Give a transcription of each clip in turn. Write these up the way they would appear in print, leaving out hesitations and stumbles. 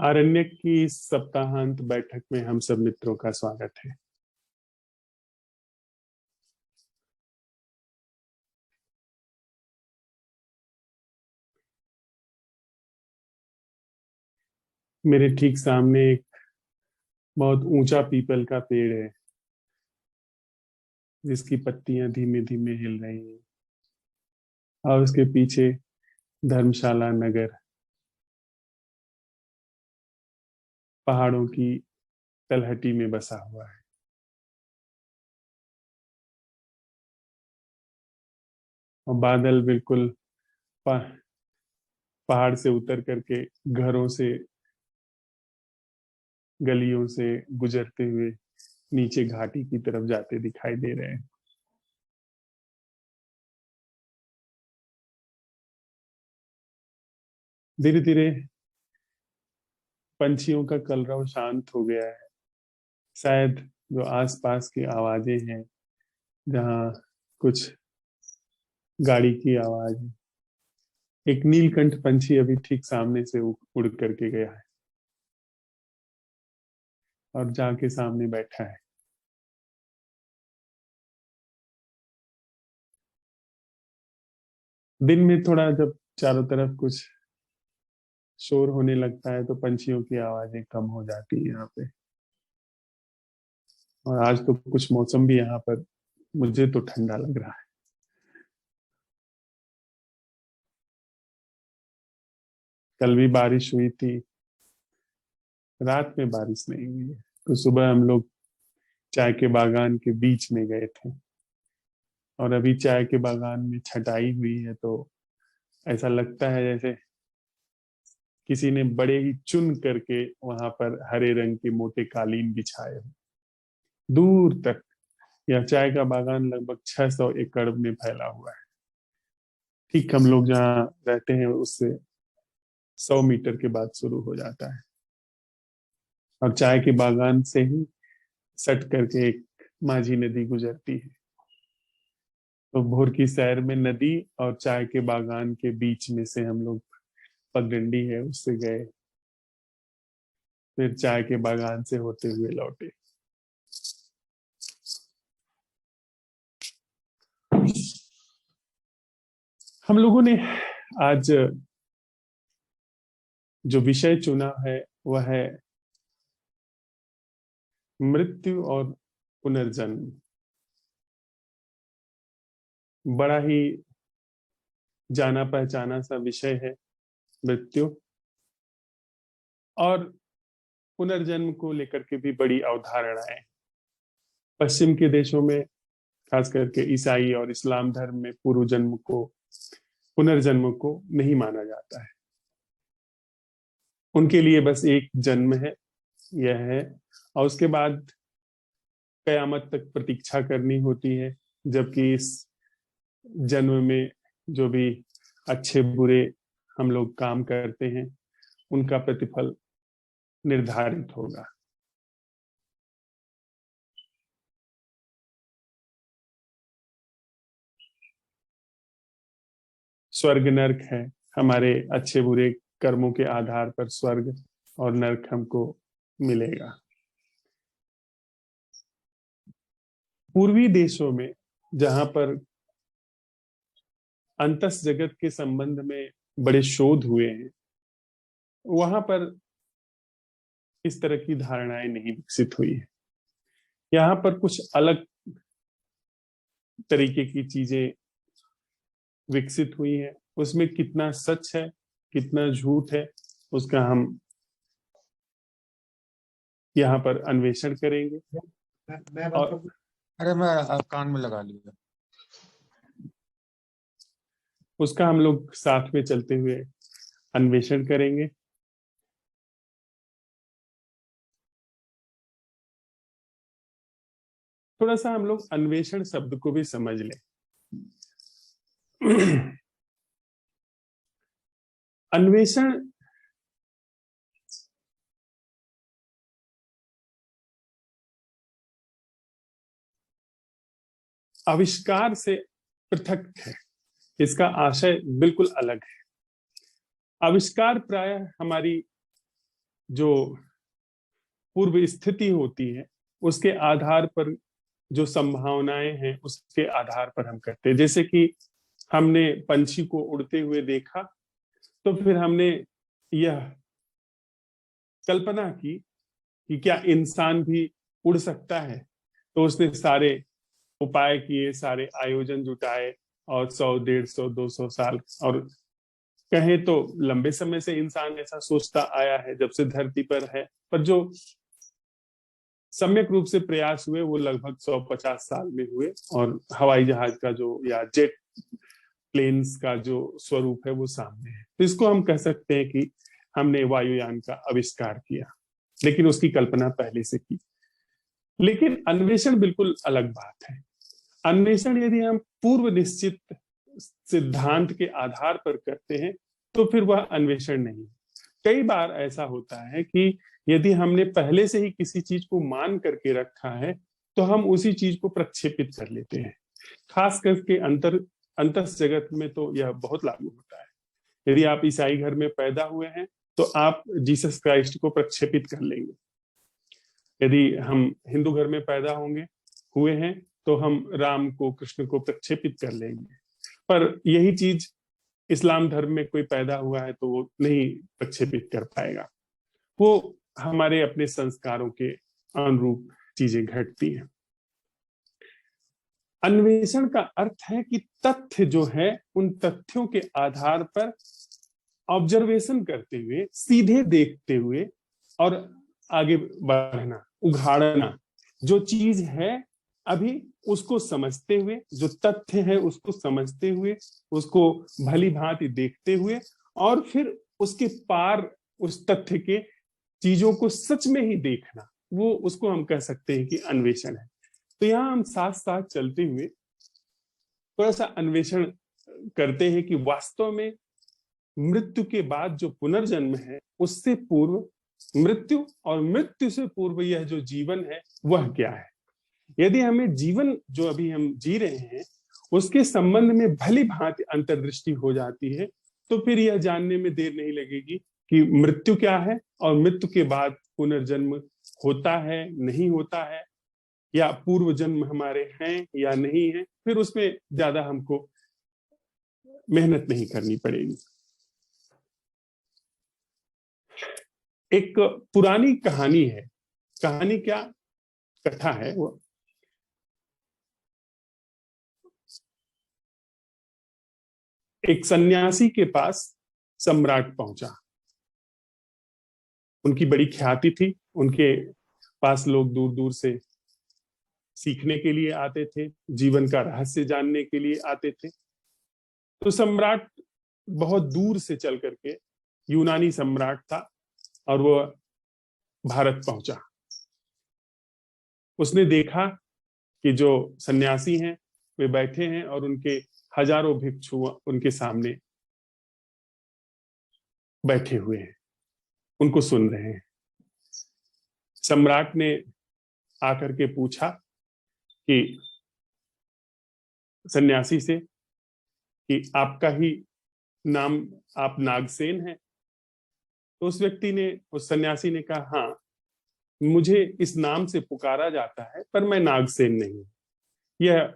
आरण्यक की इस सप्ताहांत बैठक में हम सब मित्रों का स्वागत है। मेरे ठीक सामने एक बहुत ऊंचा पीपल का पेड़ है, जिसकी पत्तियां धीमे धीमे हिल रही हैं, और उसके पीछे धर्मशाला नगर पहाड़ों की तलहटी में बसा हुआ है। और बादल बिल्कुल पहाड़ से उतर करके घरों से, गलियों से गुजरते हुए नीचे घाटी की तरफ जाते दिखाई दे रहे हैं। धीरे धीरे पंछियों का कलरव शांत हो गया है। शायद जो आसपास की आवाजें हैं, जहाँ कुछ गाड़ी की आवाज है, एक नीलकंठ पंछी अभी ठीक सामने से उड़ करके गया है और जाके सामने बैठा है। दिन में थोड़ा जब चारों तरफ कुछ शोर होने लगता है तो पंछियों की आवाजें कम हो जाती है यहाँ पे। और आज तो कुछ मौसम भी यहाँ पर मुझे तो ठंडा लग रहा है। कल भी बारिश हुई थी, रात में बारिश नहीं हुई है। तो सुबह हम लोग चाय के बागान के बीच में गए थे, और अभी चाय के बागान में छटाई हुई है, तो ऐसा लगता है जैसे किसी ने बड़े ही चुन करके वहां पर हरे रंग के मोटे कालीन बिछाए हो। दूर तक यह चाय का बागान लगभग 600 एकड़ में फैला हुआ है। ठीक हम लोग जहाँ रहते हैं उससे 100 मीटर के बाद शुरू हो जाता है, और चाय के बागान से ही सट करके एक माझी नदी गुजरती है। तो भोर की सैर में नदी और चाय के बागान के बीच में से हम लोग, पगडंडी है उससे गए, फिर चाय के बागान से होते हुए लौटे। हम लोगों ने आज जो विषय चुना है वह है मृत्यु और पुनर्जन्म। बड़ा ही जाना पहचाना सा विषय है मृत्यु, और पुनर्जन्म को लेकर के भी बड़ी अवधारणाएं। पश्चिम के देशों में, खास करके ईसाई और इस्लाम धर्म में, पूर्व जन्म को, पुनर्जन्म को नहीं माना जाता है। उनके लिए बस एक जन्म है, यह है, और उसके बाद कयामत तक प्रतीक्षा करनी होती है। जबकि इस जन्म में जो भी अच्छे बुरे हम लोग काम करते हैं, उनका प्रतिफल निर्धारित होगा। स्वर्ग नर्क है, हमारे अच्छे बुरे कर्मों के आधार पर स्वर्ग और नर्क हमको मिलेगा। पूर्वी देशों में, जहां पर अंतस जगत के संबंध में बड़े शोध हुए हैं, वहां पर इस तरह की धारणाएं नहीं विकसित हुई है। यहाँ पर कुछ अलग तरीके की चीजें विकसित हुई हैं। उसमें कितना सच है, कितना झूठ है, उसका हम यहाँ पर अन्वेषण करेंगे। और अरे मैं कान में लगा लिया। उसका हम लोग साथ में चलते हुए अन्वेषण करेंगे। थोड़ा सा हम लोग अन्वेषण शब्द को भी समझ लें। अन्वेषण आविष्कार से पृथक है, इसका आशय बिल्कुल अलग है। आविष्कार प्रायः हमारी जो पूर्व स्थिति होती है उसके आधार पर, जो संभावनाएं हैं उसके आधार पर हम करते हैं। जैसे कि हमने पंछी को उड़ते हुए देखा, तो फिर हमने यह कल्पना की कि क्या इंसान भी उड़ सकता है। तो उसने सारे उपाय किए, सारे आयोजन जुटाए, और 100, 150, 200 साल, और कहें तो लंबे समय से इंसान ऐसा सोचता आया है जब से धरती पर है। पर जो सम्यक रूप से प्रयास हुए वो लगभग 150 साल में हुए, और हवाई जहाज का जो, या जेट प्लेन्स का जो स्वरूप है वो सामने है। तो इसको हम कह सकते हैं कि हमने वायुयान का आविष्कार किया, लेकिन उसकी कल्पना पहले से की। लेकिन अन्वेषण बिल्कुल अलग बात है। अन्वेषण यदि हम पूर्व निश्चित सिद्धांत के आधार पर करते हैं तो फिर वह अन्वेषण नहीं। कई बार ऐसा होता है कि यदि हमने पहले से ही किसी चीज को मान करके रखा है तो हम उसी चीज को प्रक्षेपित कर लेते हैं। खास करके अंतर जगत में तो यह बहुत लागू होता है। यदि आप ईसाई घर में पैदा हुए हैं तो आप जीसस क्राइस्ट को प्रक्षेपित कर लेंगे। यदि हम हिंदू घर में पैदा हुए हैं तो हम राम को, कृष्ण को प्रक्षेपित कर लेंगे। पर यही चीज इस्लाम धर्म में कोई पैदा हुआ है तो वो नहीं प्रक्षेपित कर पाएगा। वो हमारे अपने संस्कारों के अनुरूप चीजें घटती हैं। अन्वेषण का अर्थ है कि तथ्य जो है उन तथ्यों के आधार पर ऑब्जर्वेशन करते हुए, सीधे देखते हुए और आगे बढ़ना, उघाड़ना। जो चीज है अभी उसको समझते हुए, जो तथ्य है उसको समझते हुए, उसको भली भांति देखते हुए, और फिर उसके पार उस तथ्य के चीजों को सच में ही देखना, वो उसको हम कह सकते हैं कि अन्वेषण है। तो यहाँ हम साथ साथ चलते हुए थोड़ा सा अन्वेषण करते हैं कि वास्तव में मृत्यु के बाद जो पुनर्जन्म है उससे पूर्व मृत्यु, और मृत्यु से पूर्व यह जो जीवन है वह क्या है। यदि हमें जीवन जो अभी हम जी रहे हैं उसके संबंध में भली भांति अंतर्दृष्टि हो जाती है तो फिर यह जानने में देर नहीं लगेगी कि मृत्यु क्या है, और मृत्यु के बाद पुनर्जन्म होता है, नहीं होता है, या पूर्व जन्म हमारे हैं या नहीं है। फिर उसमें ज्यादा हमको मेहनत नहीं करनी पड़ेगी। एक पुरानी कहानी है, कहानी क्या, कथा है वो। एक सन्यासी के पास सम्राट पहुंचा। उनकी बड़ी ख्याति थी, उनके पास लोग दूर दूर से सीखने के लिए आते थे, जीवन का रहस्य जानने के लिए आते थे। तो सम्राट बहुत दूर से चल करके, यूनानी सम्राट था, और वो भारत पहुंचा। उसने देखा कि जो सन्यासी हैं वे बैठे हैं और उनके हजारों भिक्षु उनके सामने बैठे हुए हैं, उनको सुन रहे हैं। सम्राट ने आकर के पूछा कि सन्यासी से कि आपका ही नाम, आप नागसेन हैं? तो उस व्यक्ति ने, उस सन्यासी ने कहा, हाँ, मुझे इस नाम से पुकारा जाता है पर मैं नागसेन नहीं। यह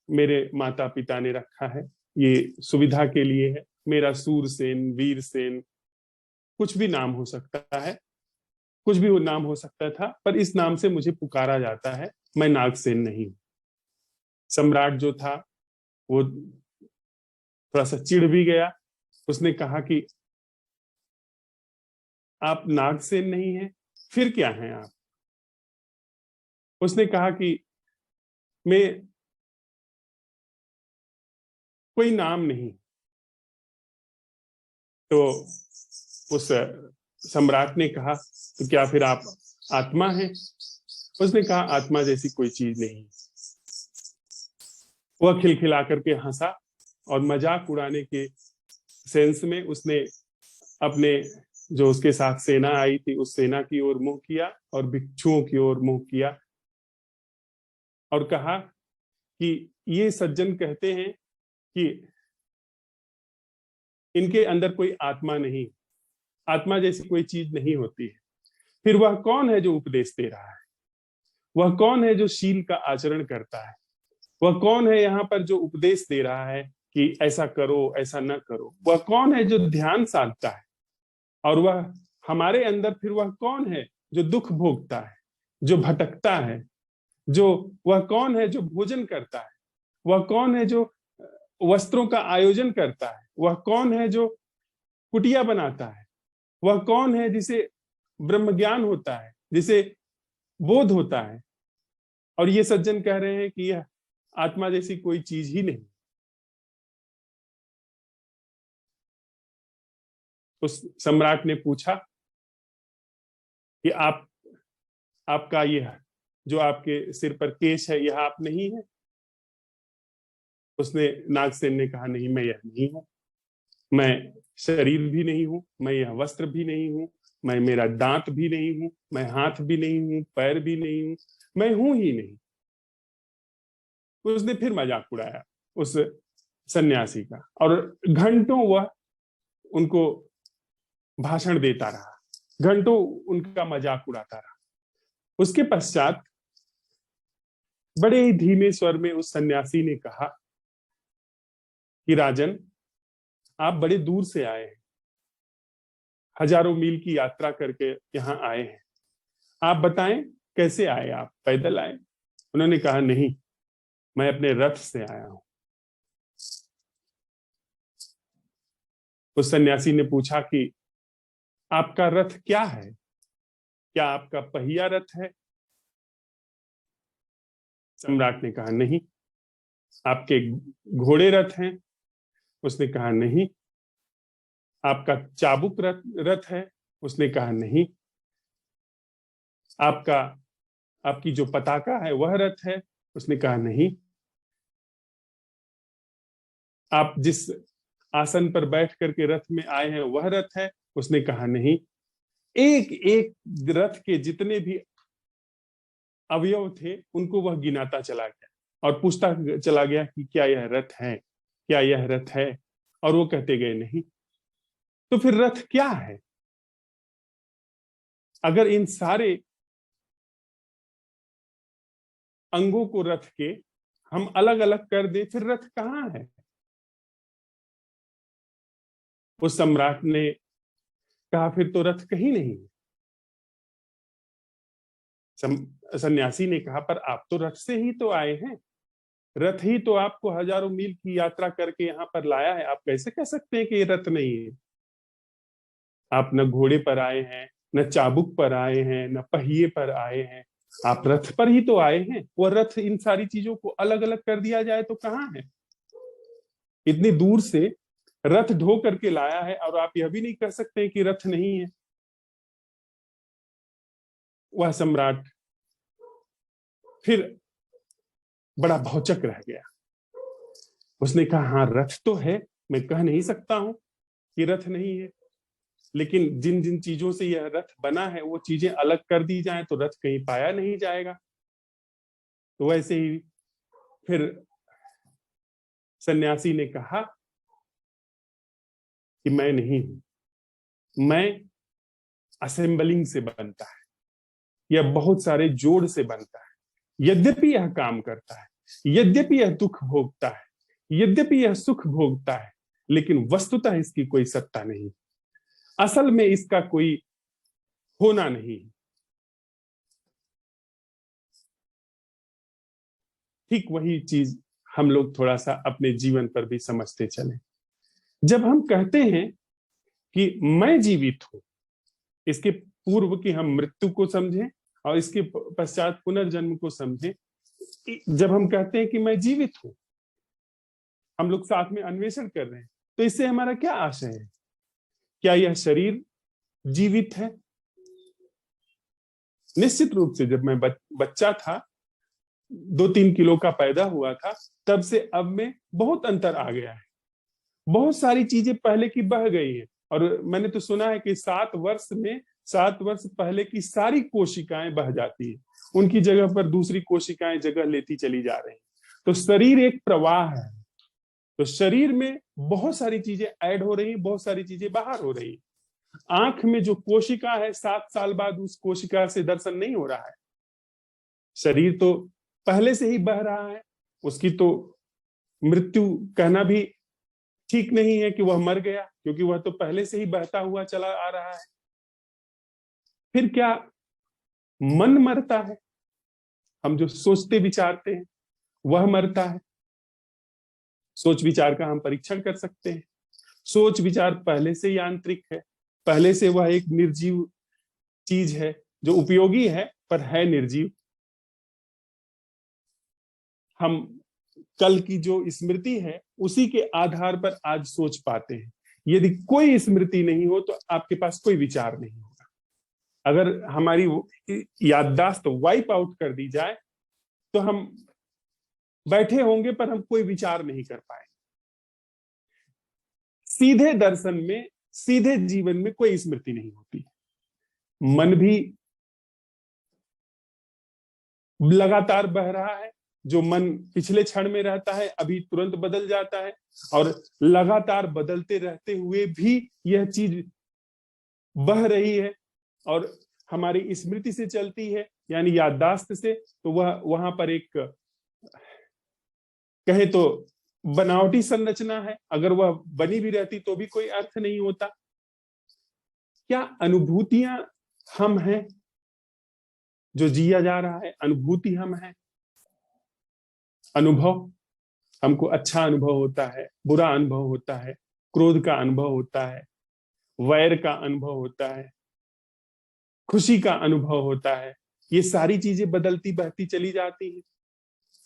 मेरे माता पिता ने रखा है, ये सुविधा के लिए है। मेरा सूरसेन, वीरसेन, कुछ भी नाम हो सकता है, कुछ भी वो नाम हो सकता था, पर इस नाम से मुझे पुकारा जाता है, मैं नागसेन नहीं। सम्राट जो था वो थोड़ा सा चिढ़ भी गया। उसने कहा कि आप नागसेन नहीं हैं, फिर क्या हैं आप? उसने कहा कि मैं कोई नाम नहीं। तो उस सम्राट ने कहा, तो क्या फिर आप आत्मा हैं? उसने कहा, आत्मा जैसी कोई चीज नहीं। वह खिलखिला करके हंसा, और मजाक उड़ाने के सेंस में उसने अपने, जो उसके साथ सेना आई थी, उस सेना की ओर मुंह किया और भिक्षुओं की ओर मुंह किया, और कहा कि ये सज्जन कहते हैं कि इनके अंदर कोई आत्मा नहीं, आत्मा जैसी कोई चीज नहीं होती है। फिर वह कौन है जो उपदेश दे रहा है? वह कौन है जो शील का आचरण करता है? वह कौन है यहाँ पर जो उपदेश दे रहा है कि ऐसा करो ऐसा न करो? वह कौन है जो ध्यान साधता है? और वह हमारे अंदर फिर वह कौन है जो दुख भोगता है, जो भटकता है? जो वह कौन है जो भोजन करता है? वह कौन है जो वस्त्रों का आयोजन करता है? वह कौन है जो कुटिया बनाता है? वह कौन है जिसे ब्रह्म ज्ञान होता है, जिसे बोध होता है? और ये सज्जन कह रहे हैं कि यह आत्मा जैसी कोई चीज ही नहीं। उस सम्राट ने पूछा कि आपका यह जो आपके सिर पर केश है, यह आप नहीं है? उसने नागसेन ने कहा, नहीं, मैं यह नहीं हूं। मैं शरीर भी नहीं हूं, मैं यह वस्त्र भी नहीं हूं, मैं मेरा दांत भी नहीं हूं, मैं हाथ भी नहीं हूं, पैर भी नहीं हूं, मैं हूं ही नहीं। उसने फिर मजाक उड़ाया उस सन्यासी का, और घंटों वह उनको भाषण देता रहा, घंटों उनका मजाक उड़ाता रहा। उसके पश्चात बड़े ही धीमे स्वर में उस सन्यासी ने कहा कि राजन, आप बड़े दूर से आए हैं, हजारों मील की यात्रा करके यहाँ आए हैं। आप बताएं कैसे आए? आप पैदल आए? उन्होंने कहा, नहीं, मैं अपने रथ से आया हूं। उस सन्यासी ने पूछा कि आपका रथ क्या है? क्या आपका पहिया रथ है? सम्राट ने कहा, नहीं। आपके घोड़े रथ हैं? उसने कहा, नहीं। आपका चाबुक रथ है? उसने कहा, नहीं। आपकी जो पताका है वह रथ है? उसने कहा, नहीं। आप जिस आसन पर बैठ करके रथ में आए हैं वह रथ है? उसने कहा, नहीं। एक एक रथ के जितने भी अवयव थे उनको वह गिनाता चला गया और पूछता चला गया कि क्या यह रथ है, क्या यह रथ है? और वो कहते गए, नहीं। तो फिर रथ क्या है? अगर इन सारे अंगों को रथ के हम अलग अलग कर दें, फिर रथ कहाँ है? उस सम्राट ने कहा, फिर तो रथ कहीं नहीं है। सन्यासी ने कहा, पर आप तो रथ से ही तो आए हैं, रथ ही तो आपको हजारों मील की यात्रा करके यहाँ पर लाया है। आप कैसे कह सकते हैं कि ये रथ नहीं है? आप न घोड़े पर आए हैं, न चाबुक पर आए हैं, न पहिए पर आए हैं, आप रथ पर ही तो आए हैं। वो रथ इन सारी चीजों को अलग अलग कर दिया जाए तो कहाँ है? इतनी दूर से रथ ढो करके लाया है और आप यह भी नहीं कह सकते कि रथ नहीं है। वह सम्राट फिर बड़ा भौचक रह गया। उसने कहा, हाँ, रथ तो है, मैं कह नहीं सकता हूं कि रथ नहीं है, लेकिन जिन जिन चीजों से यह रथ बना है वो चीजें अलग कर दी जाए तो रथ कहीं पाया नहीं जाएगा। तो वैसे ही फिर सन्यासी ने कहा कि मैं नहीं हूं, मैं असेंबलिंग से बनता है, यह बहुत सारे जोड़ से बनता है। यद्यपि यह काम करता है, यद्यपि यह दुख भोगता है, यद्यपि यह सुख भोगता है, लेकिन वस्तुतः इसकी कोई सत्ता नहीं, असल में इसका कोई होना नहीं। ठीक वही चीज हम लोग थोड़ा सा अपने जीवन पर भी समझते चले। जब हम कहते हैं कि मैं जीवित हूं, इसके पूर्व की हम मृत्यु को समझें और इसके पश्चात पुनर्जन्म को समझें। जब हम कहते हैं कि मैं जीवित हूं, हम लोग साथ में अन्वेषण कर रहे हैं, तो इससे हमारा क्या आशय है? क्या यह शरीर जीवित है? निश्चित रूप से जब मैं बच्चा था, 2-3 किलो का पैदा हुआ था, तब से अब में बहुत अंतर आ गया है। बहुत सारी चीजें पहले की बह गई है। और मैंने तो सुना है कि 7 वर्ष पहले की सारी कोशिकाएं बह जाती है, उनकी जगह पर दूसरी कोशिकाएं जगह लेती चली जा रही। तो शरीर एक प्रवाह है। तो शरीर में बहुत सारी चीजें ऐड हो रही, बहुत सारी चीजें बाहर हो रही। आंख में जो कोशिका है 7 साल बाद उस कोशिका से दर्शन नहीं हो रहा है। शरीर तो पहले से ही बह रहा है, उसकी तो मृत्यु कहना भी ठीक नहीं है कि वह मर गया, क्योंकि वह तो पहले से ही बहता हुआ चला आ रहा है। फिर क्या मन मरता है? हम जो सोचते विचारते हैं वह मरता है। सोच विचार का हम परीक्षण कर सकते हैं। सोच विचार पहले से ही आंतरिक है, पहले से वह एक निर्जीव चीज है जो उपयोगी है पर है निर्जीव। हम कल की जो स्मृति है उसी के आधार पर आज सोच पाते हैं। यदि कोई स्मृति नहीं हो तो आपके पास कोई विचार नहीं होगा। अगर हमारी याददाश्त वाइप आउट कर दी जाए तो हम बैठे होंगे पर हम कोई विचार नहीं कर पाएंगे। सीधे दर्शन में, सीधे जीवन में कोई स्मृति नहीं होती। मन भी लगातार बह रहा है। जो मन पिछले क्षण में रहता है अभी तुरंत बदल जाता है, और लगातार बदलते रहते हुए भी यह चीज बह रही है और हमारी स्मृति से चलती है, यानी याददाश्त से। तो वह वहां पर एक कहे तो बनावटी संरचना है। अगर वह बनी भी रहती तो भी कोई अर्थ नहीं होता। क्या अनुभूतियां हम हैं जो जिया जा रहा है? अनुभूति हम हैं। अनुभव, हमको अच्छा अनुभव होता है, बुरा अनुभव होता है, क्रोध का अनुभव होता है, वैर का अनुभव होता है, खुशी का अनुभव होता है। ये सारी चीजें बदलती बहती चली जाती हैं।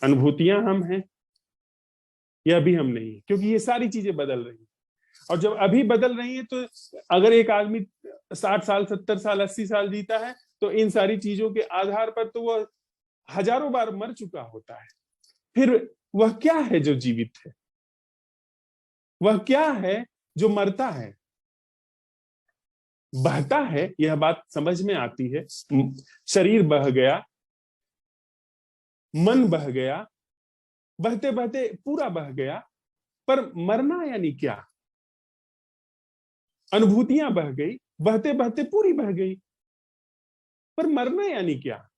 अनुभूतियां हम हैं, यह भी हम नहीं है, क्योंकि ये सारी चीजें बदल रही हैं। और जब अभी बदल रही है तो अगर एक आदमी 60 साल 70 साल 80 साल जीता है तो इन सारी चीजों के आधार पर तो वह हजारों बार मर चुका होता है। फिर वह क्या है जो जीवित है? वह क्या है जो मरता है? बहता है, यह बात समझ में आती है। शरीर बह गया, मन बह गया, बहते बहते पूरा बह गया, पर मरना यानी क्या? अनुभूतियां बह गई, बहते बहते पूरी बह गई, पर मरना यानी क्या?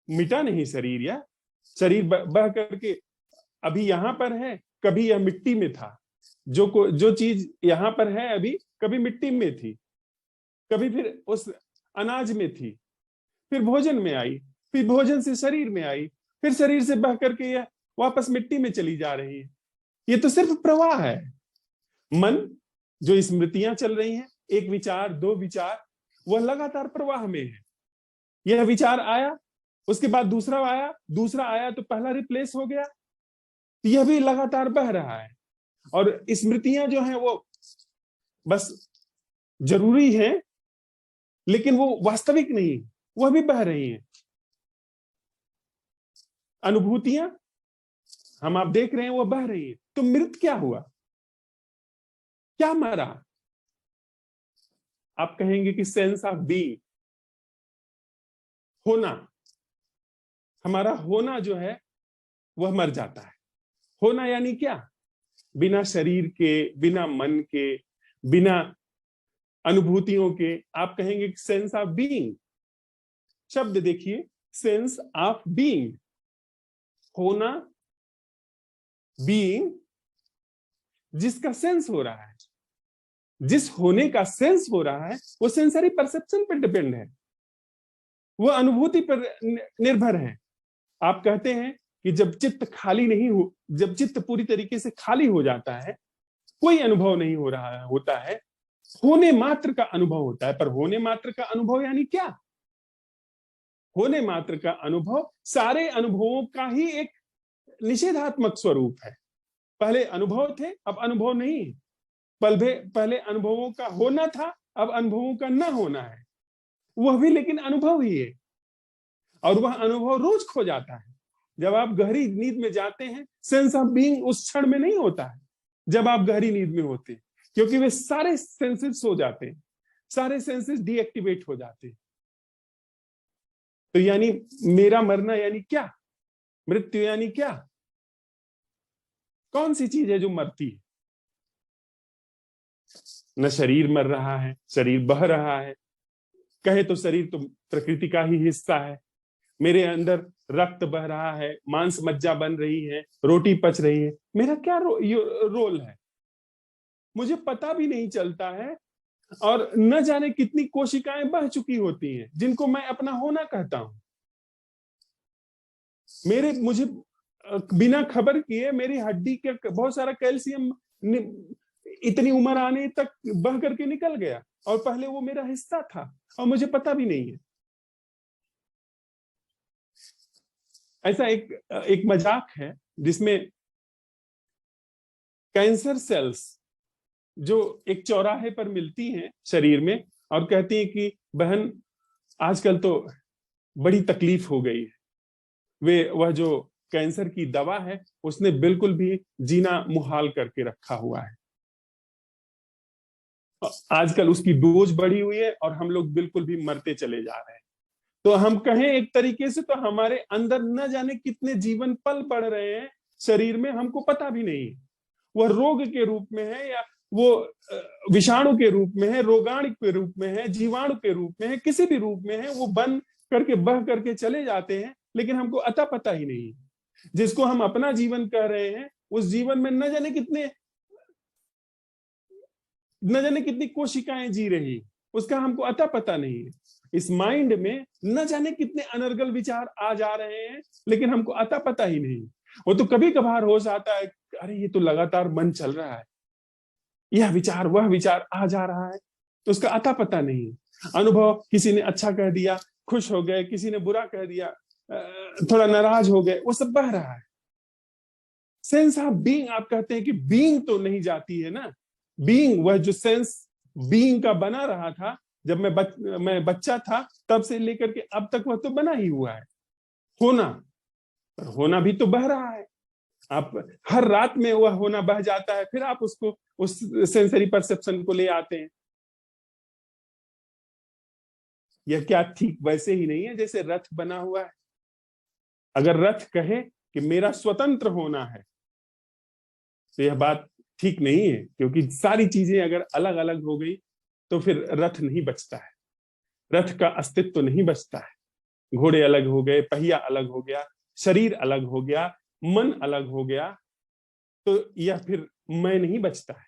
मिटा नहीं शरीर, या शरीर बह करके अभी यहां पर है, कभी यह मिट्टी में था। जो चीज यहां पर है अभी कभी मिट्टी में थी, कभी फिर उस अनाज में थी, फिर भोजन में आई, फिर भोजन से शरीर में आई, फिर शरीर से बह करके यह वापस मिट्टी में चली जा रही है। ये तो सिर्फ प्रवाह है। मन, जो स्मृतियां चल रही हैं, एक विचार, दो विचार, वह लगातार प्रवाह में है। यह विचार आया, उसके बाद दूसरा आया, दूसरा आया तो पहला रिप्लेस हो गया। यह भी लगातार बह रहा है। और स्मृतियां जो हैं वो बस जरूरी है, लेकिन वो वास्तविक नहीं, वह भी बह रही हैं। अनुभूतियां हम आप देख रहे हैं वह बह रही है। तो मृत क्या हुआ? क्या मरा? आप कहेंगे कि सेंस ऑफ बीइंग, होना, हमारा होना जो है वह मर जाता है। होना यानी क्या? बिना शरीर के, बिना मन के, बिना अनुभूतियों के। आप कहेंगे कि सेंस ऑफ बीइंग, शब्द देखिए, सेंस ऑफ बीइंग, होना, बीइंग, जिसका सेंस हो रहा है, जिस होने का सेंस हो रहा है, वो सेंसरी परसेप्शन पर डिपेंड है, वो अनुभूति पर निर्भर है। आप कहते हैं कि जब चित्त खाली नहीं हो, जब चित्त पूरी तरीके से खाली हो जाता है, कोई अनुभव नहीं हो रहा होता है, होने मात्र का अनुभव होता है। पर होने मात्र का अनुभव यानी क्या? होने मात्र का अनुभव सारे अनुभवों का ही एक निषेधात्मक स्वरूप है। पहले अनुभव थे, अब अनुभव नहीं है। पहले अनुभवों का होना था, अब अनुभवों का ना होना है। वह भी लेकिन अनुभव ही है, और वह अनुभव रोज खो जाता है। जब आप गहरी नींद में जाते हैं, सेंस ऑफ बीइंग उस क्षण में नहीं होता है जब आप गहरी नींद में होते हैं, क्योंकि वे सारे सेंसेस सो जाते हैं, सारे सेंसेस डीएक्टिवेट हो जाते हैं। तो यानी मेरा मरना यानी क्या? मृत्यु यानी क्या? कौन सी चीज है जो मरती है? न शरीर मर रहा है, शरीर बह रहा है। कहे तो शरीर तो प्रकृति का ही हिस्सा है। मेरे अंदर रक्त बह रहा है, मांस मज्जा बन रही है, रोटी पच रही है। मेरा क्या रोल है? मुझे पता भी नहीं चलता है। और न जाने कितनी कोशिकाएं बह चुकी होती हैं जिनको मैं अपना होना कहता हूं। मुझे बिना खबर किए मेरी हड्डी के बहुत सारा कैल्शियम इतनी उम्र आने तक बह करके निकल गया, और पहले वो मेरा हिस्सा था और मुझे पता भी नहीं है। ऐसा एक मजाक है जिसमें कैंसर सेल्स जो एक चौराहे पर मिलती हैं शरीर में और कहती हैं कि बहन आजकल तो बड़ी तकलीफ हो गई है। वह जो कैंसर की दवा है उसने बिल्कुल भी जीना मुहाल करके रखा हुआ है। आजकल उसकी डोज बढ़ी हुई है और हम लोग बिल्कुल भी मरते चले जा रहे हैं। तो हम कहें एक तरीके से तो हमारे अंदर न जाने कितने जीवन पल पड़ रहे हैं शरीर में, हमको पता भी नहीं है। वह रोग के रूप में है या वो विषाणु के रूप में है, रोगाणु के रूप में है, जीवाणु के रूप में है, किसी भी रूप में है, वो बन करके बह करके चले जाते हैं, लेकिन हमको अता पता ही नहीं है। जिसको हम अपना जीवन कह रहे हैं उस जीवन में न जाने कितनी कोशिकाएं जी रही, उसका हमको अता पता नहीं है। इस माइंड में न जाने कितने अनर्गल विचार आ जा रहे हैं, लेकिन हमको अता पता ही नहीं। वो तो कभी कभार हो जाता है, अरे ये तो लगातार मन चल रहा है, यह विचार वह विचार आ जा रहा है, तो उसका अता पता नहीं। अनुभव, किसी ने अच्छा कह दिया खुश हो गए, किसी ने बुरा कह दिया थोड़ा नाराज हो गए, वो सब बह रहा है। सेंस ऑफ बीइंग, आप कहते हैं कि बीइंग तो नहीं जाती है ना। बीइंग, वह जो सेंस बीइंग का बना रहा था जब मैं बच्चा था तब से लेकर के अब तक, वह तो बना ही हुआ है। होना, पर होना भी तो बह रहा है। आप हर रात में वह होना बह जाता है, फिर आप उसको उस सेंसरी परसेप्शन को ले आते हैं। यह क्या ठीक वैसे ही नहीं है जैसे रथ बना हुआ है? अगर रथ कहे कि मेरा स्वतंत्र होना है तो यह बात ठीक नहीं है, क्योंकि सारी चीजें अगर अलग अलग हो गई तो फिर रथ नहीं बचता है, रथ का अस्तित्व तो नहीं बचता है। घोड़े अलग हो गए, पहिया अलग हो गया, शरीर अलग हो गया, मन अलग हो गया, तो यह फिर मैं नहीं बचता है।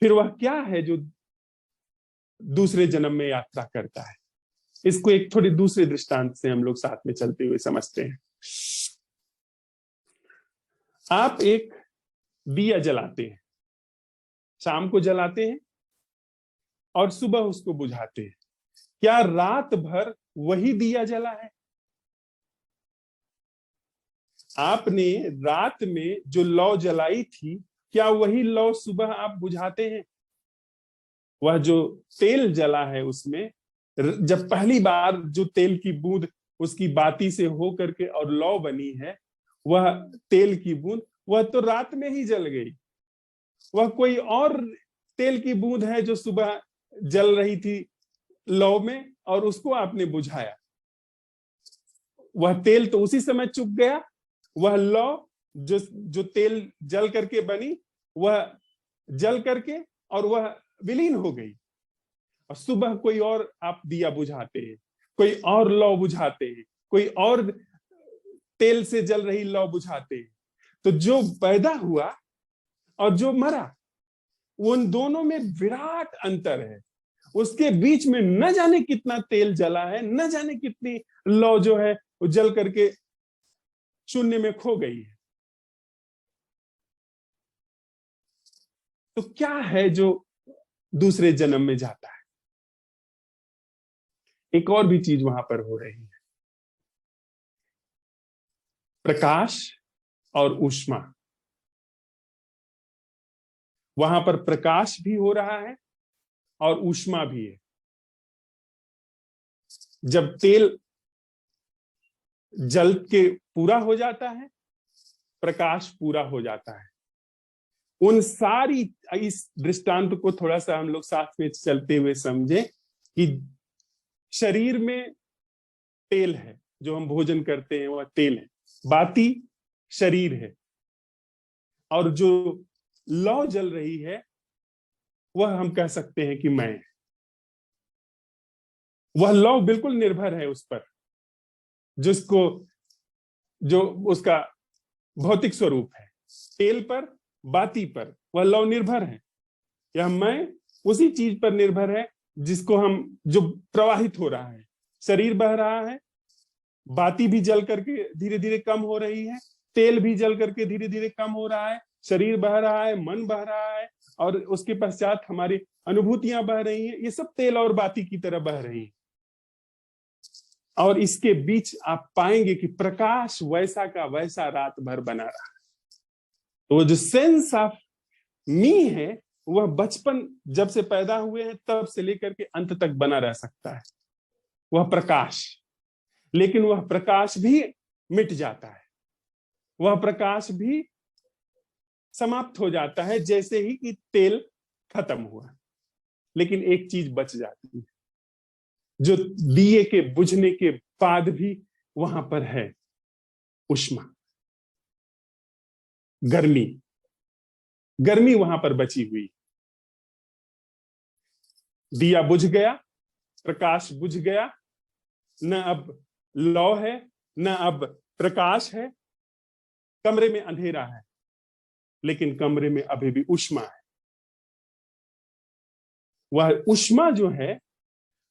फिर वह क्या है जो दूसरे जन्म में यात्रा करता है? इसको एक थोड़ी दूसरे दृष्टांत से हम लोग साथ में चलते हुए समझते हैं। आप एक दिया जलाते हैं, शाम को जलाते हैं और सुबह उसको बुझाते हैं। क्या रात भर वही दिया जला है? आपने रात में जो लौ जलाई थी, क्या वही लौ सुबह आप बुझाते हैं? वह जो तेल जला है उसमें जब पहली बार जो तेल की बूंद उसकी बाती से हो करके और लौ बनी है, वह तेल की बूंद वह तो रात में ही जल गई। वह कोई और तेल की बूंद है जो सुबह जल रही थी लौ में और उसको आपने बुझाया। वह तेल तो उसी समय चुक गया। वह लौ जो तेल जल करके बनी, वह जल करके और वह विलीन हो गई। और सुबह कोई और आप दिया बुझाते हैं, कोई और लौ बुझाते हैं, कोई और तेल से जल रही लौ बुझाते हैं। तो जो पैदा हुआ और जो मरा, उन दोनों में विराट अंतर है। उसके बीच में न जाने कितना तेल जला है, न जाने कितनी लौ जो है वो जल करके शून्य में खो गई है। तो क्या है जो दूसरे जन्म में जाता है? एक और भी चीज वहां पर हो रही है, प्रकाश और ऊष्मा। वहां पर प्रकाश भी हो रहा है और ऊष्मा भी है। जब तेल जल के पूरा हो जाता है, प्रकाश पूरा हो जाता है। उन सारी, इस दृष्टांत को थोड़ा सा हम लोग साथ में चलते हुए समझे कि शरीर में तेल है, जो हम भोजन करते हैं वह तेल है, बाती शरीर है, और जो लौ जल रही है वह हम कह सकते हैं कि मैं। वह लौ बिल्कुल निर्भर है उस पर, जिसको जो उसका भौतिक स्वरूप है, तेल पर, बाती पर वह लौ निर्भर है। यह मैं उसी चीज पर निर्भर है जिसको हम, जो प्रवाहित हो रहा है। शरीर बह रहा है, बाती भी जल करके धीरे धीरे कम हो रही है, तेल भी जल करके धीरे धीरे कम हो रहा है, शरीर बह रहा है, मन बह रहा है, और उसके पश्चात हमारी अनुभूतियां बह रही हैं। ये सब तेल और बाती की तरह बह रही हैं। और इसके बीच आप पाएंगे कि प्रकाश वैसा का वैसा रात भर बना रहा है। तो वो जो सेंस ऑफ मी है, वह बचपन जब से पैदा हुए हैं तब से लेकर के अंत तक बना रह सकता है, वह प्रकाश। लेकिन वह प्रकाश भी मिट जाता है, वह प्रकाश भी समाप्त हो जाता है जैसे ही कि तेल खत्म हुआ। लेकिन एक चीज बच जाती है, जो दिए के बुझने के बाद भी वहां पर है, उष्मा, गर्मी। गर्मी वहां पर बची हुई। दिया बुझ गया, प्रकाश बुझ गया, न अब लौ है, न अब प्रकाश है। कमरे में अंधेरा है, लेकिन कमरे में अभी भी उष्मा है। वह उष्मा जो है,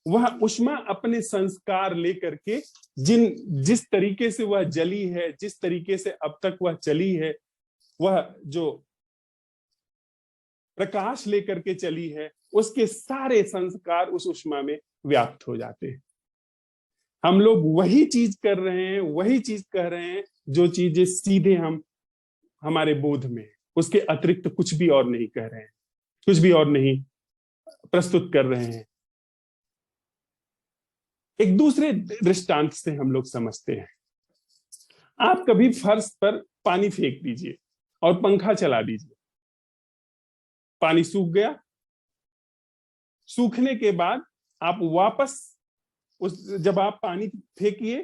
वह उष्मा अपने संस्कार लेकर के जिस तरीके से वह जली है, जिस तरीके से अब तक वह चली है, वह जो प्रकाश लेकर के चली है, उसके सारे संस्कार उस उष्मा में व्याप्त हो जाते हैं। हम लोग वही चीज कर रहे हैं, वही चीज कह रहे हैं जो चीजें सीधे हम हमारे बोध में, उसके अतिरिक्त कुछ भी और नहीं कह रहे हैं, कुछ भी और नहीं प्रस्तुत कर रहे हैं। एक दूसरे दृष्टांत से हम लोग समझते हैं। आप कभी फर्श पर पानी फेंक दीजिए और पंखा चला दीजिए, पानी सूख गया। सूखने के बाद आप वापस जब आप पानी फेंकिए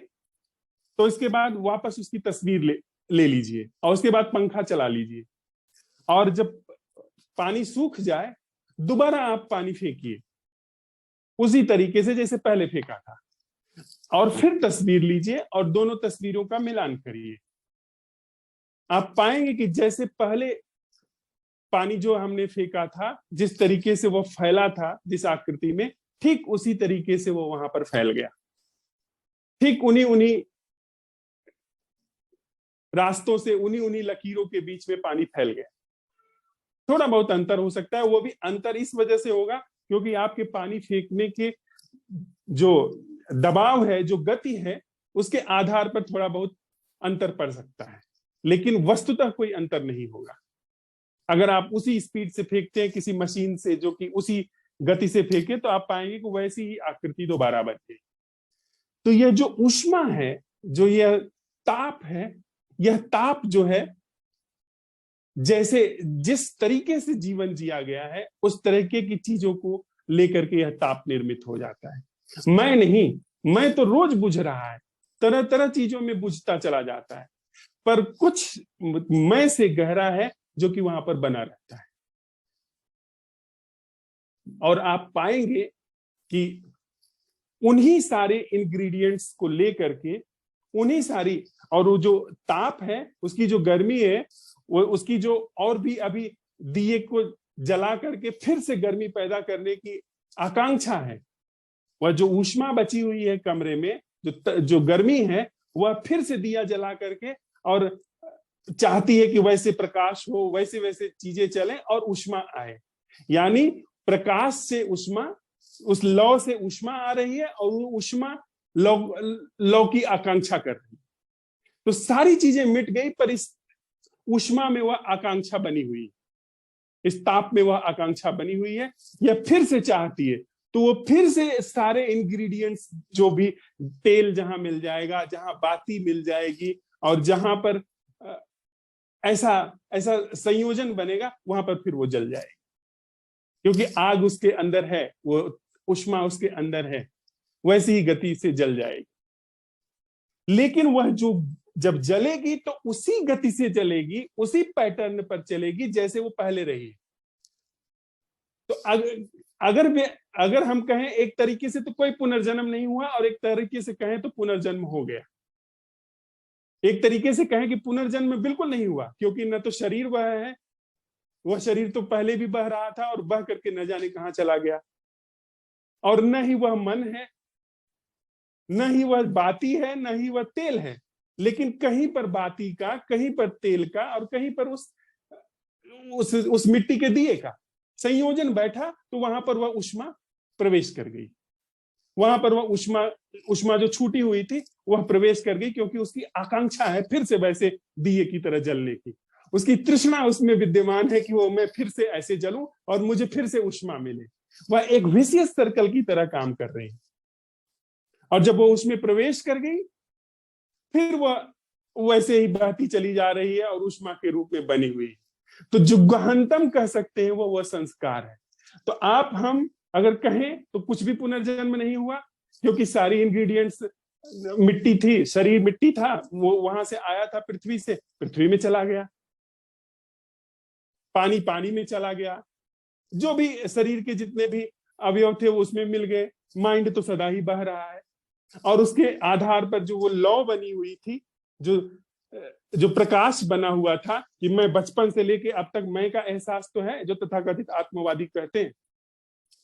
तो इसके बाद वापस उसकी तस्वीर ले लीजिए और उसके बाद पंखा चला लीजिए, और जब पानी सूख जाए दोबारा आप पानी फेंकिए उसी तरीके से जैसे पहले फेंका था, और फिर तस्वीर लीजिए और दोनों तस्वीरों का मिलान करिए। आप पाएंगे कि जैसे पहले पानी जो हमने फेंका था, जिस तरीके से वो फैला था, जिस आकृति में, ठीक उसी तरीके से वो वहां पर फैल गया। ठीक उन्हीं उन्हीं रास्तों से, उन्हीं उन्हीं लकीरों के बीच में पानी फैल गया। थोड़ा बहुत अंतर हो सकता है, वो भी अंतर इस वजह से होगा क्योंकि आपके पानी फेंकने के जो दबाव है, जो गति है, उसके आधार पर थोड़ा बहुत अंतर पड़ सकता है, लेकिन वस्तुतः कोई अंतर नहीं होगा। अगर आप उसी स्पीड से फेंकते हैं किसी मशीन से जो कि उसी गति से फेंके, तो आप पाएंगे कि वैसी ही आकृति दोबारा बन गई। तो यह जो ऊष्मा है, जो यह ताप है, यह ताप जो है, जैसे जिस तरीके से जीवन जिया गया है उस तरीके की चीजों को लेकर के यह ताप निर्मित हो जाता है। मैं नहीं, मैं तो रोज बुझ रहा है, तरह तरह चीजों में बुझता चला जाता है, पर कुछ मैं से गहरा है जो कि वहां पर बना रहता है। और आप पाएंगे कि उन्हीं सारे इंग्रेडिएंट्स को लेकर के, उन्हीं सारी, और वो जो ताप है, उसकी जो गर्मी है, वो उसकी जो और भी अभी दिए को जला करके फिर से गर्मी पैदा करने की आकांक्षा है, वह जो ऊष्मा बची हुई है कमरे में, जो गर्मी है, वह फिर से दिया जला करके और चाहती है कि वैसे प्रकाश हो, वैसे वैसे चीजें चलें और ऊष्मा आए। यानी प्रकाश से ऊष्मा, उस लौ से ऊष्मा आ रही है और वो ऊष्मा लौ की आकांक्षा कर रही है। तो सारी चीजें मिट गई, पर इस ऊष्मा में वह आकांक्षा बनी हुई है, इस ताप में वह आकांक्षा बनी हुई है। यह फिर से चाहती है, तो वो फिर से सारे इंग्रेडिएंट्स, जो भी तेल जहां मिल जाएगा, जहां बाती मिल जाएगी, और जहां पर ऐसा ऐसा संयोजन बनेगा, वहां पर फिर वो जल जाएगी, क्योंकि आग उसके अंदर है, वो ऊष्मा उसके अंदर है, वैसी ही गति से जल जाएगी। लेकिन वह जो जब जलेगी तो उसी गति से जलेगी, उसी पैटर्न पर चलेगी जैसे वो पहले रही। तो अगर हम कहें एक तरीके से तो कोई पुनर्जन्म नहीं हुआ, और एक तरीके से कहें तो पुनर्जन्म हो गया। एक तरीके से कहें कि पुनर्जन्म बिल्कुल नहीं हुआ, क्योंकि न तो शरीर वह है, वह शरीर तो पहले भी बह रहा था और बह करके न जाने कहां चला गया, और न ही वह मन है, न ही वह बाती है, न ही वह तेल है। लेकिन कहीं पर बाती का, कहीं पर तेल का, और कहीं पर उस मिट्टी के दिए का संयोजन बैठा, तो वहां पर वह ऊष्मा प्रवेश कर गई। वहां पर वह ऊष्मा जो छूटी हुई थी वह प्रवेश कर गई, क्योंकि उसकी आकांक्षा है फिर से वैसे दिए की तरह जलने की। उसकी तृष्णा उसमें विद्यमान है कि वो मैं फिर से ऐसे जलूं और मुझे फिर से ऊष्मा मिले। वह एक विशियस सर्कल की तरह काम कर रही है। और जब वो उसमें प्रवेश कर गई, फिर वह वैसे ही बहती चली जा रही है और ऊष्मा के रूप में बनी हुई है। तो जो गहनतम कह सकते हैं वो संस्कार है। तो आप हम अगर कहें तो कुछ भी पुनर्जन्म नहीं हुआ, क्योंकि सारी इंग्रेडिएंट्स मिट्टी थी, शरीर मिट्टी था, वो वहां से आया था पृथ्वी से, पृथ्वी में चला गया। पानी पानी में चला गया। जो भी शरीर के जितने भी अवयव थे वो उसमें मिल गए। माइंड तो सदा ही बह रहा है, और उसके आधार पर जो वो लौ बनी हुई थी, जो प्रकाश बना हुआ था कि मैं बचपन से लेके अब तक मैं का एहसास तो है, जो तथाकथित आत्मवादी कहते हैं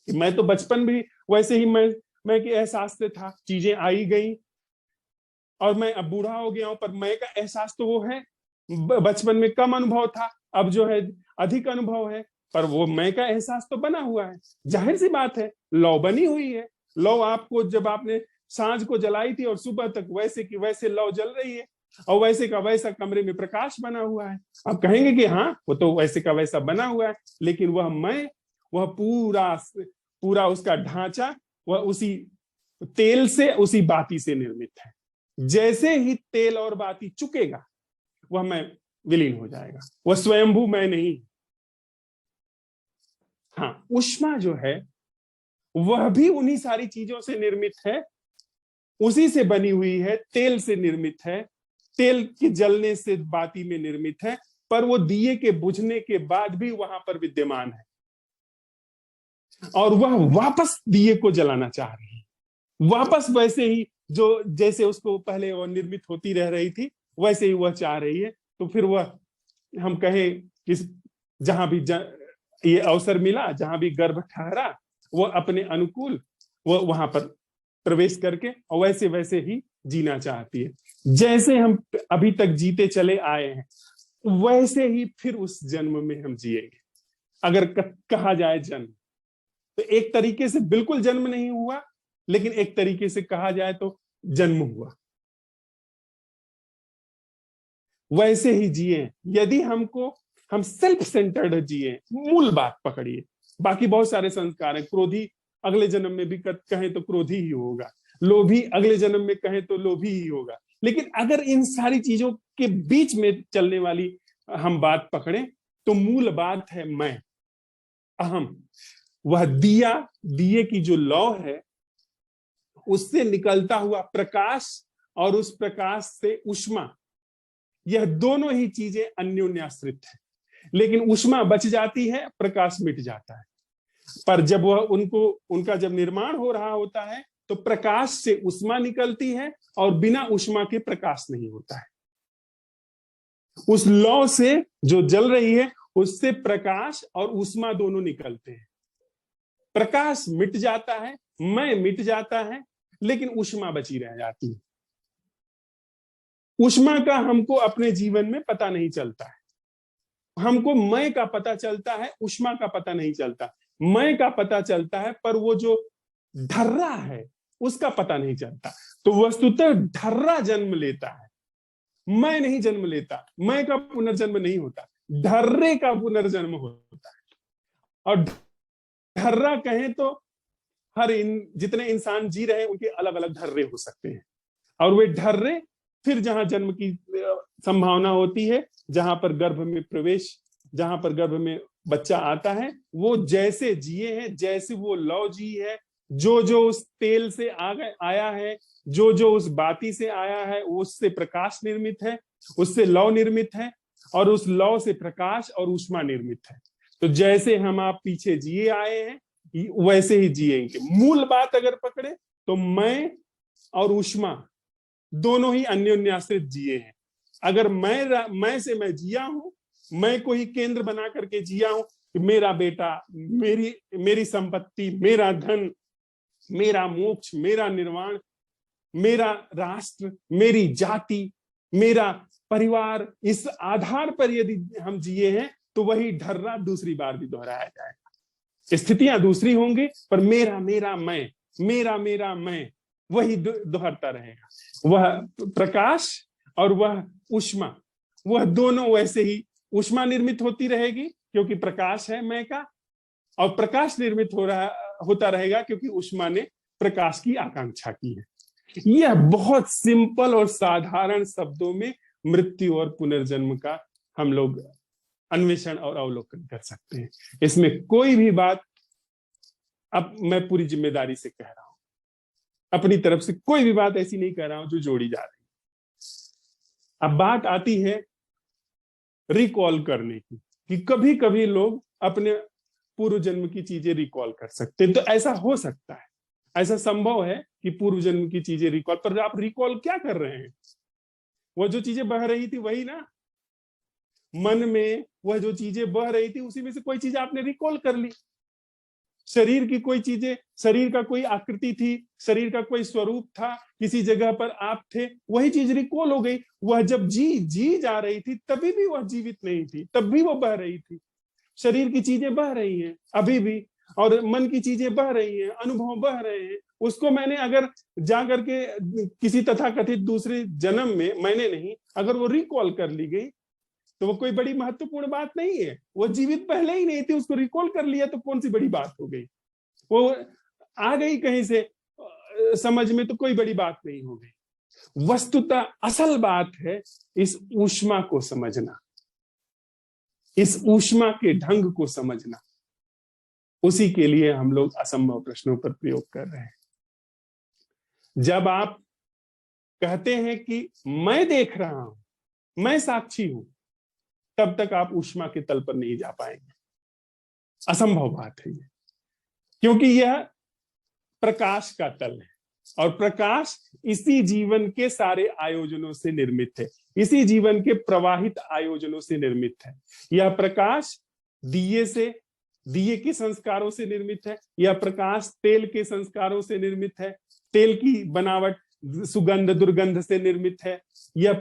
कि मैं तो बचपन भी वैसे ही मैं के एहसास से था। चीजें आई गई और मैं अब बूढ़ा हो गया हूं, पर मैं का एहसास तो वो है। बचपन में कम अनुभव था, अब जो है अधिक अनुभव है, पर वो मैं का एहसास तो बना हुआ है। जाहिर सी बात है, लौ बनी हुई है। लौ आपको जब आपने सांझ को जलाई थी और सुबह तक वैसे की वैसे लौ जल रही है, और वैसे का वैसा कमरे में प्रकाश बना हुआ है। आप कहेंगे कि हाँ वो तो वैसे का वैसा बना हुआ है, लेकिन वह पूरा उसका ढांचा वह उसी तेल से, उसी बाती से निर्मित है। जैसे ही तेल और बाती चुकेगा वह मैं विलीन हो जाएगा। वह स्वयंभू मैं नहीं। हाँ, ऊष्मा जो है वह भी उन्हीं सारी चीजों से निर्मित है, उसी से बनी हुई है, तेल से निर्मित है, तेल के जलने से बाती में निर्मित है, पर वो दिए के बुझने के बाद भी वहां पर विद्यमान है, और वह वापस दिए को जलाना चाह रही है। वापस वैसे ही जो जैसे उसको पहले वो निर्मित होती रह रही थी वैसे ही वह चाह रही है। तो फिर वह हम कहें कि जहां भी ये अवसर मिला, जहां भी गर्भ ठहरा, वह अपने अनुकूल वो वहां पर प्रवेश करके और वैसे वैसे ही जीना चाहती है। जैसे हम अभी तक जीते चले आए हैं वैसे ही फिर उस जन्म में हम जिएंगे। अगर कहा जाए जन्म, तो एक तरीके से बिल्कुल जन्म नहीं हुआ, लेकिन एक तरीके से कहा जाए तो जन्म हुआ। वैसे ही जिए। यदि हम सेल्फ सेंटर्ड जिए, मूल बात पकड़िए। बाकी बहुत सारे संस्कार हैं। क्रोधी अगले जन्म में भी कहें तो क्रोधी ही होगा, लोभी अगले जन्म में कहें तो लोभी ही होगा। लेकिन अगर इन सारी चीजों के बीच में चलने वाली हम बात पकड़ें तो मूल बात है मैं, अहम। वह दिए की जो लौ है, उससे निकलता हुआ प्रकाश और उस प्रकाश से ऊष्मा, यह दोनों ही चीजें अन्योन्याश्रित है। लेकिन ऊष्मा बच जाती है, प्रकाश मिट जाता है। पर जब वह उनका जब निर्माण हो रहा होता है तो प्रकाश से ऊष्मा निकलती है और बिना ऊष्मा के प्रकाश नहीं होता है। उस लौ से जो जल रही है उससे प्रकाश और ऊष्मा दोनों निकलते हैं। प्रकाश मिट जाता है, मैं मिट जाता है, लेकिन ऊष्मा बची रह जाती है। ऊष्मा का हमको अपने जीवन में पता नहीं चलता है। हमको मैं का पता चलता है, ऊष्मा का पता नहीं चलता। मैं का पता चलता है, पर वो जो ढर्रा है उसका पता नहीं चलता। तो वस्तुतः ढर्रा जन्म लेता है, मैं नहीं जन्म लेता। मैं का पुनर्जन्म नहीं होता, ढर्रे का पुनर्जन्म होता है। और ढर्रा कहें तो जितने इंसान जी रहे हैं उनके अलग अलग ढर्रे हो सकते हैं। और वे ढर्रे फिर जहां जन्म की संभावना होती है, जहां पर गर्भ में बच्चा आता है, वो जैसे जिए हैं, जैसे वो लौ जी है, जो उस तेल से आया है, जो उस बाती से आया है, उससे प्रकाश निर्मित है, उससे लौ निर्मित है, और उस लौ से प्रकाश और ऊष्मा निर्मित है। तो जैसे हम आप पीछे जिए आए हैं वैसे ही जिएंगे। मूल बात अगर पकड़े तो मैं और ऊष्मा दोनों ही अन्योन्याश्रित जिए हैं। अगर मैं से मैं जिया हूं, मैं को ही केंद्र बना करके जिया हूं कि मेरा बेटा, मेरी संपत्ति, मेरा धन, मेरा मोक्ष, मेरा निर्वाण, मेरा राष्ट्र, मेरी जाति, मेरा परिवार, इस आधार पर यदि हम जिए हैं तो वही ढर्रा दूसरी बार भी दोहराया जाएगा। स्थितियां दूसरी होंगी पर मेरा मेरा मैं, मेरा मेरा मैं वही दोहरता रहेगा। वह प्रकाश और वह ऊष्मा, वह दोनों वैसे ही ऊष्मा निर्मित होती रहेगी क्योंकि प्रकाश है मैं का, और प्रकाश निर्मित होता रहेगा क्योंकि ऊष्मा ने प्रकाश की आकांक्षा की है। यह बहुत सिंपल और साधारण शब्दों में मृत्यु और पुनर्जन्म का हम लोग अन्वेषण और अवलोकन कर सकते हैं। इसमें कोई भी बात, अब मैं पूरी जिम्मेदारी से कह रहा हूं, अपनी तरफ से कोई भी बात ऐसी नहीं कह रहा हूं जो जोड़ी जा रही है। अब बात आती है रिकॉल करने की, कि कभी कभी लोग अपने पूर्व जन्म की चीजें रिकॉल कर सकते हैं। तो ऐसा हो सकता है, ऐसा संभव है कि पूर्व जन्म की चीजें रिकॉल, पर आप रिकॉल क्या कर रहे हैं? वो जो चीजें बह रही थी वही ना, मन में वह जो चीजें बह रही थी उसी में से कोई चीज आपने रिकॉल कर ली। शरीर की कोई चीजें, शरीर का कोई आकृति थी, शरीर का कोई स्वरूप था, किसी जगह पर आप थे, वही चीज रिकॉल हो गई। वह जब जी जा रही थी तभी भी वह जीवित नहीं थी, तब भी वो बह रही थी। शरीर की चीजें बह रही हैं अभी भी, और मन की चीजें बह रही हैं, अनुभव बह रहे हैं। उसको मैंने अगर जाकर के किसी तथाकथित दूसरे जन्म में, मैंने नहीं, अगर वो रिकॉल कर ली गई तो वो कोई बड़ी महत्वपूर्ण बात नहीं है। वो जीवित पहले ही नहीं थी, उसको रिकॉल कर लिया तो कौन सी बड़ी बात हो गई? वो आ गई कहीं से समझ में तो कोई बड़ी बात नहीं हो गई। वस्तुतः असल बात है इस ऊष्मा को समझना, इस ऊष्मा के ढंग को समझना। उसी के लिए हम लोग असंभव प्रश्नों पर प्रयोग कर रहे हैं। जब आप कहते हैं कि मैं देख रहा हूं, मैं साक्षी हूं, तब तक आप ऊष्मा के तल पर नहीं जा पाएंगे। असंभव बात है ये, क्योंकि यह प्रकाश का तल है और प्रकाश इसी जीवन के सारे आयोजनों से निर्मित है, इसी जीवन के प्रवाहित आयोजनों से निर्मित है। यह प्रकाश दिए के संस्कारों से निर्मित है, यह प्रकाश तेल के संस्कारों से निर्मित है, तेल की बनावट सुगंध दुर्गंध से निर्मित है। यह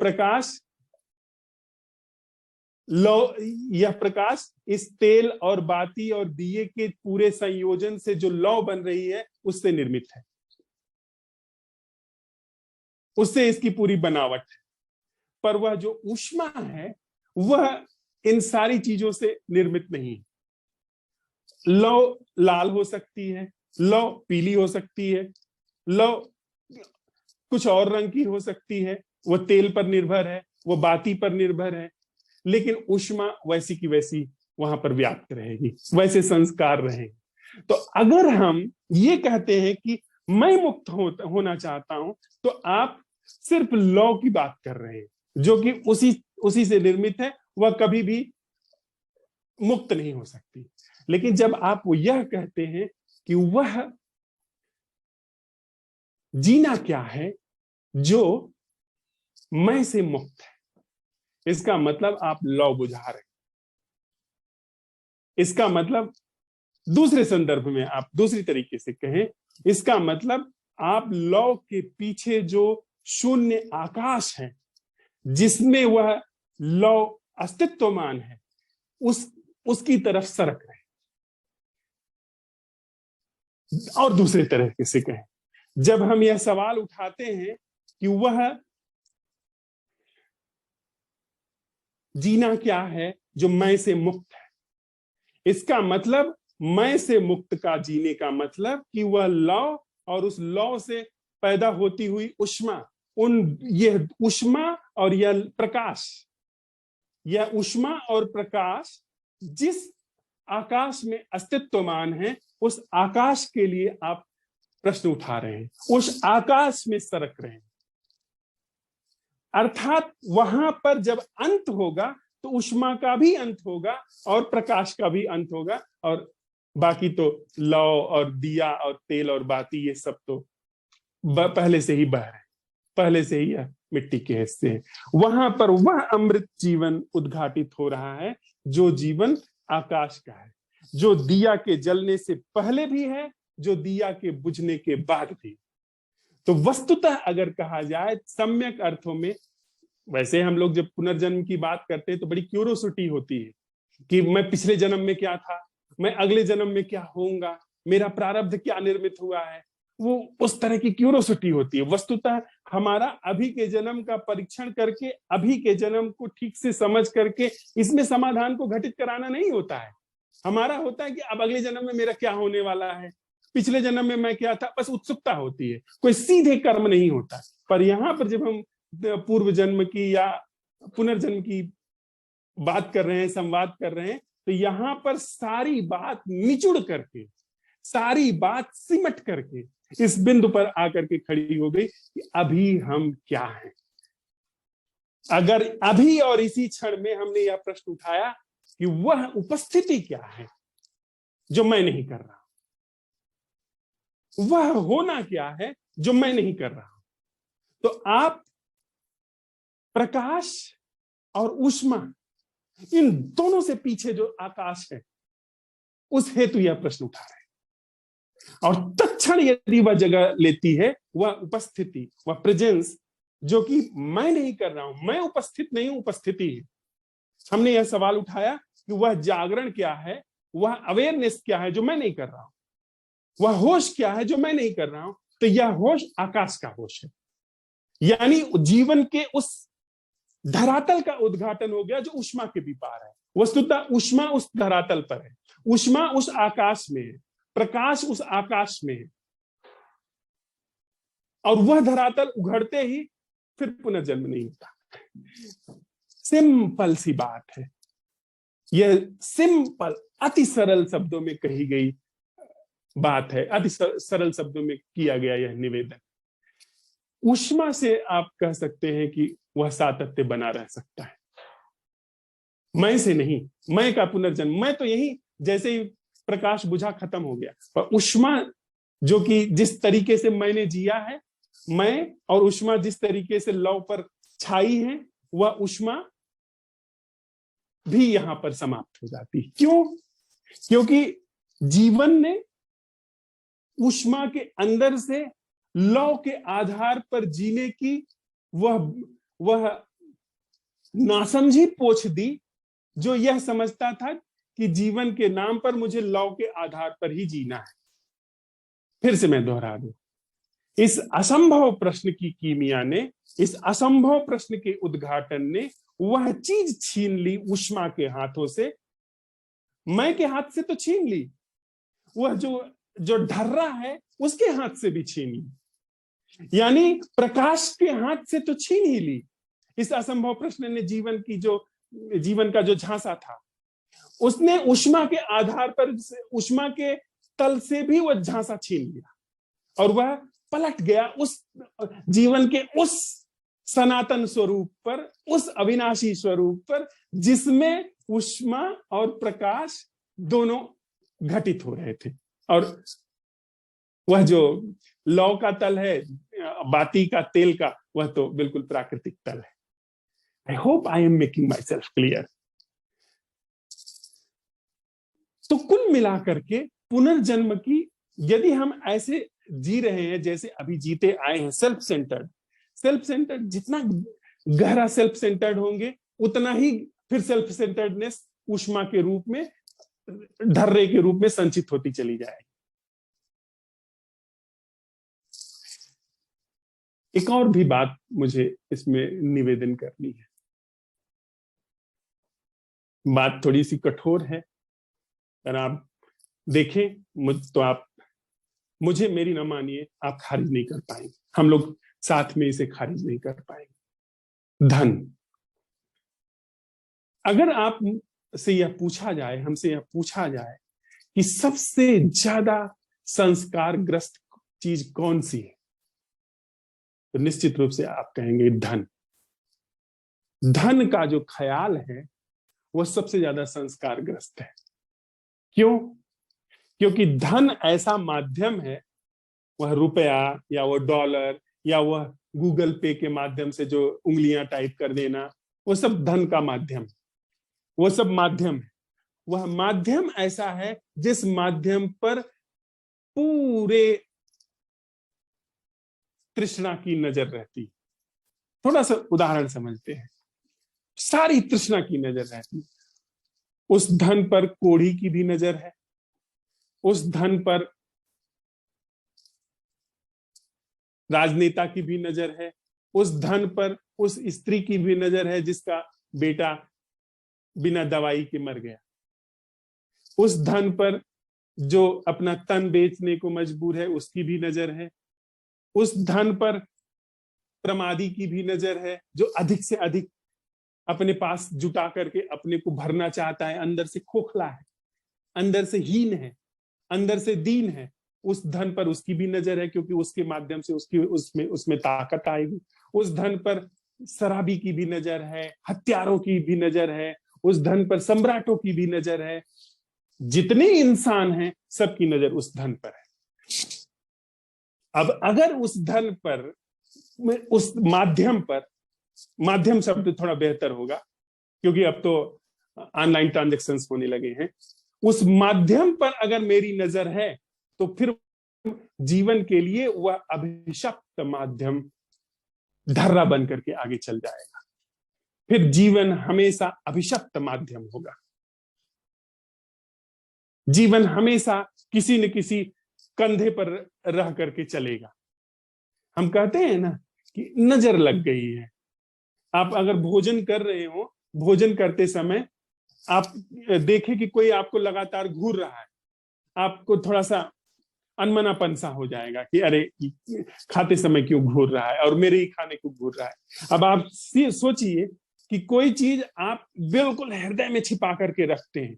प्रकाश इस तेल और बाती और दिए के पूरे संयोजन से जो लौ बन रही है उससे निर्मित है, उससे इसकी पूरी बनावट है। पर वह जो ऊष्मा है वह इन सारी चीजों से निर्मित नहीं है। लौ लाल हो सकती है, लौ पीली हो सकती है, लौ कुछ और रंग की हो सकती है, वो तेल पर निर्भर है, वो बाती पर निर्भर है, लेकिन ऊष्मा वैसी की वैसी वहां पर व्याप्त रहेगी, वैसे संस्कार रहेंगे। तो अगर हम ये कहते हैं कि मैं मुक्त होना चाहता हूं, तो आप सिर्फ लौ की बात कर रहे हैं, जो कि उसी से निर्मित है, वह कभी भी मुक्त नहीं हो सकती। लेकिन जब आप वो यह कहते हैं कि वह जीना क्या है जो मैं से मुक्त है, इसका मतलब आप लौ बुझा रहे हैं। इसका मतलब दूसरे संदर्भ में आप दूसरी तरीके से कहें, इसका मतलब आप लौ के पीछे जो शून्य आकाश है जिसमें वह लौ अस्तित्वमान है, उसकी तरफ सरक रहे। और दूसरे तरीके से कहें, जब हम यह सवाल उठाते हैं कि वह जीना क्या है जो मैं से मुक्त है, इसका मतलब मैं से मुक्त का जीने का मतलब कि वह लौ और उस लौ से पैदा होती हुई ऊष्मा, यह ऊष्मा और यह प्रकाश, यह ऊष्मा और प्रकाश जिस आकाश में अस्तित्वमान है, उस आकाश के लिए आप प्रश्न उठा रहे हैं, उस आकाश में सरक रहे हैं। अर्थात वहां पर जब अंत होगा तो ऊष्मा का भी अंत होगा और प्रकाश का भी अंत होगा, और बाकी तो लौ और दिया और तेल और बाती ये सब तो पहले से ही बह रहे हैं, पहले से ही यह मिट्टी के हिस्से हैं। वहां पर वह अमृत जीवन उद्घाटित हो रहा है जो जीवन आकाश का है, जो दिया के जलने से पहले भी है, जो दिया के बुझने के बाद भी। तो वस्तुतः अगर कहा जाए सम्यक अर्थों में, वैसे हम लोग जब पुनर्जन्म की बात करते हैं तो बड़ी क्यूरोसिटी होती है कि मैं पिछले जन्म में क्या था, मैं अगले जन्म में क्या होऊंगा, मेरा प्रारब्ध क्या निर्मित हुआ है, वो उस तरह की क्यूरोसिटी होती है। वस्तुतः हमारा अभी के जन्म का परीक्षण करके, अभी के जन्म को ठीक से समझ करके इसमें समाधान को घटित कराना नहीं होता है। हमारा होता है कि अब अगले जन्म में मेरा क्या होने वाला है, पिछले जन्म में मैं क्या था, बस उत्सुकता होती है, कोई सीधे कर्म नहीं होता। पर यहाँ पर जब हम पूर्व जन्म की या पुनर्जन्म की बात कर रहे हैं, संवाद कर रहे हैं, तो यहाँ पर सारी बात निचुड़ करके, सारी बात सिमट करके इस बिंदु पर आकर के खड़ी हो गई कि अभी हम क्या हैं। अगर अभी और इसी क्षण में हमने यह प्रश्न उठाया कि वह उपस्थिति क्या है जो मैं नहीं कर रहा, वह होना क्या है जो मैं नहीं कर रहा, तो आप प्रकाश और ऊष्मा इन दोनों से पीछे जो आकाश है उस हेतु यह प्रश्न उठा रहे हैं। और तत्क्षण यदि वह जगह लेती है, वह उपस्थिति, वह प्रेजेंस, जो कि मैं नहीं कर रहा हूं, मैं उपस्थित नहीं हूं, उपस्थिति है। हमने यह सवाल उठाया कि वह जागरण क्या है, वह अवेयरनेस क्या है जो मैं नहीं कर रहा हूं, वह होश क्या है जो मैं नहीं कर रहा हूं। तो यह होश आकाश का होश है, यानी जीवन के उस धरातल का उद्घाटन हो गया जो ऊष्मा के भी पार है। वस्तुतः ऊष्मा उस धरातल पर है, ऊष्मा उस आकाश में है, प्रकाश उस आकाश में है, और वह धरातल उघड़ते ही फिर पुनर्जन्म नहीं होता। सिंपल सी बात है, यह सिंपल अति सरल शब्दों में कही गई बात है, अति सरल शब्दों में किया गया यह निवेदन। ऊष्मा से आप कह सकते हैं कि वह सातत्य बना रह सकता है, मैं से नहीं, मैं का पुनर्जन्म, मैं तो यही जैसे ही प्रकाश बुझा खत्म हो गया। पर ऊष्मा जो कि जिस तरीके से मैंने जिया है, मैं और ऊष्मा जिस तरीके से लौ पर छाई है, वह ऊष्मा भी यहां पर समाप्त हो जाती है। क्यों? क्योंकि जीवन ने ऊष्मा के अंदर से लौ के आधार पर जीने की वह नासमझी पोछ दी, जो यह समझता था कि जीवन के नाम पर मुझे लौ के आधार पर ही जीना है। फिर से मैं दोहरा दूं, इस असंभव प्रश्न की कीमिया ने, इस असंभव प्रश्न के उद्घाटन ने वह चीज छीन ली ऊष्मा के हाथों से, मैं के हाथ से तो छीन ली, वह जो ढर्रा है उसके हाथ से भी छीन ली, यानी प्रकाश के हाथ से तो छीन ही ली। इस असंभव प्रश्न ने जीवन का जो झांसा था, उसने ऊष्मा के आधार पर, ऊष्मा के तल से भी वह झांसा छीन लिया, और वह पलट गया उस जीवन के उस सनातन स्वरूप पर, उस अविनाशी स्वरूप पर, जिसमें ऊष्मा और प्रकाश दोनों घटित हो रहे थे। और वह जो लौ का तल है, बाती का, तेल का, वह तो बिल्कुल प्राकृतिक तल है। I hope I am making my self clear. तो कुल मिलाकर के पुनर्जन्म की, यदि हम ऐसे जी रहे हैं जैसे अभी जीते आए हैं, सेल्फ सेंटर्ड, जितना गहरा सेल्फ सेंटर्ड होंगे उतना ही फिर सेल्फ सेंटर्डनेस ऊष्मा के रूप में, ढर्रे के रूप में संचित होती चली जाएगी। एक और भी बात मुझे इसमें निवेदन करनी है, बात थोड़ी सी कठोर है, अगर आप देखें तो आप मुझे मेरी ना मानिए, आप खारिज नहीं कर पाएंगे, हम लोग साथ में इसे खारिज नहीं कर पाएंगे। धन, अगर आप से यह पूछा जाए, हमसे यह पूछा जाए कि सबसे ज्यादा संस्कार ग्रस्त चीज कौन सी है, तो निश्चित रूप से आप कहेंगे धन। धन का जो ख्याल है वह सबसे ज्यादा संस्कारग्रस्त है। क्यों? क्योंकि धन ऐसा माध्यम है, वह रुपया या वह डॉलर या वह गूगल पे के माध्यम से जो उंगलियां टाइप कर देना, वो सब धन का माध्यम, वो सब माध्यम है। वह माध्यम ऐसा है जिस माध्यम पर पूरे तृष्णा की नजर रहती। थोड़ा सा उदाहरण समझते हैं। सारी तृष्णा की नजर रहती। उस धन पर कोढ़ी की भी नजर है, उस धन पर राजनेता की भी नजर है, उस धन पर उस स्त्री की भी नजर है जिसका बेटा बिना दवाई के मर गया, उस धन पर जो अपना तन बेचने को मजबूर है उसकी भी नजर है, उस धन पर प्रमादी की भी नजर है जो अधिक से अधिक अपने पास जुटा करके अपने को भरना चाहता है, अंदर से खोखला है, अंदर से हीन है, अंदर से दीन है। उस धन पर उसकी भी नजर है क्योंकि उसके माध्यम से उसकी उसमें ताकत आएगी। उस धन पर शराबी की भी नजर है, हत्यारों की भी नजर है, उस धन पर सम्राटों की भी नजर है। जितने इंसान हैं सबकी नजर उस धन पर है। अब अगर उस धन पर, उस माध्यम पर, माध्यम शब्द थोड़ा बेहतर होगा क्योंकि अब तो ऑनलाइन ट्रांजैक्शंस होने लगे हैं, उस माध्यम पर अगर मेरी नजर है तो फिर जीवन के लिए वह अभिशप्त माध्यम ढर्रा बन करके आगे चल जाएगा। फिर जीवन हमेशा अभिशप्त माध्यम होगा। जीवन हमेशा किसी न किसी कंधे पर रह करके चलेगा। हम कहते हैं ना कि नजर लग गई है। आप अगर भोजन कर रहे हो, भोजन करते समय आप देखें कि कोई आपको लगातार घूर रहा है, आपको थोड़ा सा अनमनापन सा हो जाएगा कि अरे खाते समय क्यों घूर रहा है और मेरे ही खाने को घूर रहा है। अब आप सोचिए कि कोई चीज आप बिल्कुल हृदय में छिपा करके रखते हैं,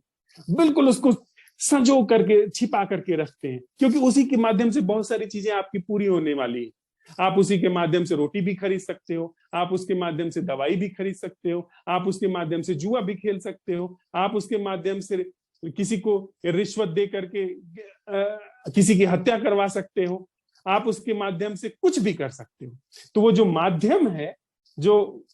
बिल्कुल उसको संजो करके छिपा करके रखते हैं, क्योंकि उसी के माध्यम से बहुत सारी चीजें आपकी पूरी होने वाली है। आप उसी के माध्यम से रोटी भी खरीद सकते हो, आप उसके माध्यम से दवाई भी खरीद सकते हो, आप उसके माध्यम से जुआ भी खेल सकते हो, आप उसके माध्यम से किसी को रिश्वत दे करके किसी की हत्या करवा सकते हो, आप उसके माध्यम से कुछ भी कर सकते हो। तो वो जो माध्यम है, जो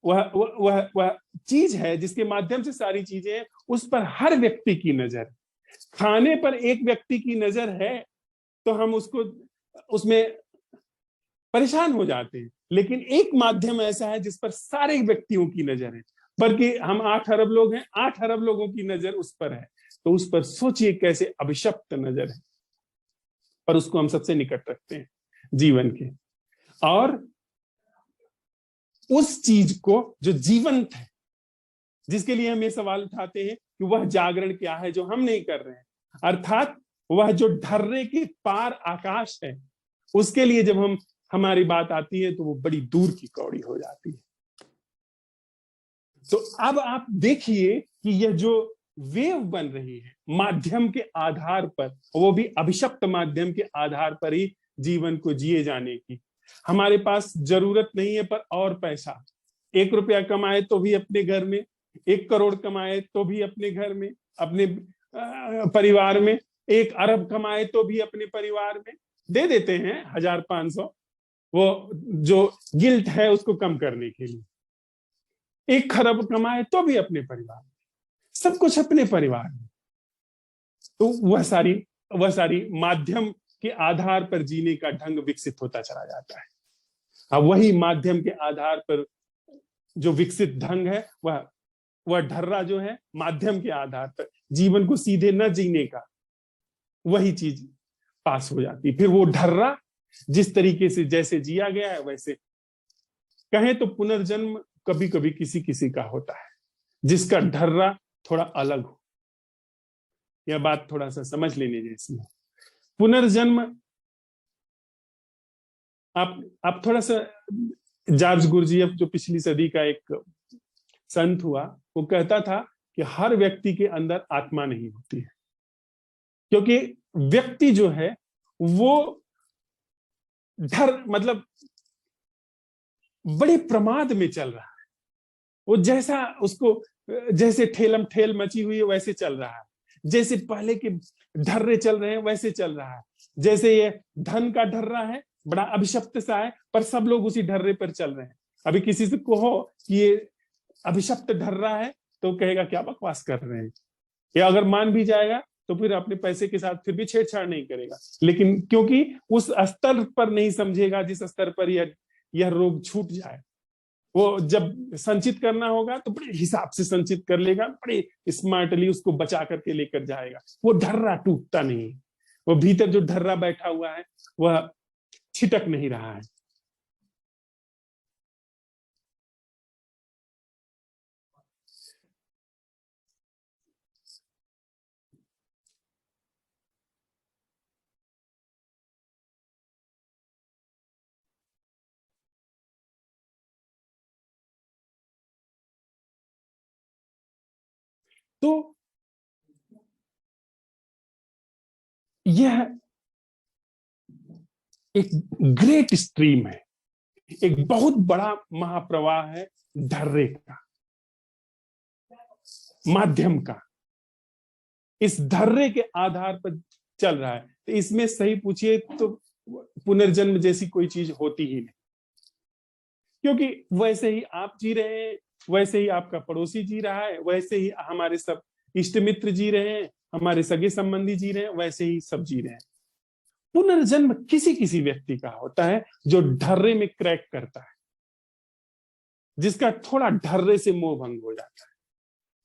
वह चीज है जिसके माध्यम से सारी चीजें हैं, उस पर हर व्यक्ति की नजर है। खाने पर एक व्यक्ति की नजर है तो हम उसको उसमें परेशान हो जाते हैं, लेकिन एक माध्यम ऐसा है जिस पर सारे व्यक्तियों की नजर है, बल्कि हम 8 अरब लोग हैं, 8 अरब लोगों की नजर उस पर है। तो उस पर सोचिए कैसे अभिशप्त नजर है, पर उसको हम सबसे निकट रखते हैं जीवन के। और उस चीज को जो जीवंत है, जिसके लिए हम ये सवाल उठाते हैं कि वह जागरण क्या है जो हम नहीं कर रहे हैं, अर्थात वह जो ढर्रे के पार आकाश है, उसके लिए जब हमारी बात आती है तो वो बड़ी दूर की कौड़ी हो जाती है। तो अब आप देखिए कि यह जो वेव बन रही है माध्यम के आधार पर, वो भी अभिशप्त माध्यम के आधार पर ही जीवन को जिए जाने की। हमारे पास जरूरत नहीं है पर और पैसा, 1 रुपया कमाए तो भी अपने घर में, 1 करोड़ कमाए तो भी अपने घर में, अपने परिवार में, 1 अरब कमाए तो भी अपने परिवार में दे देते हैं 1000-500, वो जो गिल्ट है उसको कम करने के लिए। 1 खरब कमाए तो भी अपने परिवार में, सब कुछ अपने परिवार में। तो वह सारी माध्यम के आधार पर जीने का ढंग विकसित होता चला जाता है। अब वही माध्यम के आधार पर जो विकसित ढंग है, वह ढर्रा जो है माध्यम के आधार पर जीवन को सीधे न जीने का, वही चीज पास हो जाती। फिर वो ढर्रा जिस तरीके से जैसे जिया गया है वैसे, कहें तो पुनर्जन्म कभी कभी किसी किसी का होता है जिसका ढर्रा थोड़ा अलग हो। यह बात थोड़ा सा समझ लेने जैसी है। पुनर्जन्म, आप थोड़ा सा, जॉर्ज गुरजियफ जो पिछली सदी का एक संत हुआ, वो कहता था कि हर व्यक्ति के अंदर आत्मा नहीं होती है, क्योंकि व्यक्ति जो है वो मतलब बड़े प्रमाद में चल रहा है। वो जैसा उसको जैसे ठेलम ठेल मची हुई है वैसे चल रहा है, जैसे पहले के ढर्रे चल रहे हैं वैसे चल रहा है, जैसे ये धन का ढर्रा है बड़ा अभिशप्त सा है, पर सब लोग उसी ढर्रे पर चल रहे हैं। अभी किसी से कहो कि ये अभिशप्त ढर्रा है तो कहेगा क्या बकवास कर रहे हैं, या अगर मान भी जाएगा तो फिर अपने पैसे के साथ फिर भी छेड़छाड़ नहीं करेगा, लेकिन क्योंकि उस स्तर पर नहीं समझेगा जिस स्तर पर यह रोग छूट जाए। वो जब संचित करना होगा तो बड़े हिसाब से संचित कर लेगा, बड़े स्मार्टली उसको बचा करके लेकर जाएगा, वो ढर्रा टूटता नहीं, वो भीतर जो ढर्रा बैठा हुआ है वह छिटक नहीं रहा है। तो यह एक ग्रेट स्ट्रीम है, एक बहुत बड़ा महाप्रवाह है ढर्रे का, माध्यम का, इस ढर्रे के आधार पर चल रहा है। तो इसमें सही पूछिए तो पुनर्जन्म जैसी कोई चीज होती ही नहीं, क्योंकि वैसे ही आप जी रहे हैं, वैसे ही आपका पड़ोसी जी रहा है, वैसे ही हमारे सब इष्ट मित्र जी रहे हैं, हमारे सगे संबंधी जी रहे हैं, वैसे ही सब जी रहे हैं। पुनर्जन्म किसी किसी व्यक्ति का होता है जो ढर्रे में क्रैक करता है, जिसका थोड़ा ढर्रे से मोह भंग हो जाता है।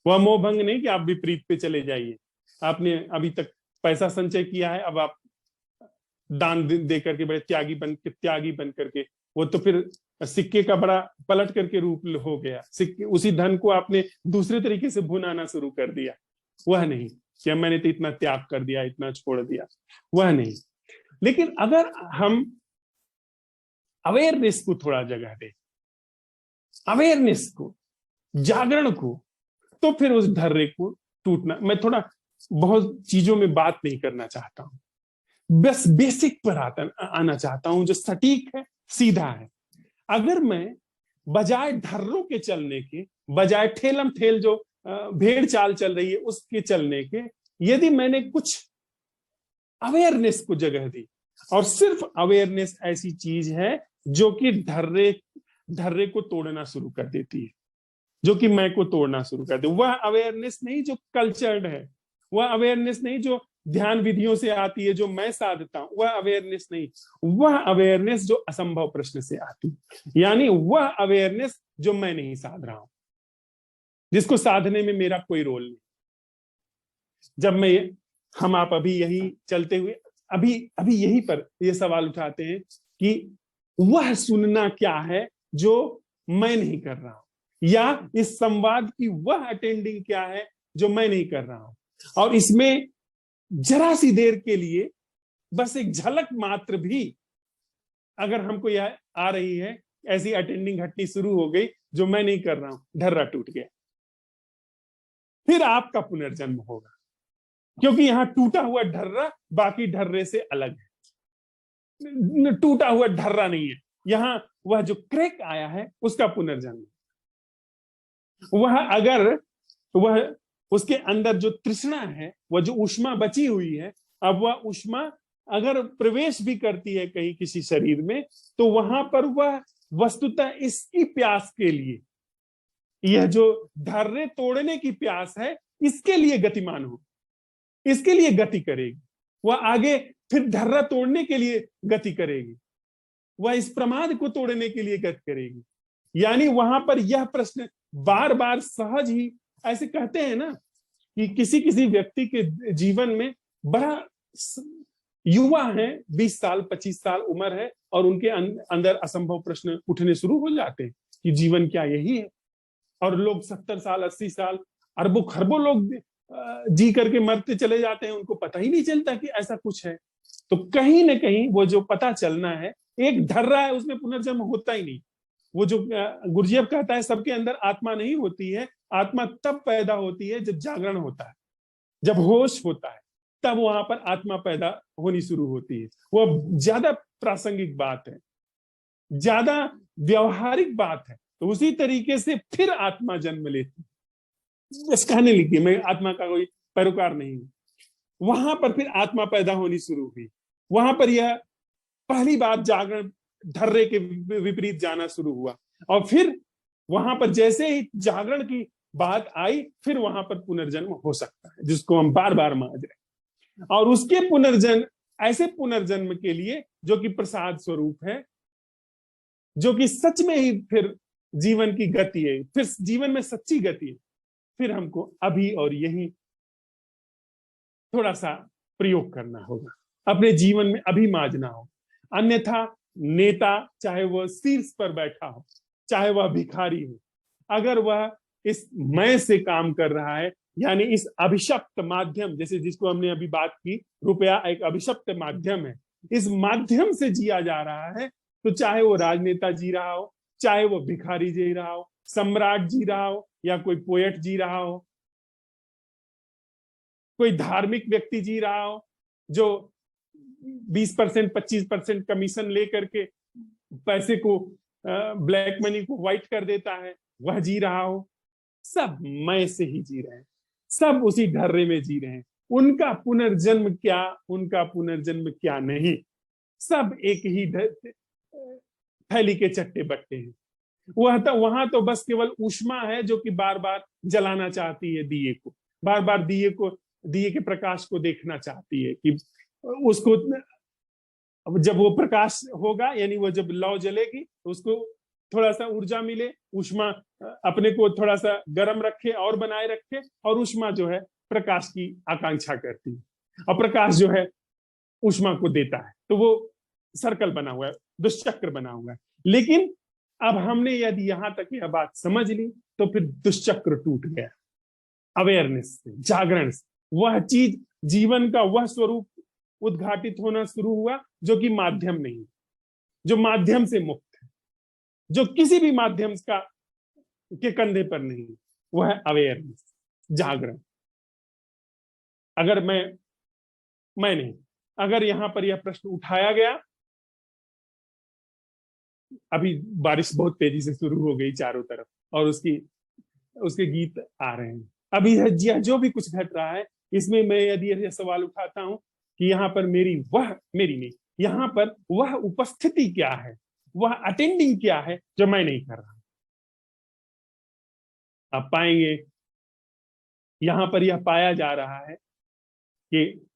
वह मोह भंग नहीं कि आप विपरीत पे चले जाइए, आपने अभी तक पैसा संचय किया है, अब आप दान दे करके बड़े त्यागी बन करके, वो तो फिर सिक्के का बड़ा पलट करके रूप हो गया, सिक्के उसी धन को आपने दूसरे तरीके से भुनाना शुरू कर दिया। वह नहीं कि मैंने तो इतना त्याग कर दिया, इतना छोड़ दिया, वह नहीं। लेकिन अगर हम अवेयरनेस को थोड़ा जगह दें, अवेयरनेस को, जागरण को, तो फिर उस ढर्रे को टूटना। मैं थोड़ा बहुत चीजों में बात नहीं करना चाहता हूं, बस बेसिक पर आना चाहता हूं जो सटीक है, सीधा है। अगर मैं बजाय ढर्रों के चलने के, बजाय ठेलम ठेल जो भेड़ चाल चल रही है उसके चलने के, यदि मैंने कुछ अवेयरनेस को जगह दी, और सिर्फ अवेयरनेस ऐसी चीज है जो कि ढर्रे को तोड़ना शुरू कर देती है, जो कि मैं को तोड़ना शुरू कर दे। वह अवेयरनेस नहीं जो कल्चर्ड है, वह अवेयरनेस नहीं जो ध्यान विधियों से आती है जो मैं साधता हूं, वह अवेयरनेस नहीं, वह अवेयरनेस जो असंभव प्रश्न से आती है, यानी वह अवेयरनेस जो मैं नहीं साध रहा हूं, जिसको साधने में मेरा कोई रोल नहीं। जब हम आप अभी यही चलते हुए अभी यही पर यह सवाल उठाते हैं कि वह सुनना क्या है जो मैं नहीं कर रहा हूं, या इस संवाद की वह अटेंडिंग क्या है जो मैं नहीं कर रहा हूं, और इसमें जरा सी देर के लिए बस एक झलक मात्र भी अगर हमको यह आ रही है, ऐसी अटेंडिंग हटनी शुरू हो गई जो मैं नहीं कर रहा हूं, ढर्रा टूट गया, फिर आपका पुनर्जन्म होगा, क्योंकि यहां टूटा हुआ ढर्रा बाकी ढर्रे से अलग है। टूटा हुआ ढर्रा नहीं है यहां, वह जो क्रैक आया है उसका पुनर्जन्म। वह अगर वह उसके अंदर जो तृष्णा है, वह जो ऊष्मा बची हुई है, अब वह ऊष्मा अगर प्रवेश भी करती है कहीं किसी शरीर में, तो वहां पर वह वस्तुतः इसकी प्यास के लिए, यह जो ढर्रे तोड़ने की प्यास है, इसके लिए गतिमान हो, इसके लिए गति करेगी। वह आगे फिर ढर्रा तोड़ने के लिए गति करेगी, वह इस प्रमाद को तोड़ने के लिए गति करेगी। यानी वहां पर यह प्रश्न बार बार सहज ही, ऐसे कहते हैं ना कि किसी किसी व्यक्ति के जीवन में बड़ा युवा है, 20 साल 25 साल उम्र है, और उनके अंदर असंभव प्रश्न उठने शुरू हो जाते हैं कि जीवन क्या यही है। और लोग 70 साल 80 साल, अरबों खरबों लोग जी करके मरते चले जाते हैं, उनको पता ही नहीं चलता कि ऐसा कुछ है। तो कहीं ना कहीं वो जो पता चलना है, एक ढर्रा है, उसमें पुनर्जन्म होता ही नहीं। वो जो गुरजेब कहता है सबके अंदर आत्मा नहीं होती है, आत्मा तब पैदा होती है जब जागरण होता है, जब होश होता है, तब वहां पर आत्मा पैदा होनी शुरू होती है। वो ज्यादा प्रासंगिक बात है, ज्यादा व्यवहारिक बात है। तो उसी तरीके से फिर आत्मा जन्म लेती है, बस कहने लगी मैं आत्मा का कोई पैरोकार नहीं हूं। वहां पर फिर आत्मा पैदा होनी शुरू हुई। वहां पर यह पहली बार जागरण धर्रे के विपरीत जाना शुरू हुआ, और फिर वहां पर जैसे ही जागरण की बात आई, फिर वहां पर पुनर्जन्म हो सकता है, जिसको हम बार बार मान रहे हैं। और उसके पुनर्जन्म, ऐसे पुनर्जन्म के लिए जो कि प्रसाद स्वरूप है, जो कि सच में ही फिर जीवन की गति है, फिर जीवन में सच्ची गति है, फिर हमको अभी और यही थोड़ा सा प्रयोग करना होगा, अपने जीवन में अभी माजना हो। अन्यथा नेता, चाहे वह शीर्ष पर बैठा हो, चाहे वह भिखारी हो, अगर वह इस मैं से काम कर रहा है, यानी इस अभिशप्त माध्यम, जैसे जिसको हमने अभी बात की, रुपया एक अभिशप्त माध्यम है, इस माध्यम से जिया जा रहा है, तो चाहे वो राजनेता जी रहा हो, चाहे वो भिखारी जी रहा हो, सम्राट जी रहा हो, या कोई पोएट जी रहा हो, कोई धार्मिक व्यक्ति जी रहा हो जो 20% 25% कमीशन लेकर के पैसे को, ब्लैक मनी को व्हाइट कर देता है, वह जी रहा हो, सब मैं से ही जी रहे हैं, सब उसी ढर्रे में जी रहे हैं। उनका पुनर्जन्म क्या, उनका पुनर्जन्म क्या नहीं, सब एक ही थैली के चट्टे बट्टे हैं। वहां तो बस केवल ऊष्मा है जो कि बार बार जलाना चाहती है दिए को, बार बार दिए के प्रकाश को देखना चाहती है कि उसको, जब वो प्रकाश होगा, यानी वो जब लौ जलेगी तो उसको थोड़ा सा ऊर्जा मिले, ऊष्मा अपने को थोड़ा सा गर्म रखे और बनाए रखे, और ऊष्मा जो है प्रकाश की आकांक्षा करती है, और प्रकाश जो है ऊष्मा को देता है। तो वो सर्कल बना हुआ है, दुष्चक्र बना हुआ है। लेकिन अब हमने यदि यहां तक यह बात समझ ली, तो फिर दुष्चक्र टूट गया। अवेयरनेस से, जागरण से, वह चीज, जीवन का वह स्वरूप उद्घाटित होना शुरू हुआ जो कि माध्यम नहीं, जो माध्यम से मुक्त है, जो किसी भी माध्यम का के कंधे पर नहीं, वह है अवेयरनेस, जागरण। अगर मैं नहीं, अगर यहां पर यह प्रश्न उठाया गया, अभी बारिश बहुत तेजी से शुरू हो गई चारों तरफ, और उसके गीत आ रहे हैं। अभी यह जो भी कुछ घट रहा है, इसमें मैं यदि यह सवाल उठाता हूं कि यहाँ पर मेरी नहीं, यहाँ पर वह उपस्थिति क्या है, वह अटेंडिंग क्या है जो मैं नहीं कर रहा। आप पाएंगे यहां पर यह पाया जा रहा है कि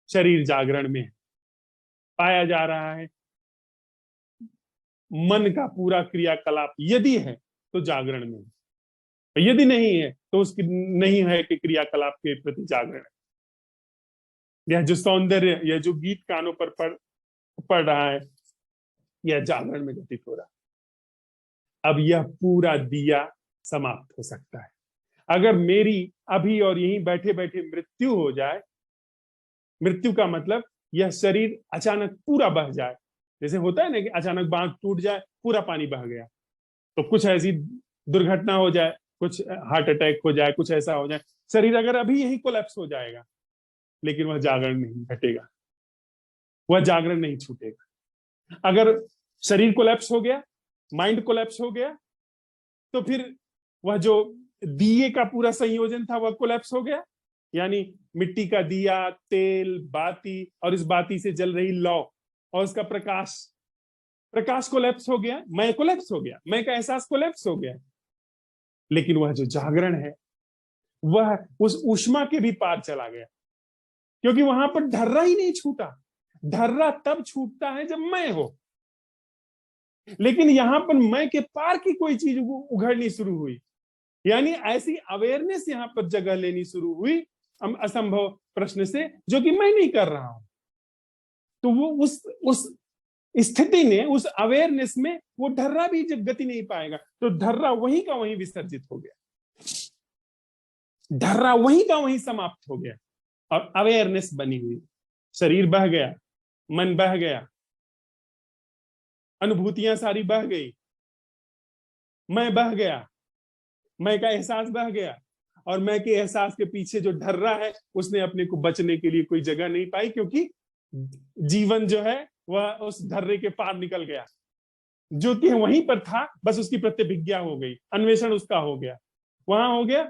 शरीर जागरण में है, पाया जा रहा है मन का पूरा क्रियाकलाप यदि है तो जागरण में है, यदि नहीं है तो उसकी नहीं है कि क्रियाकलाप के प्रति जागरण। यह जो सौंदर्य, यह जो गीत कानों पर पड़ रहा है, यह जागरण में घटित हो रहा है। अब यह पूरा दिया समाप्त हो सकता है अगर मेरी अभी और यहीं बैठे बैठे मृत्यु हो जाए। मृत्यु का मतलब यह शरीर अचानक पूरा बह जाए, जैसे होता है ना कि अचानक बांध टूट जाए, पूरा पानी बह गया। तो कुछ ऐसी दुर्घटना हो जाए, कुछ हार्ट अटैक हो जाए, कुछ ऐसा हो जाए, शरीर अगर अभी यही कोलैप्स हो जाएगा, लेकिन वह जागरण नहीं घटेगा, वह जागरण नहीं छूटेगा। अगर शरीर कोलैप्स हो गया, माइंड कोलैप्स हो गया, तो फिर वह जो दिए का पूरा संयोजन था वह कोलैप्स हो गया। यानी मिट्टी का दिया, तेल, बाती, और इस बाती से जल रही लौ और उसका प्रकाश कोलैप्स हो गया, मैं कोलैप्स हो गया, मैं का एहसास कोलैप्स हो गया। लेकिन वह जो जागरण है वह उस ऊष्मा के भी पार चला गया, क्योंकि वहां पर ढर्रा ही नहीं छूटा। ढर्रा तब छूटता है जब मैं हो, लेकिन यहां पर मैं के पार की कोई चीज उघड़नी शुरू हुई, यानी ऐसी अवेयरनेस यहां पर जगह लेनी शुरू हुई असंभव प्रश्न से, जो कि मैं नहीं कर रहा हूं। तो वो उस स्थिति ने, उस अवेयरनेस में वो ढर्रा भी जब गति नहीं पाएगा, तो ढर्रा वहीं का वहीं विसर्जित हो गया, ढर्रा वहीं का वहीं समाप्त हो गया, और अवेयरनेस बनी हुई। शरीर बह गया, मन बह गया, अनुभूतियां सारी बह गई, मैं बह गया, मैं का एहसास बह गया, और मैं के एहसास के पीछे जो ढर्रा है उसने अपने को बचने के लिए कोई जगह नहीं पाई, क्योंकि जीवन जो है वह उस ढर्रे के पार निकल गया। जो कि वहीं पर था, बस उसकी प्रतिभिज्ञा हो गई, अन्वेषण उसका हो गया, वहां हो गया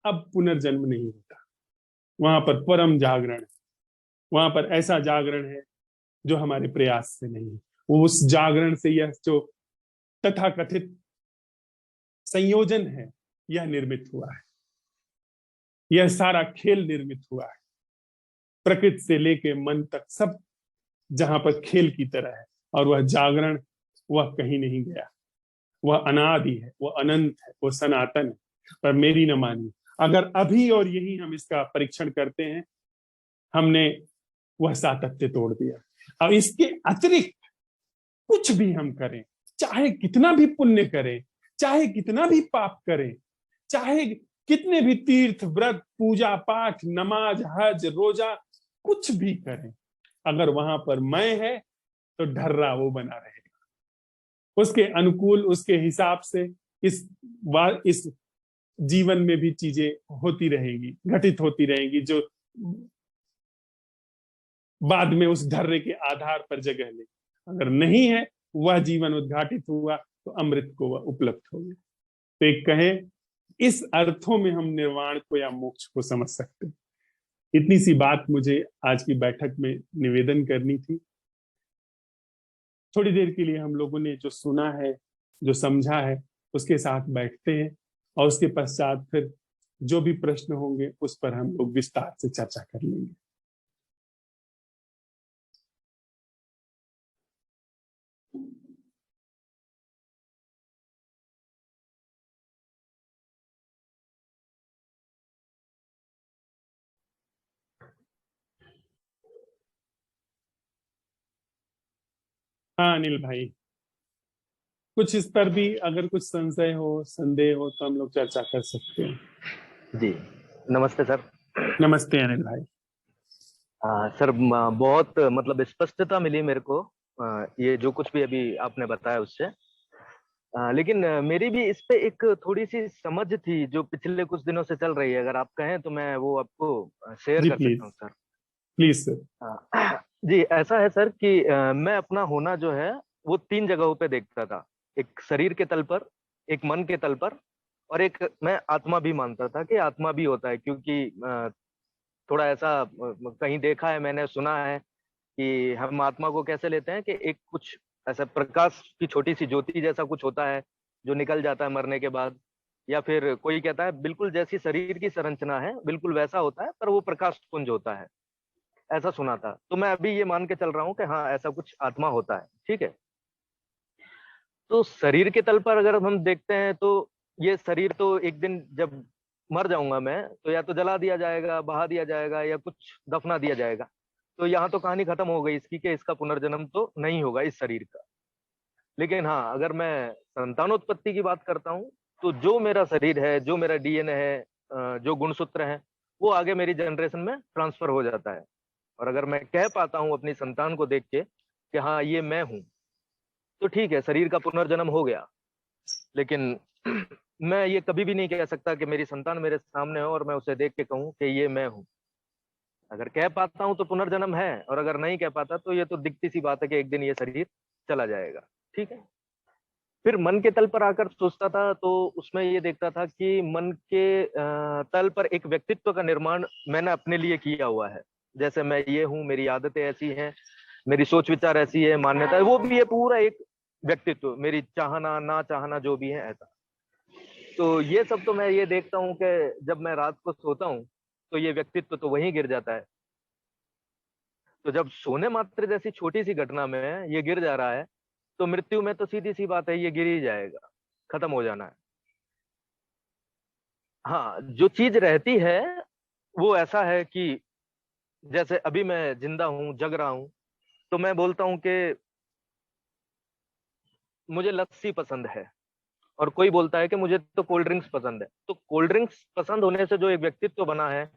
अब पुनर्जन्म नहीं होता। वहां पर परम जागरण है, वहां पर ऐसा जागरण है जो हमारे प्रयास से नहीं है। वो उस जागरण से यह जो तथाकथित संयोजन है यह निर्मित हुआ है, यह सारा खेल निर्मित हुआ है। प्रकृति से लेके मन तक सब जहां पर खेल की तरह है, और वह जागरण वह कहीं नहीं गया, वह अनादि है, वह अनंत है, वह सनातन है। पर मेरी न मानिए, अगर अभी और यही हम इसका परीक्षण करते हैं, हमने वह सातत्य तोड़ दिया। अब इसके अतिरिक्त कुछ भी हम करें, चाहे कितना भी पुण्य करें, चाहे कितना भी पाप करें, चाहे कितने भी तीर्थ व्रत पूजा पाठ नमाज हज रोजा कुछ भी करें, अगर वहां पर मैं है तो ढर्रा वो बना रहेगा। उसके अनुकूल उसके हिसाब से इस जीवन में भी चीजें होती रहेंगी, घटित होती रहेंगी, जो बाद में उस ढर्रे के आधार पर जगह ले। अगर नहीं है वह जीवन उद्घाटित हुआ तो अमृत को वह उपलब्ध हो गया। तो एक कहे इस अर्थों में हम निर्वाण को या मोक्ष को समझ सकते हैं। इतनी सी बात मुझे आज की बैठक में निवेदन करनी थी। थोड़ी देर के लिए हम लोगों ने जो सुना है, जो समझा है, उसके साथ बैठते हैं और उसके पश्चात फिर जो भी प्रश्न होंगे उस पर हम लोग विस्तार से चर्चा कर लेंगे। हाँ अनिल भाई, कुछ इस पर भी अगर कुछ संशय हो संदेह हो तो हम लोग चर्चा कर सकते हैं। जी नमस्ते सर। नमस्ते अनिल भाई। सर बहुत मतलब स्पष्टता मिली मेरे को ये जो कुछ भी अभी आपने बताया उससे। लेकिन मेरी भी इस पे एक थोड़ी सी समझ थी जो पिछले कुछ दिनों से चल रही है। अगर आप कहें तो मैं वो आपको शेयर जी कर प्लीज, सकता हूँ सर। Please sir. जी ऐसा है सर कि मैं अपना होना जो है वो 3 जगहों पे देखता था। एक शरीर के तल पर, एक मन के तल पर, और एक मैं आत्मा भी मानता था कि आत्मा भी होता है। क्योंकि थोड़ा ऐसा कहीं देखा है, मैंने सुना है कि हम आत्मा को कैसे लेते हैं कि एक कुछ ऐसा प्रकाश की छोटी सी ज्योति जैसा कुछ होता है जो निकल जाता है मरने के बाद। या फिर कोई कहता है बिल्कुल जैसी शरीर की संरचना है बिल्कुल वैसा होता है, पर वो प्रकाश पुंज होता है। ऐसा सुना था, तो मैं अभी ये मान के चल रहा हूँ कि हाँ ऐसा कुछ आत्मा होता है। ठीक है, तो शरीर के तल पर अगर हम देखते हैं तो ये शरीर तो एक दिन जब मर जाऊंगा मैं तो या तो जला दिया जाएगा, बहा दिया जाएगा, या कुछ दफना दिया जाएगा। तो यहाँ तो कहानी खत्म हो गई इसकी कि इसका पुनर्जन्म तो नहीं होगा इस शरीर का। लेकिन हाँ, अगर मैं संतानोत्पत्ति की बात करता हूँ तो जो मेरा शरीर है, जो मेरा डीएनए है, जो गुणसूत्र है, वो आगे मेरी जनरेशन में ट्रांसफर हो जाता है। और अगर मैं कह पाता हूँ अपनी संतान को देख के कि हाँ ये मैं हूँ, तो ठीक है, शरीर का पुनर्जन्म हो गया। लेकिन मैं ये कभी भी नहीं कह सकता कि मेरी संतान मेरे सामने हो और मैं उसे देख के कहूँ कि ये मैं हूँ। अगर कह पाता हूँ तो पुनर्जन्म है, और अगर नहीं कह पाता तो ये तो दिखती सी बात है कि एक दिन ये शरीर चला जाएगा। ठीक है, फिर मन के तल पर आकर सोचता था तो उसमें ये देखता था कि मन के तल पर एक व्यक्तित्व का निर्माण मैंने अपने लिए किया हुआ है। जैसे मैं ये हूँ, मेरी आदतें ऐसी हैं, मेरी सोच विचार ऐसी है, मान्यता है, वो भी ये पूरा एक व्यक्तित्व, मेरी चाहना ना चाहना जो भी है ऐसा। तो ये सब तो मैं ये देखता हूँ कि जब मैं रात को सोता हूँ तो ये व्यक्तित्व तो वहीं गिर जाता है। तो जब सोने मात्र जैसी छोटी सी घटना में ये गिर जा रहा है तो मृत्यु में तो सीधी सी बात है ये गिर ही जाएगा, खत्म हो जाना है। हाँ, जो चीज रहती है वो ऐसा है कि जैसे अभी मैं जिंदा हूँ, जग रहा हूँ, तो मैं बोलता हूँ कि मुझे लस्सी पसंद है, और कोई बोलता है कि मुझे तो कोल्ड ड्रिंक्स पसंद है। तो कोल्ड ड्रिंक्स पसंद होने से जो एक व्यक्तित्व बना है,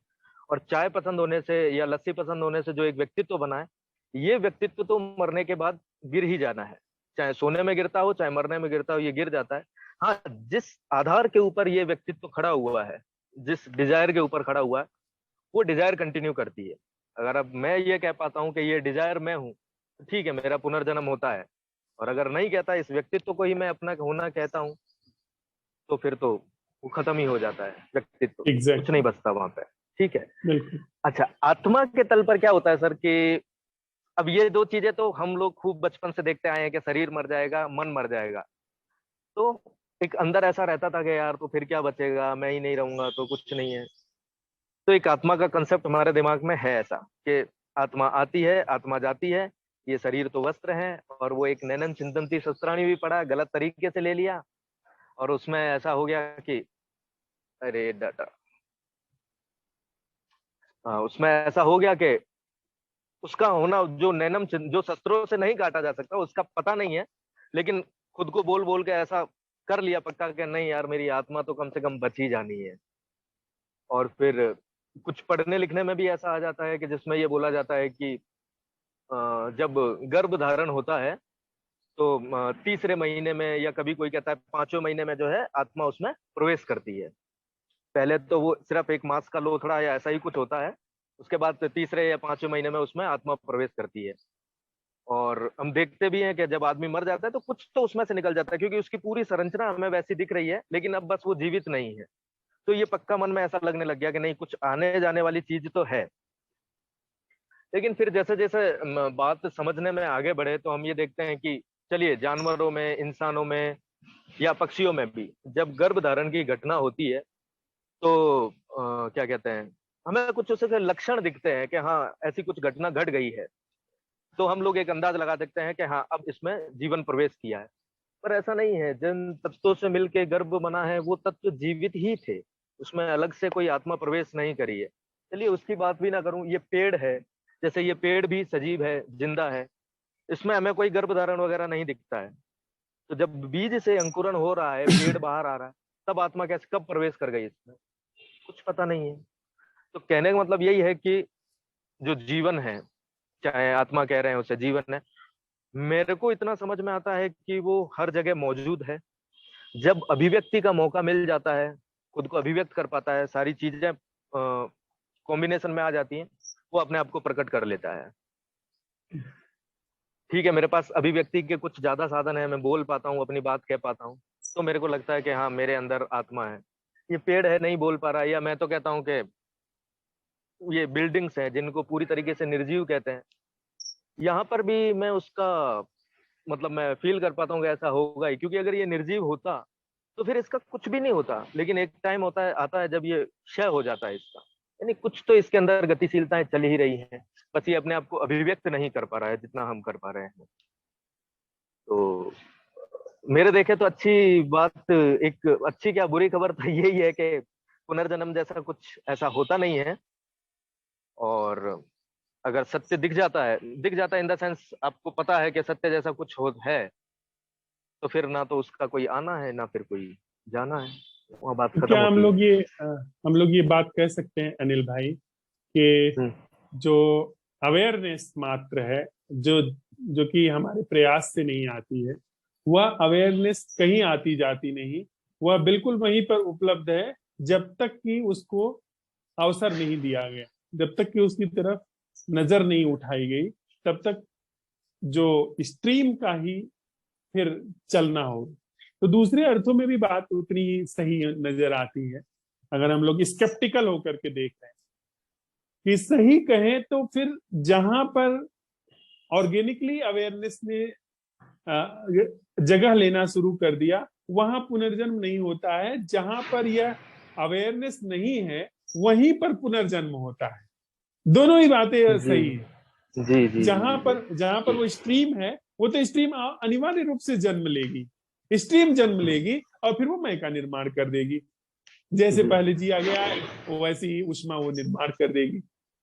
और चाय पसंद होने से या लस्सी पसंद होने से जो एक व्यक्तित्व बना है, ये व्यक्तित्व तो मरने के बाद गिर ही जाना है। चाहे सोने में गिरता हो, चाहे मरने में गिरता हो, ये गिर जाता है। हाँ, जिस आधार के ऊपर ये व्यक्तित्व खड़ा हुआ है, जिस डिजायर के ऊपर खड़ा हुआ है, वो डिजायर कंटिन्यू करती है। अगर अब मैं ये कह पाता हूँ कि ये डिजायर मैं हूँ, तो ठीक है, मेरा पुनर्जन्म होता है। और अगर नहीं कहता, इस व्यक्तित्व को ही मैं अपना होना कहता हूँ, तो फिर तो वो खत्म ही हो जाता है व्यक्तित्व, कुछ एग्जैक्ट, नहीं बचता वहां पे। ठीक है। बिल्कुल। अच्छा, आत्मा के तल पर क्या होता है सर कि अब ये दो चीजें तो हम लोग खूब बचपन से देखते आए हैं कि शरीर मर जाएगा, मन मर जाएगा। तो एक अंदर ऐसा रहता था कि यार तो फिर क्या बचेगा, मैं ही नहीं रहूंगा तो कुछ नहीं है। तो एक आत्मा का कंसेप्ट हमारे दिमाग में है ऐसा कि आत्मा आती है, आत्मा जाती है, ये शरीर तो वस्त्र है। और वो एक नैनन चिंतनती शस्त्राणी भी पढ़ा, गलत तरीके से ले लिया और उसमें ऐसा हो गया कि अरे डाटा, हाँ, उसमें ऐसा हो गया कि उसका होना जो जो शस्त्रों से नहीं काटा जा सकता, उसका पता नहीं है, लेकिन खुद को बोल बोल के ऐसा कर लिया पक्का कि नहीं यार मेरी आत्मा तो कम से कम बच ही जानी है। और फिर कुछ पढ़ने लिखने में भी ऐसा आ जाता है कि जिसमें ये बोला जाता है कि जब गर्भ धारण होता है तो तीसरे महीने में, या कभी कोई कहता है पांचवें महीने में जो है आत्मा उसमें प्रवेश करती है। पहले तो वो सिर्फ एक मांस का लोथड़ा या ऐसा ही कुछ होता है, उसके बाद तीसरे या पांचवें महीने में उसमें आत्मा प्रवेश करती है। और हम देखते भी हैं कि जब आदमी मर जाता है तो कुछ तो उसमें से निकल जाता है, क्योंकि उसकी पूरी संरचना हमें वैसी दिख रही है, लेकिन अब बस वो जीवित नहीं है। तो ये पक्का मन में ऐसा लगने लग गया कि नहीं, कुछ आने जाने वाली चीज तो है। लेकिन फिर जैसे जैसे बात समझने में आगे बढ़े तो हम ये देखते हैं कि चलिए जानवरों में, इंसानों में या पक्षियों में भी जब गर्भ धारण की घटना होती है तो क्या कहते हैं, हमें कुछ उसके लक्षण दिखते हैं कि हाँ ऐसी कुछ घटना घट गई है। तो हम लोग एक अंदाज लगा सकते हैं कि हाँ अब इसमें जीवन प्रवेश किया है। पर ऐसा नहीं है, जिन तत्वों से मिलके गर्भ बना है वो तत्व जीवित ही थे, उसमें अलग से कोई आत्मा प्रवेश नहीं करी है। चलिए उसकी बात भी ना करूं, ये पेड़ है, जैसे ये पेड़ भी सजीव है, जिंदा है, इसमें हमें कोई गर्भ धारण वगैरह नहीं दिखता है। तो जब बीज से अंकुरण हो रहा है, पेड़ बाहर आ रहा है, तब आत्मा कैसे कब प्रवेश कर गई इसमें, कुछ पता नहीं है। तो कहने का मतलब यही है कि जो जीवन है, चाहे आत्मा कह रहे हैं उसे जीवन है, मेरे को इतना समझ में आता है कि वो हर जगह मौजूद है। जब अभिव्यक्ति का मौका मिल जाता है, खुद को अभिव्यक्त कर पाता है, सारी चीजें कॉम्बिनेशन में आ जाती हैं, वो अपने आप को प्रकट कर लेता है। ठीक है, मेरे पास अभिव्यक्ति के कुछ ज्यादा साधन है, मैं बोल पाता हूँ, अपनी बात कह पाता हूँ, तो मेरे को लगता है कि हाँ मेरे अंदर आत्मा है। ये पेड़ है, नहीं बोल पा रहा, या मैं तो कहता हूँ कि ये बिल्डिंग्स हैं जिनको पूरी तरीके से निर्जीव कहते हैं, यहाँ पर भी मैं उसका मतलब मैं फील कर पाता हूँ कि ऐसा होगा ही, क्योंकि अगर ये निर्जीव होता तो फिर इसका कुछ भी नहीं होता। लेकिन एक टाइम होता है, आता है जब ये क्षय हो जाता है इसका, यानी कुछ तो इसके अंदर गतिशीलताएं चल ही रही हैं, बस ये अपने आप को अभिव्यक्त नहीं कर पा रहा है जितना हम कर पा रहे हैं। तो मेरे देखे तो अच्छी बात, एक अच्छी क्या बुरी खबर तो यही है कि पुनर्जन्म जैसा कुछ ऐसा होता नहीं है। और अगर सत्य दिख जाता है इन द सेंस आपको पता है कि सत्य जैसा कुछ हो है, तो फिर ना तो उसका कोई आना है ना फिर कोई जाना है, वहाँ बात तो खत्म क्या होती है। हम लोग ये बात कह सकते हैं अनिल भाई कि हम्म। जो अवेयरनेस मात्र है, जो जो कि हमारे प्रयास से नहीं आती है, वह अवेयरनेस कहीं आती जाती नहीं, वह बिल्कुल वहीं पर उपलब्ध है जब तक कि उसको अवसर नहीं दिया गया, जब तक कि उसकी तरफ नजर नहीं उठाई गई, तब तक जो स्ट्रीम का ही फिर चलना हो। तो दूसरे अर्थों में भी बात उतनी ही सही नजर आती है, अगर हम लोग स्केप्टिकल होकर के देख रहे हैं कि सही कहें तो फिर जहां पर ऑर्गेनिकली अवेयरनेस ने जगह लेना शुरू कर दिया, वहां पुनर्जन्म नहीं होता है। जहां पर यह अवेयरनेस नहीं है, वहीं पर पुनर्जन्म होता है। दोनों ही बातें जी सही है। जी जी जी जहां पर वो स्ट्रीम है, वो तो स्ट्रीम अनिवार्य रूप से जन्म लेगी, स्ट्रीम जन्म लेगी और फिर वो मय का निर्माण कर देगी। जैसे जी पहले जिया गया है वैसे ही ऊष्मा वो निर्माण कर देगी।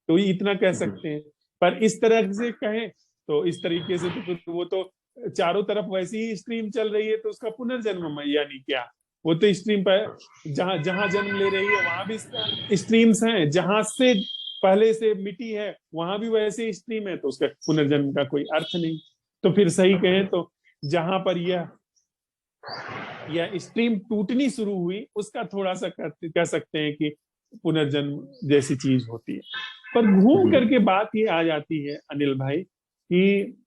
तो ये इतना कह जी सकते हैं। पर इस तरह से कहें तो इस तरीके से तो फिर वो तो चारों तरफ वैसी ही स्ट्रीम चल रही है, तो उसका पुनर्जन्म यानी क्या? वो तो स्ट्रीम पर जहां जहां जन्म ले रही है वहां भी स्ट्रीम्स हैं, जहां से पहले से मिट्टी है वहां भी वैसे स्ट्रीम है, तो उसका पुनर्जन्म का कोई अर्थ नहीं। तो फिर सही कहें तो जहां पर यह स्ट्रीम टूटनी शुरू हुई, उसका थोड़ा सा कह सकते हैं कि पुनर्जन्म जैसी चीज होती है। पर घूम जी करके बात ये आ जाती है अनिल भाई कि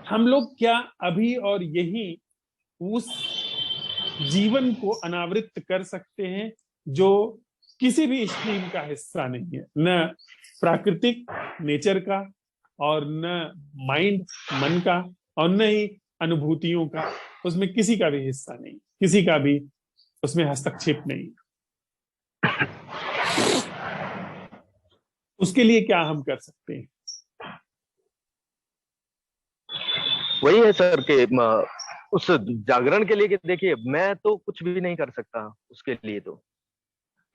हम लोग क्या अभी और यही उस जीवन को अनावृत कर सकते हैं, जो किसी भी स्ट्रीम का हिस्सा नहीं है, न प्राकृतिक नेचर का, और न माइंड मन का, और न ही अनुभूतियों का, उसमें किसी का भी हिस्सा नहीं, किसी का भी उसमें हस्तक्षेप नहीं। उसके लिए क्या हम कर सकते हैं? वही है सर कि उस जागरण के लिए कि देखिए मैं तो कुछ भी नहीं कर सकता उसके लिए, तो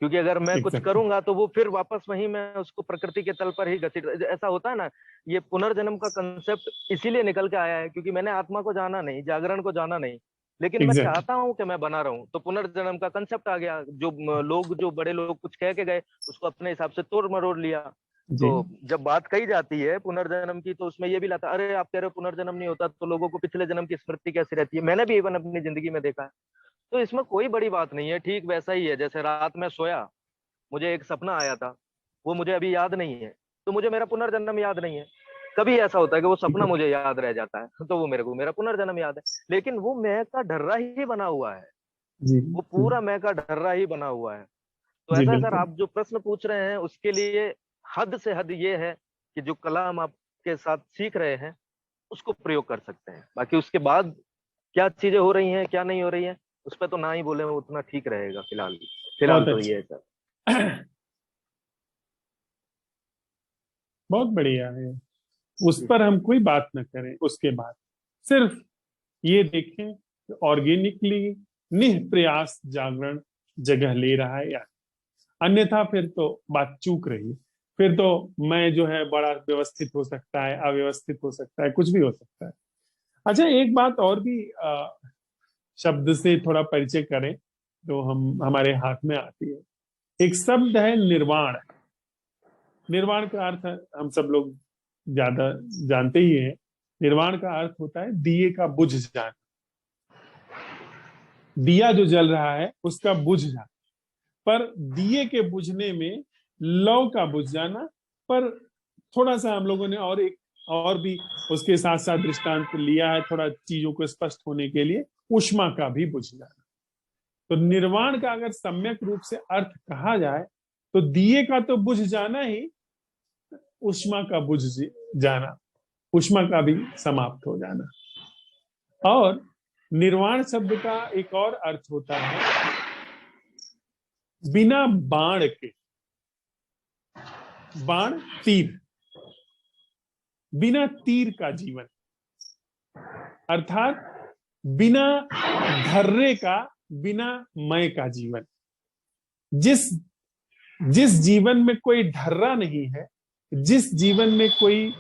क्योंकि अगर मैं कुछ Exactly. करूंगा तो वो फिर वापस वही मैं उसको प्रकृति के तल पर ही घसीट, ऐसा होता है ना। ये पुनर्जन्म का कंसेप्ट इसीलिए निकल के आया है क्योंकि मैंने आत्मा को जाना नहीं, जागरण को जाना नहीं, लेकिन मैं Exactly. चाहता हूं कि मैं बना रहूं, तो पुनर्जन्म का कंसेप्ट आ गया। जो बड़े लोग कुछ कह के गए उसको अपने हिसाब से तोड़ मरोड़ लिया। जी। तो जब बात कही जाती है पुनर्जन्म की तो उसमें ये भी लाता, अरे आप कह रहे हो पुनर्जन्म नहीं होता तो लोगों को पिछले जन्म की स्मृति कैसी रहती है। मैंने भी इवन अपनी जिंदगी में देखा है, तो इसमें कोई बड़ी बात नहीं है। ठीक वैसा ही है जैसे रात में सोया, मुझे एक सपना आया था, वो मुझे अभी याद नहीं है, तो मुझे मेरा पुनर्जन्म याद नहीं है। कभी ऐसा होता है कि वो सपना मुझे याद रह जाता है, तो वो मेरे को मेरा पुनर्जन्म याद है, लेकिन वो मैं का ढर्रा ही बना हुआ है, जी। वो पूरा मैं का ढर्रा ही बना हुआ है। तो जी ऐसा है सर, बिल्कुल। आप जो प्रश्न पूछ रहे हैं उसके लिए हद से हद ये है कि जो कला हम आपके साथ सीख रहे हैं उसको प्रयोग कर सकते हैं। बाकी उसके बाद क्या चीजें हो रही हैं क्या नहीं हो रही हैं उस पर तो ना ही बोले, उतना ठीक रहेगा। फिलहाल बहुत तो अच्छा। ये है सर। बहुत बढ़िया है। उस पर हम कोई बात न करें, उसके बाद सिर्फ ये देखें कि ऑर्गेनिकली निष्प्रयास जागरण जगह ले रहा है या, अन्यथा फिर तो बात चूक रही है। फिर तो मैं जो है बड़ा व्यवस्थित हो सकता है, अव्यवस्थित हो सकता है, कुछ भी हो सकता है। अच्छा, एक बात और भी शब्द से थोड़ा परिचय करें तो हम हमारे हाथ में आती है। एक शब्द है निर्वाण। निर्वाण का अर्थ हम सब लोग ज्यादा जानते ही हैं। निर्वाण का अर्थ होता है दिए का बुझ जाना। दिया जो जल रहा है उसका बुझ जाना, पर दिए के बुझने में लौ का बुझ जाना। पर थोड़ा सा हम लोगों ने और भी उसके साथ साथ दृष्टांत लिया है, थोड़ा चीजों को स्पष्ट होने के लिए, ऊष्मा का भी बुझ जाना। तो निर्वाण का अगर सम्यक रूप से अर्थ कहा जाए तो दिए का तो बुझ जाना ही, ऊष्मा का बुझ जाना, ऊष्मा का भी समाप्त हो जाना। और निर्वाण शब्द का एक और अर्थ होता है बिना बाण के। बाण तीर, बिना तीर का जीवन, अर्थात बिना धर्रे का, बिना मय का जीवन। जिस जिस जीवन में कोई ढर्रा नहीं है, जिस जीवन में कोई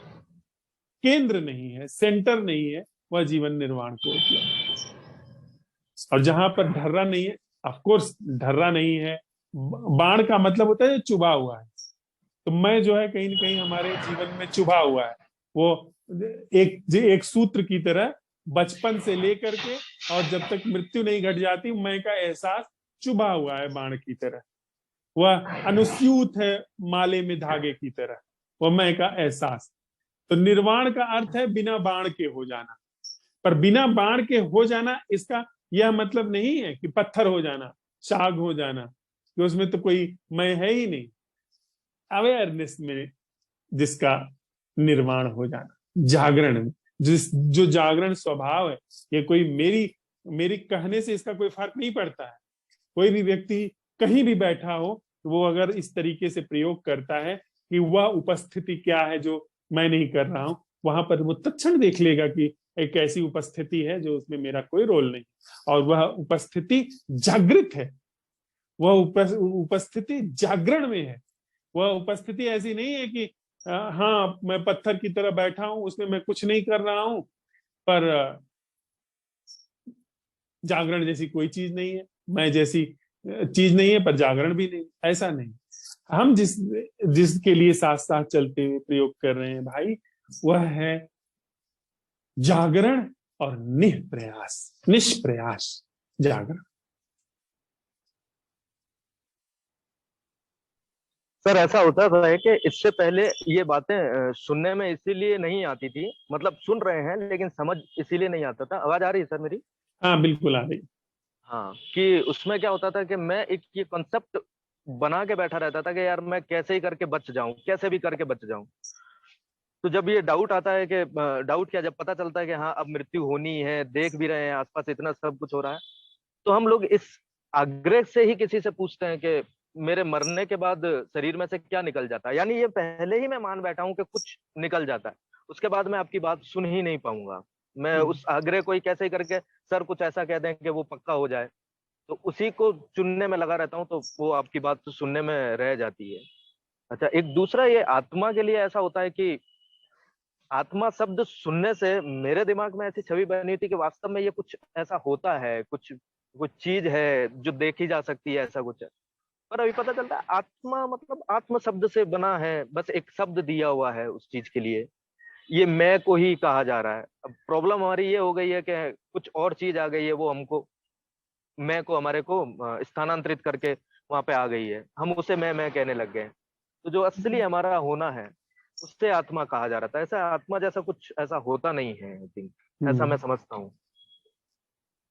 केंद्र नहीं है, सेंटर नहीं है, वह जीवन निर्वाण को उपलब्ध। और जहां पर ढर्रा नहीं है, ऑफ कोर्स ढर्रा नहीं है, बाण का मतलब होता है चुभा हुआ है। तो मैं जो है कहीं ना कहीं हमारे जीवन में चुभा हुआ है, वो एक सूत्र की तरह बचपन से लेकर के और जब तक मृत्यु नहीं घट जाती, मैं का एहसास चुभा हुआ है बाण की तरह। वह अनुस्यूत है माले में धागे की तरह, वह मैं का एहसास। तो निर्वाण का अर्थ है बिना बाण के हो जाना। पर बिना बाण के हो जाना, इसका यह मतलब नहीं है कि पत्थर हो जाना, शाग हो जाना, कि उसमें तो कोई मैं है ही नहीं। अवेयरनेस में जिसका निर्वाण हो जाना, जागरण में जो जागरण स्वभाव है, ये कोई मेरी कहने से इसका कोई फर्क नहीं पड़ता है। कोई भी व्यक्ति कहीं भी बैठा हो, वो अगर इस तरीके से प्रयोग करता है कि वह उपस्थिति क्या है जो मैं नहीं कर रहा हूं, वहां पर वो तत्क्षण देख लेगा कि एक ऐसी उपस्थिति है जो उसमें मेरा कोई रोल नहीं, और वह उपस्थिति जागृत है, वह उपस्थिति जागरण में है। वह उपस्थिति ऐसी नहीं है कि हाँ मैं पत्थर की तरह बैठा हूं, उसमें मैं कुछ नहीं कर रहा हूं, पर जागरण जैसी कोई चीज नहीं है, मैं जैसी चीज नहीं है पर जागरण भी नहीं, ऐसा नहीं। हम जिसके लिए साथ साथ चलते हुए प्रयोग कर रहे हैं भाई, वह है जागरण और निष्प्रयास जागरण। सर ऐसा होता था है कि इससे पहले ये बातें सुनने में इसीलिए नहीं आती थी, मतलब सुन रहे हैं लेकिन समझ इसीलिए नहीं आता था। आवाज आ रही है सर मेरी? हाँ बिल्कुल आ रही। हाँ, कि उसमें क्या होता था कि मैं एक ये कॉन्सेप्ट बना के बैठा रहता था कि यार मैं कैसे ही करके बच जाऊं, कैसे भी करके बच जाऊं। तो जब ये डाउट आता है कि डाउट क्या, जब पता चलता है कि हाँ अब मृत्यु होनी है, देख भी रहे हैं आसपास इतना सब कुछ हो रहा है, तो हम लोग इस आग्रह से ही किसी से पूछते हैं कि मेरे मरने के बाद शरीर में से क्या निकल जाता है। यानी ये पहले ही मैं मान बैठा हूं कि कुछ निकल जाता है, उसके बाद मैं आपकी बात सुन ही नहीं पाऊंगा। मैं उस आग्रह को ही कैसे ही करके सर कुछ ऐसा कह दें कि वो पक्का हो जाए, तो उसी को चुनने में लगा रहता हूँ, तो वो आपकी बात तो सुनने में रह जाती है। अच्छा, एक दूसरा ये आत्मा के लिए ऐसा होता है कि आत्मा शब्द सुनने से मेरे दिमाग में ऐसी छवि बनी थी कि वास्तव में ये कुछ ऐसा होता है, कुछ कुछ चीज है जो देखी जा सकती है, ऐसा कुछ है। पर अभी पता चलता है आत्मा मतलब आत्म शब्द से बना है, बस एक शब्द दिया हुआ है उस चीज के लिए, ये मैं को ही कहा जा रहा है। अब प्रॉब्लम हमारी ये हो गई है कि कुछ और चीज आ गई है, वो हमको मैं को हमारे को स्थानांतरित करके वहां पे आ गई है, हम उसे मैं कहने लग गए हैं। तो जो असली हमारा होना है उससे आत्मा कहा जा रहा था, ऐसा आत्मा जैसा कुछ ऐसा होता नहीं है, आई थिंक, ऐसा मैं हम्म, समझता हूँ।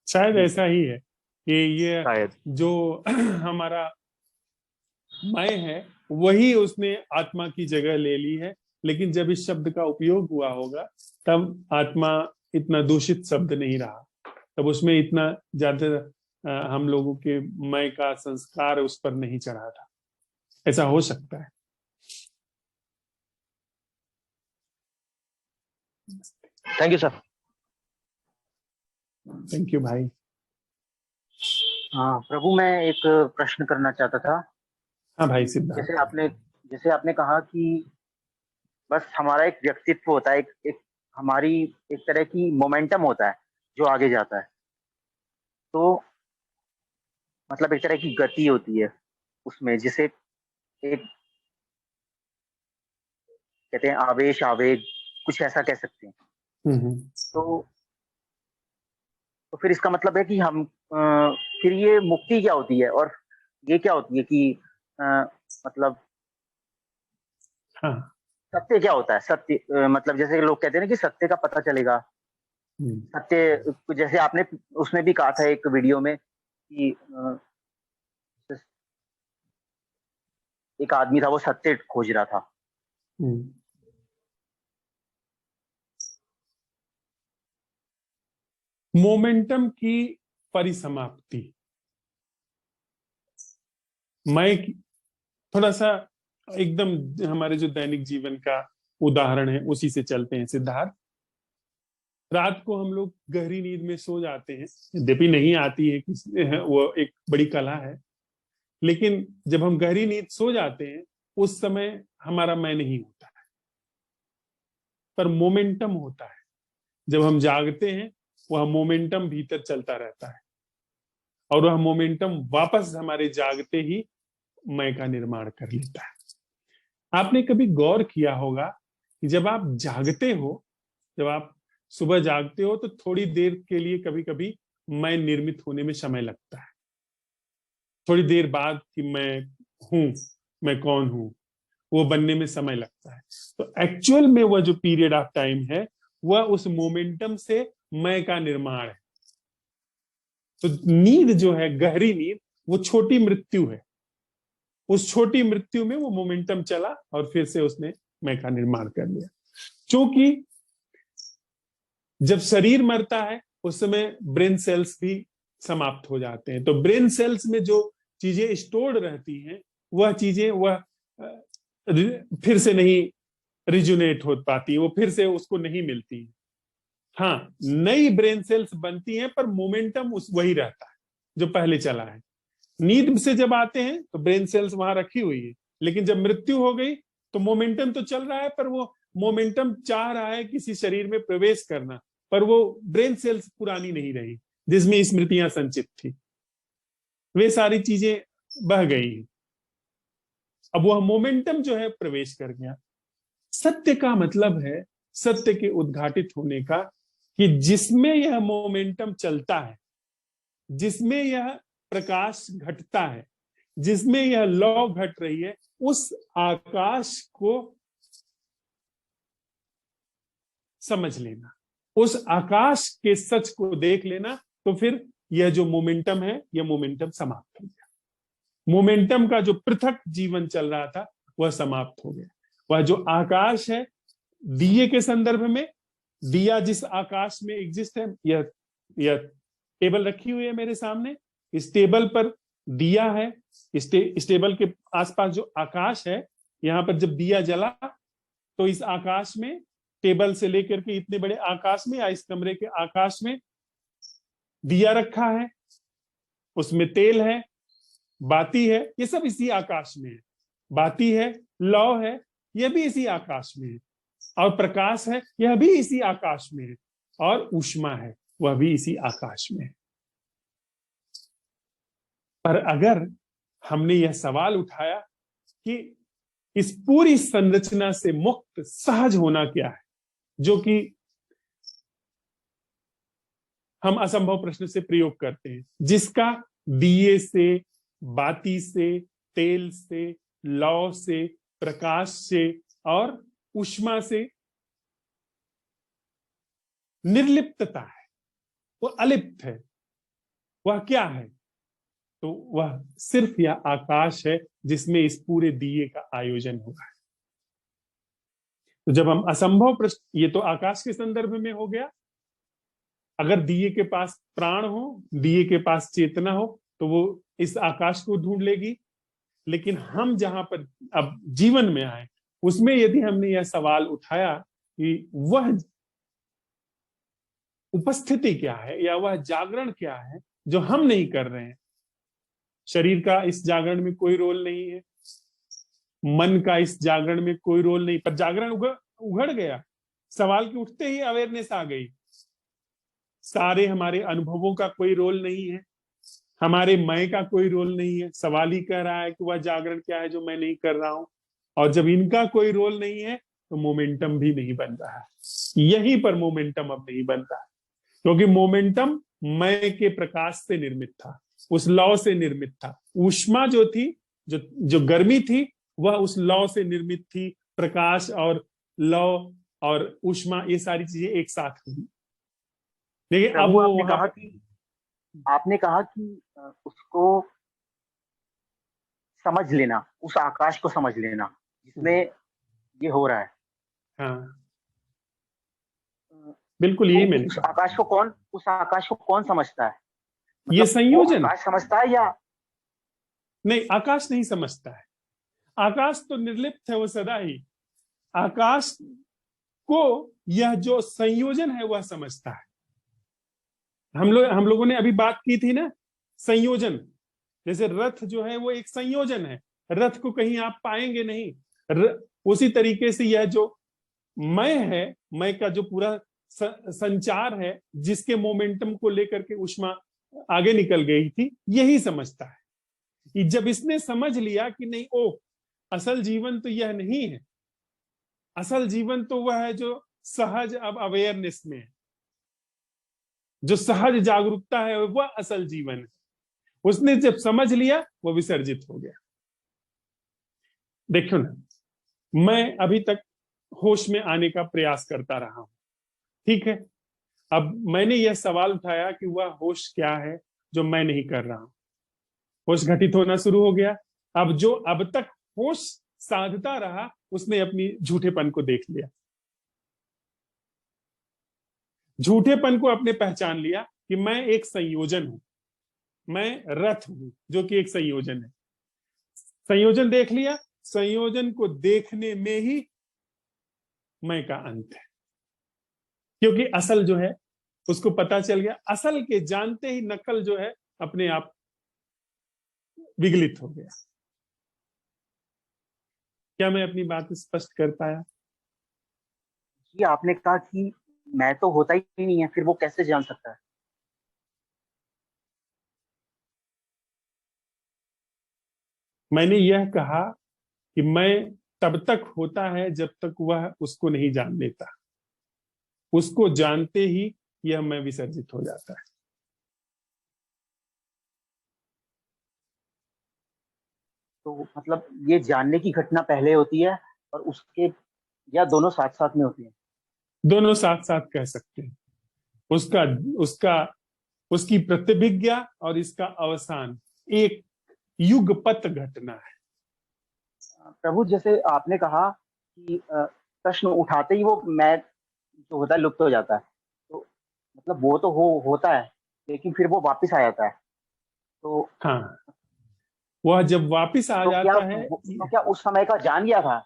शायद जी, ऐसा ही है कि ये शायद। जो हमारा मैं है वही उसने आत्मा की जगह ले ली है। लेकिन जब इस शब्द का उपयोग हुआ होगा तब आत्मा इतना दूषित शब्द नहीं रहा, तब उसमें इतना ज्यादा हम लोगों के मैं का संस्कार उस पर नहीं चढ़ा था। ऐसा हो सकता है। Thank you sir. Thank you भाई। हाँ प्रभु, मैं एक प्रश्न करना चाहता था। हाँ भाई सिद्धार्थ। जैसे आपने जैसे आपने कहा कि बस हमारा एक व्यक्तित्व होता है, एक हमारी एक तरह की मोमेंटम होता है जो आगे जाता है। तो मतलब एक तरह की गति होती है उसमें, जिसे एक कहते हैं आवेश, आवेग, कुछ ऐसा कह सकते हैं। हम्म। तो तो फिर इसका मतलब है कि हम फिर ये मुक्ति क्या होती है, और ये क्या होती है कि अ, मतलब हाँ। सत्य क्या होता है? सत्य मतलब जैसे कि लोग कहते हैं ना कि सत्य का पता चलेगा। हम्म। सत्य, जैसे आपने उसमें भी कहा था एक वीडियो में कि एक आदमी था, वो सत्य खोज रहा था। हम्म। मोमेंटम की परिसमाप्ति। मैं थोड़ा सा एकदम हमारे जो दैनिक जीवन का उदाहरण है उसी से चलते हैं सिद्धार्थ। रात को हम लोग गहरी नींद में सो जाते हैं, यद्यपि नहीं आती है किसी, वो एक बड़ी कला है। लेकिन जब हम गहरी नींद सो जाते हैं उस समय हमारा मैं नहीं होता है, पर मोमेंटम होता है। जब हम जागते हैं वह मोमेंटम भीतर चलता रहता है, और वह मोमेंटम वापस हमारे जागते ही मैं का निर्माण कर लेता है। आपने कभी गौर किया होगा कि जब आप जागते हो, जब आप सुबह जागते हो तो थोड़ी देर के लिए कभी कभी मैं निर्मित होने में समय लगता है। थोड़ी देर बाद कि मैं हूं, मैं कौन हूं, वो बनने में समय लगता है। तो एक्चुअल में वह जो पीरियड ऑफ टाइम है वह उस मोमेंटम से मैं का निर्माण है। तो नींद जो है, गहरी नींद, वो छोटी मृत्यु है। उस छोटी मृत्यु में वो मोमेंटम चला और फिर से उसने मैं का निर्माण कर लिया। क्योंकि जब शरीर मरता है उस समय ब्रेन सेल्स भी समाप्त हो जाते हैं। तो ब्रेन सेल्स में जो चीजें स्टोर्ड रहती हैं वह चीजें वह फिर से नहीं रिजुनेट हो पाती, वो फिर से उसको नहीं मिलती। हाँ, नई ब्रेन सेल्स बनती हैं पर मोमेंटम उस वही रहता है जो पहले चला है। नींद से जब आते हैं तो ब्रेन सेल्स वहां रखी हुई है, लेकिन जब मृत्यु हो गई तो मोमेंटम तो चल रहा है, पर वो मोमेंटम चाह रहा है किसी शरीर में प्रवेश करना, पर वो ब्रेन सेल्स पुरानी नहीं रही जिसमें स्मृतियां संचित थी, वे सारी चीजें बह गई। अब वह मोमेंटम जो है प्रवेश कर गया। सत्य का मतलब है सत्य के उद्घाटित होने का, कि जिसमें यह मोमेंटम चलता है, जिसमें यह प्रकाश घटता है, जिसमें यह लौ घट रही है, उस आकाश को समझ लेना, उस आकाश के सच को देख लेना, तो फिर यह जो मोमेंटम है, यह मोमेंटम समाप्त हो गया। मोमेंटम का जो पृथक जीवन चल रहा था वह समाप्त हो गया। वह जो आकाश है, दिए के संदर्भ में, दिया जिस आकाश में एग्जिस्ट है, यह टेबल रखी हुई है मेरे सामने, इस टेबल पर दिया है, इस टेबल के आसपास जो आकाश है, यहाँ पर जब दिया जला तो इस आकाश में, टेबल से लेकर के इतने बड़े आकाश में या इस कमरे के आकाश में दिया रखा है, उसमें तेल है, बाती है, ये सब इसी आकाश में है। बाती है, लौ है, यह भी इसी आकाश में है, और प्रकाश है, यह भी इसी आकाश में है, और ऊष्मा है, वह भी इसी आकाश में है। पर अगर हमने यह सवाल उठाया कि इस पूरी संरचना से मुक्त सहज होना क्या है, जो कि हम असंभव प्रश्न से प्रयोग करते हैं, जिसका दिए से, बाती से, तेल से, लौ से, प्रकाश से और ऊष्मा से निर्लिप्तता है, वह अलिप्त है। वह क्या है? तो वह सिर्फ यह आकाश है जिसमें इस पूरे दिए का आयोजन हुआ है। तो जब हम असंभव प्रश्न, ये तो आकाश के संदर्भ में हो गया। अगर दिए के पास प्राण हो, दिए के पास चेतना हो, तो वो इस आकाश को ढूंढ लेगी। लेकिन हम जहां पर अब जीवन में आए, उसमें यदि हमने यह सवाल उठाया कि वह उपस्थिति क्या है या वह जागरण क्या है जो हम नहीं कर रहे हैं। शरीर का इस जागरण में कोई रोल नहीं है, मन का इस जागरण में कोई रोल नहीं, पर जागरण उघड़ गया। सवाल के उठते ही अवेयरनेस आ गई। सारे हमारे अनुभवों का कोई रोल नहीं है, हमारे मैं का कोई रोल नहीं है। सवाल ही कह रहा है कि वह जागरण क्या है जो मैं नहीं कर रहा हूं। और जब इनका कोई रोल नहीं है तो मोमेंटम भी नहीं बन रहा है। यहीं पर मोमेंटम अब नहीं बन रहा है, क्योंकि मोमेंटम मैं के प्रकाश से निर्मित था, उस लौ से निर्मित था। ऊष्मा जो थी, जो गर्मी थी, वह उस लौ से निर्मित थी। प्रकाश और लौ और ऊष्मा, ये सारी चीजें एक साथ हुई। लेकिन अब वो आपने कहा कि उसको समझ लेना, उस आकाश को समझ लेना जिसमें ये हो रहा है। हाँ, बिल्कुल यही मैंने उस आकाश को कौन समझता है? मतलब ये संयोजन आकाश समझता है या नहीं? आकाश नहीं समझता है। आकाश तो निर्लिप्त है, वो सदा ही। आकाश को यह जो संयोजन है वह समझता है। हम लोगों ने अभी बात की थी ना, संयोजन। जैसे रथ जो है वो एक संयोजन है, रथ को कहीं आप पाएंगे नहीं। उसी तरीके से यह जो मैं है, मैं का जो पूरा संचार है, जिसके मोमेंटम को लेकर के ऊष्मा आगे निकल गई थी, यही समझता है। जब इसने समझ लिया कि नहीं, ओ असल जीवन तो यह नहीं है, असल जीवन तो वह है जो सहज अब अवेयरनेस में है, जो सहज जागरूकता है, वह असल जीवन है। उसने जब समझ लिया, वो विसर्जित हो गया। देखो ना, मैं अभी तक होश में आने का प्रयास करता रहा हूं, ठीक है। अब मैंने यह सवाल उठाया कि वह होश क्या है जो मैं नहीं कर रहा हूं। होश घटित होना शुरू हो गया। अब जो अब तक होश साधता रहा, उसने अपनी झूठेपन को देख लिया, झूठेपन को अपने पहचान लिया कि मैं एक संयोजन हूं, मैं रथ हूं जो कि एक संयोजन है। संयोजन देख लिया, संयोजन को देखने में ही मैं का अंत है, क्योंकि असल जो है उसको पता चल गया। असल के जानते ही नकल जो है अपने आप विगलित हो गया। क्या मैं अपनी बात स्पष्ट कर पाया? जी, आपने कहा कि मैं तो होता ही नहीं है, फिर वो कैसे जान सकता है? मैंने यह कहा कि मैं तब तक होता है जब तक वह उसको नहीं जान लेता। उसको जानते ही यह मैं विसर्जित हो जाता है। तो मतलब ये जानने की घटना पहले होती है और उसके, या दोनों साथ साथ में होती है? दोनों साथ साथ कह सकते हैं। उसका उसकी प्रतिभिज्ञा और इसका अवसान एक युगपत घटना है। प्रभु, जैसे आपने कहा कि प्रश्न उठाते ही वो मैं जो होता है लुप्त हो जाता है, तो मतलब वो तो होता है, लेकिन फिर वो वापस आ जाता है। तो हाँ, वह जब वापिस आ जाता है, तो क्या उस समय का जान गया था?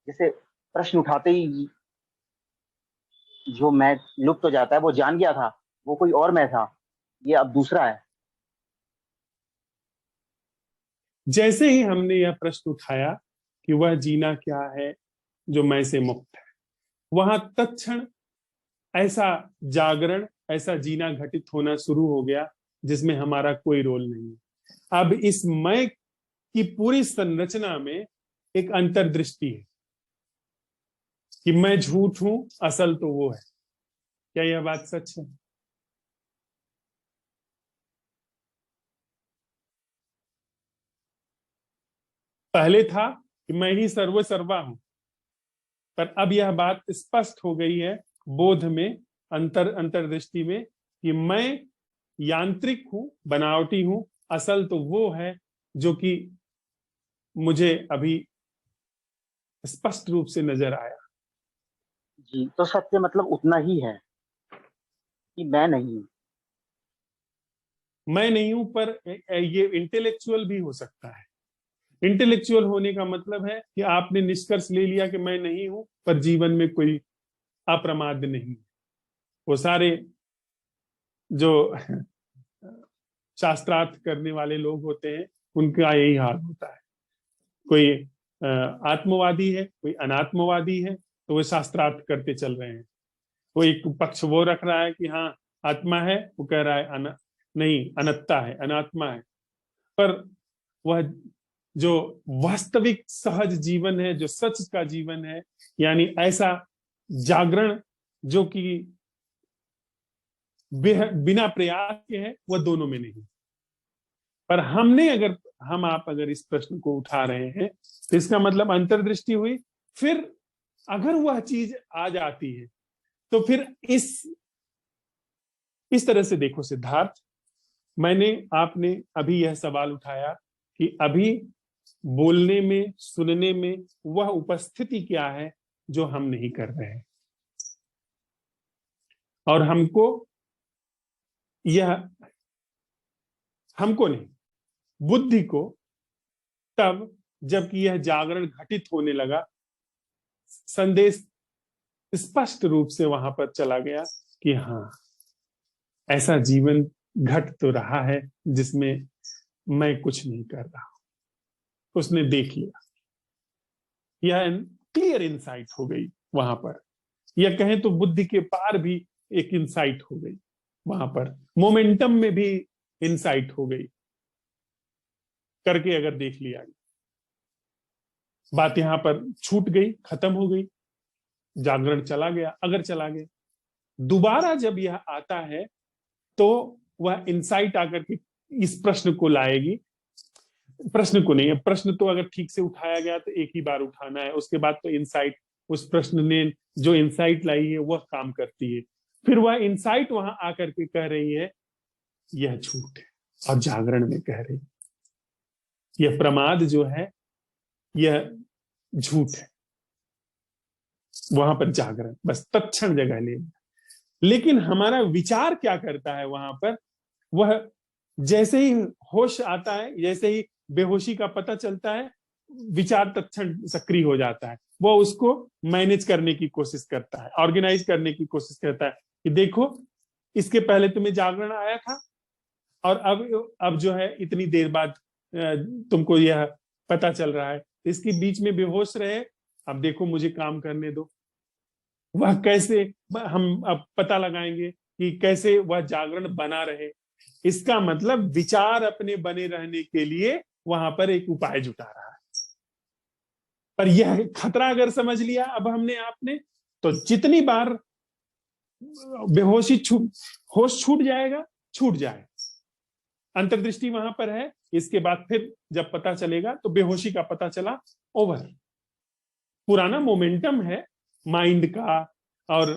जैसे प्रश्न उठाते ही जो मैं लुप्त हो जाता है, वो जान गया था वो कोई और मैं था, ये अब दूसरा है। जैसे ही हमने यह प्रश्न उठाया कि वह जीना क्या है जो मैं से मुक्त है, वहां तत्क्षण ऐसा जागरण, ऐसा जीना घटित होना शुरू हो गया जिसमें हमारा कोई रोल नहीं है। अब इस मैं की पूरी संरचना में एक अंतर्दृष्टि है कि मैं झूठ हूं, असल तो वो है। क्या यह बात सच है? पहले था कि मैं ही सर्व सर्वा हूं, पर अब यह बात स्पष्ट हो गई है बोध में, अंतर्दृष्टि में, कि मैं यांत्रिक हूं, बनावटी हूं, असल तो वो है जो कि मुझे अभी स्पष्ट रूप से नजर आया। जी, तो सत्य मतलब उतना ही है कि मैं नहीं हूं। मैं नहीं हूं, पर ये इंटेलेक्चुअल भी हो सकता है। इंटेलेक्चुअल होने का मतलब है कि आपने निष्कर्ष ले लिया कि मैं नहीं हूं, पर जीवन में कोई अप्रमाद नहीं। वो सारे जो शास्त्रार्थ करने वाले लोग होते हैं, उनका यही हाल होता है। कोई आत्मवादी है, कोई अनात्मवादी है, तो वो शास्त्रार्थ करते चल रहे हैं। वो एक पक्ष वो रख रहा है कि हाँ आत्मा है, वो कह रहा है नहीं, अनत्ता है, अनात्मा है। पर वह जो वास्तविक सहज जीवन है, जो सच का जीवन है, यानी ऐसा जागरण जो कि बिना प्रयास के है, वह दोनों में नहीं। पर हम आप अगर इस प्रश्न को उठा रहे हैं, तो इसका मतलब अंतर्दृष्टि हुई। फिर अगर वह चीज आ जाती है, तो फिर इस तरह से देखो सिद्धार्थ, आपने अभी यह सवाल उठाया कि अभी बोलने में, सुनने में वह उपस्थिति क्या है जो हम नहीं कर रहे हैं, और हमको नहीं, बुद्धि को, तब जबकि यह जागरण घटित होने लगा, संदेश स्पष्ट रूप से वहां पर चला गया कि हाँ, ऐसा जीवन घट तो रहा है जिसमें मैं कुछ नहीं कर रहा। उसने देख लिया, यह क्लियर इंसाइट हो गई वहां पर, या कहें तो बुद्धि के पार भी एक इंसाइट हो गई वहां पर, मोमेंटम में भी इंसाइट हो गई करके अगर देख लिया, बात यहां पर छूट गई, खत्म हो गई, जागरण चला गया। अगर चला गया, दोबारा जब यह आता है तो वह इंसाइट आकर के इस प्रश्न को लाएगी। प्रश्न को नहीं है, प्रश्न तो अगर ठीक से उठाया गया तो एक ही बार उठाना है, उसके बाद तो इंसाइट, उस प्रश्न ने जो इंसाइट लाई है वह काम करती है। फिर वह इंसाइट वहां आकर के कह रही है यह झूठ है, और जागरण में कह रही है यह प्रमाद जो है यह झूठ है। वहां पर जागरण बस तत्क्षण जगह ले। लेकिन हमारा विचार क्या करता है वहां पर? वह जैसे ही होश आता है, जैसे ही बेहोशी का पता चलता है, विचार तत्क्षण सक्रिय हो जाता है। वह उसको मैनेज करने की कोशिश करता है, ऑर्गेनाइज करने की कोशिश करता है कि देखो, इसके पहले तुम्हें जागरण आया था, और अब जो है इतनी देर बाद तुमको यह पता चल रहा है, इसके बीच में बेहोश रहे, अब देखो मुझे काम करने दो। वह कैसे, हम अब पता लगाएंगे कि कैसे वह जागरण बना रहे। इसका मतलब विचार अपने बने रहने के लिए वहां पर एक उपाय जुटा रहा है। पर यह खतरा अगर समझ लिया अब हमने आपने, तो जितनी बार बेहोशी होश छूट जाएगा, छूट जाए, अंतर्दृष्टि वहां पर है। इसके बाद फिर जब पता चलेगा तो बेहोशी का पता चला, ओवर। पुराना मोमेंटम है माइंड का और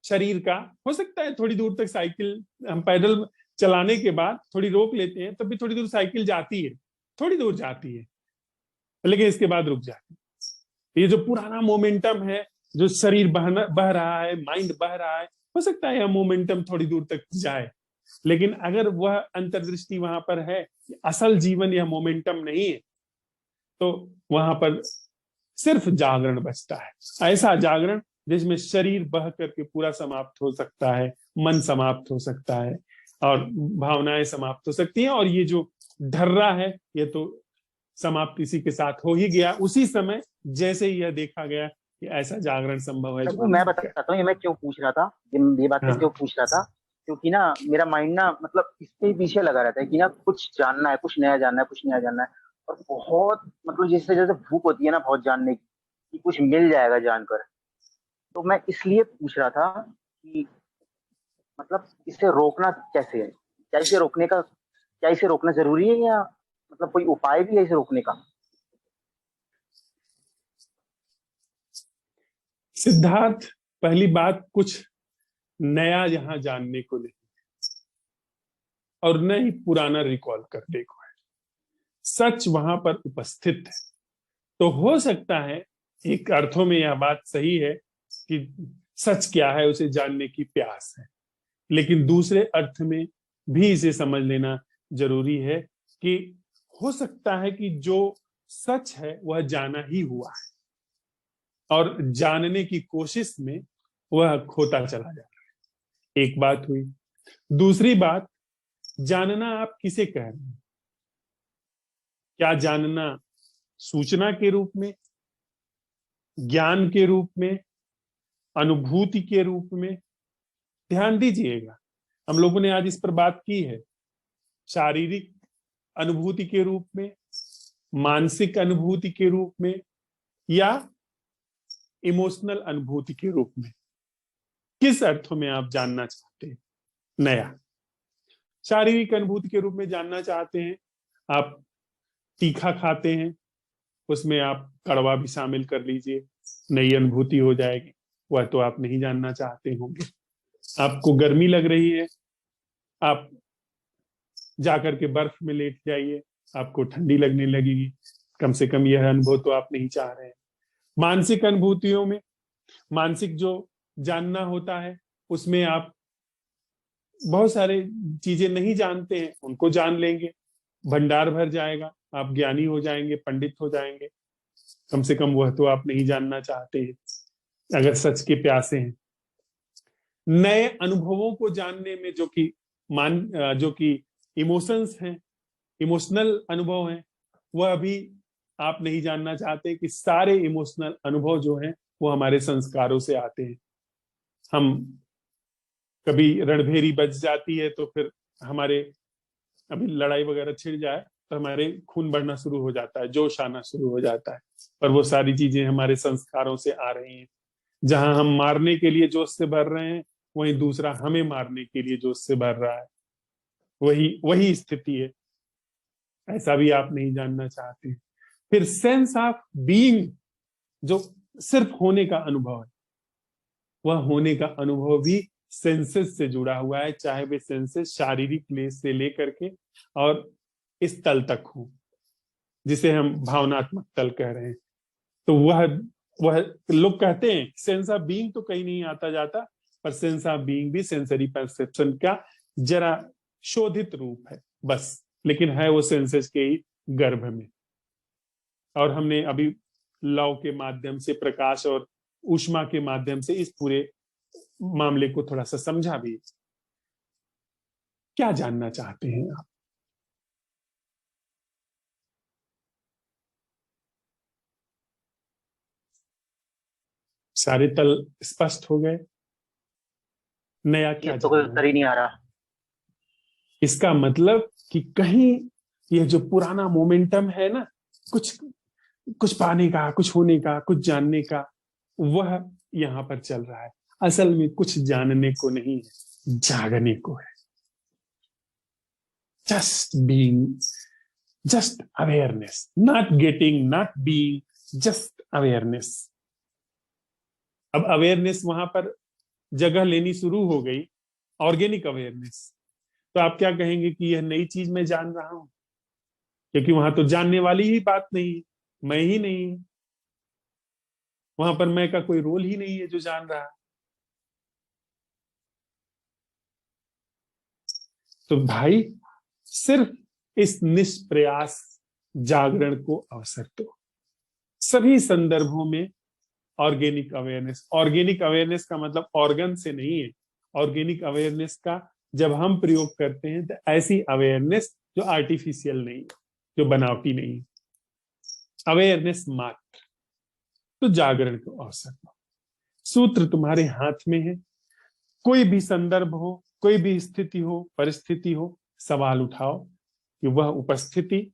शरीर का। हो सकता है थोड़ी दूर तक साइकिल हम पैदल चलाने के बाद थोड़ी रोक लेते हैं, तब भी थोड़ी दूर साइकिल जाती है, थोड़ी दूर जाती है, लेकिन इसके बाद रुक जाती है। ये जो पुराना मोमेंटम है, जो शरीर बह रहा है, माइंड बह रहा है, हो सकता है यह मोमेंटम थोड़ी दूर तक जाए, लेकिन अगर वह अंतर्दृष्टि वहां पर है, असल जीवन यह मोमेंटम नहीं है, तो वहां पर सिर्फ जागरण बचता है। ऐसा जागरण जिसमें शरीर बह करके पूरा समाप्त हो सकता है, मन समाप्त हो सकता है और भावनाएं समाप्त हो सकती हैं, और ये जो ढर्रा है ये तो समाप्त इसी के साथ हो ही गया उसी समय, जैसे ही यह देखा गया कि ऐसा जागरण संभव है। प्रभु मैं बताता हूँ ये मैं क्यों पूछ रहा था, ये बात मैं हाँ। क्यों पूछ रहा था, क्योंकि ना मेरा माइंड ना मतलब इसके ही पीछे लगा रहता है कि ना कुछ जानना है, कुछ नया जानना है, कुछ नया जानना है, और बहुत मतलब जैसे जैसे भूख होती है ना बहुत जानने की, कि कुछ मिल जाएगा जानकर। तो मैं इसलिए पूछ रहा था कि मतलब इसे रोकना कैसे है, क्या इसे रोकना जरूरी है, या मतलब कोई उपाय भी है इसे रोकने का? सिद्धार्थ, पहली बात, कुछ नया यहां जानने को नहीं, और न ही पुराना रिकॉल करने को है। सच वहां पर उपस्थित है। तो हो सकता है एक अर्थों में यह बात सही है कि सच क्या है उसे जानने की प्यास है, लेकिन दूसरे अर्थ में भी इसे समझ लेना जरूरी है कि हो सकता है कि जो सच है वह जाना ही हुआ है, और जानने की कोशिश में वह खोता चला जा रहा है। एक बात हुई। दूसरी बात, जानना आप किसे कह रहे हैं? क्या जानना सूचना के रूप में, ज्ञान के रूप में, अनुभूति के रूप में? ध्यान दीजिएगा, हम लोगों ने आज इस पर बात की है। शारीरिक अनुभूति के रूप में, मानसिक अनुभूति के रूप में, या इमोशनल अनुभूति के रूप में? किस अर्थों में आप जानना चाहते हैं? नया शारीरिक अनुभूति के रूप में जानना चाहते हैं, आप तीखा खाते हैं, उसमें आप कड़वा भी शामिल कर लीजिए, नई अनुभूति हो जाएगी। वह तो आप नहीं जानना चाहते होंगे। आपको गर्मी लग रही है, आप जाकर के बर्फ में लेट जाइए, आपको ठंडी लगने लगेगी। कम से कम यह अनुभव तो आप नहीं चाह रहे हैं। मानसिक अनुभूतियों में, मानसिक जो जानना होता है, उसमें आप बहुत सारे चीजें नहीं जानते हैं, उनको जान लेंगे, भंडार भर जाएगा, आप ज्ञानी हो जाएंगे, पंडित हो जाएंगे। कम से कम वह तो आप नहीं जानना चाहते हैं अगर सच के प्यासे हैं। नए अनुभवों को जानने में जो कि इमोशंस हैं, इमोशनल अनुभव हैं, वह भी आप नहीं जानना चाहते कि सारे इमोशनल अनुभव जो हैं वो हमारे संस्कारों से आते हैं। हम कभी रणभेरी बज जाती है तो फिर हमारे, अभी लड़ाई वगैरह छिड़ जाए तो हमारे खून बढ़ना शुरू हो जाता है, जोश आना शुरू हो जाता है, पर वो सारी चीजें हमारे संस्कारों से आ रही हैं। जहां हम मारने के लिए जोश से भर रहे हैं, वहीं दूसरा हमें मारने के लिए जोश से भर रहा है। वही स्थिति है। ऐसा भी आप नहीं जानना चाहते। फिर सेंस ऑफ बीइंग, जो सिर्फ होने का अनुभव है, वह होने का अनुभव भी सेंसेस से जुड़ा हुआ है, चाहे वे सेंसेस शारीरिक से लेकर के और इस तल तक हो जिसे हम भावनात्मक तल कह रहे हैं। तो वह लोग कहते हैं सेंस ऑफ बीइंग तो कहीं नहीं आता जाता, पर सेंस ऑफ बीइंग भी सेंसरी परसेप्शन का जरा शोधित रूप है बस, लेकिन है वो सेंसेस के ही गर्भ में। और हमने अभी लौ के माध्यम से, प्रकाश और ऊष्मा के माध्यम से इस पूरे मामले को थोड़ा सा समझा भी। क्या जानना चाहते हैं आप? सारे तल स्पष्ट हो गए? नया क्या ये तो कोई जानना उत्तर है? ही नहीं आ रहा। इसका मतलब कि कहीं यह जो पुराना मोमेंटम है ना, कुछ पाने का, कुछ होने का, कुछ जानने का, वह यहां पर चल रहा है। असल में कुछ जानने को नहीं है, जागने को है। Just being, just awareness, not getting, not being, just awareness. अब अवेयरनेस वहां पर जगह लेनी शुरू हो गई, ऑर्गेनिक अवेयरनेस, तो आप क्या कहेंगे कि यह नई चीज मैं जान रहा हूं? क्योंकि वहां तो जानने वाली ही बात नहीं है, मैं ही नहीं हूं, वहां पर मैं का कोई रोल ही नहीं है जो जान रहा है। तो भाई सिर्फ इस निष्प्रयास जागरण को अवसर दो। सभी संदर्भों में ऑर्गेनिक अवेयरनेस का मतलब ऑर्गन से नहीं है। ऑर्गेनिक अवेयरनेस का जब हम प्रयोग करते हैं तो ऐसी अवेयरनेस जो आर्टिफिशियल नहीं है, जो बनावटी नहीं है, अवेयरनेस मात्र। तो जागरण को अवसर दो। सूत्र तुम्हारे हाथ में है। कोई भी संदर्भ हो, कोई भी स्थिति हो, परिस्थिति हो, सवाल उठाओ कि वह उपस्थिति,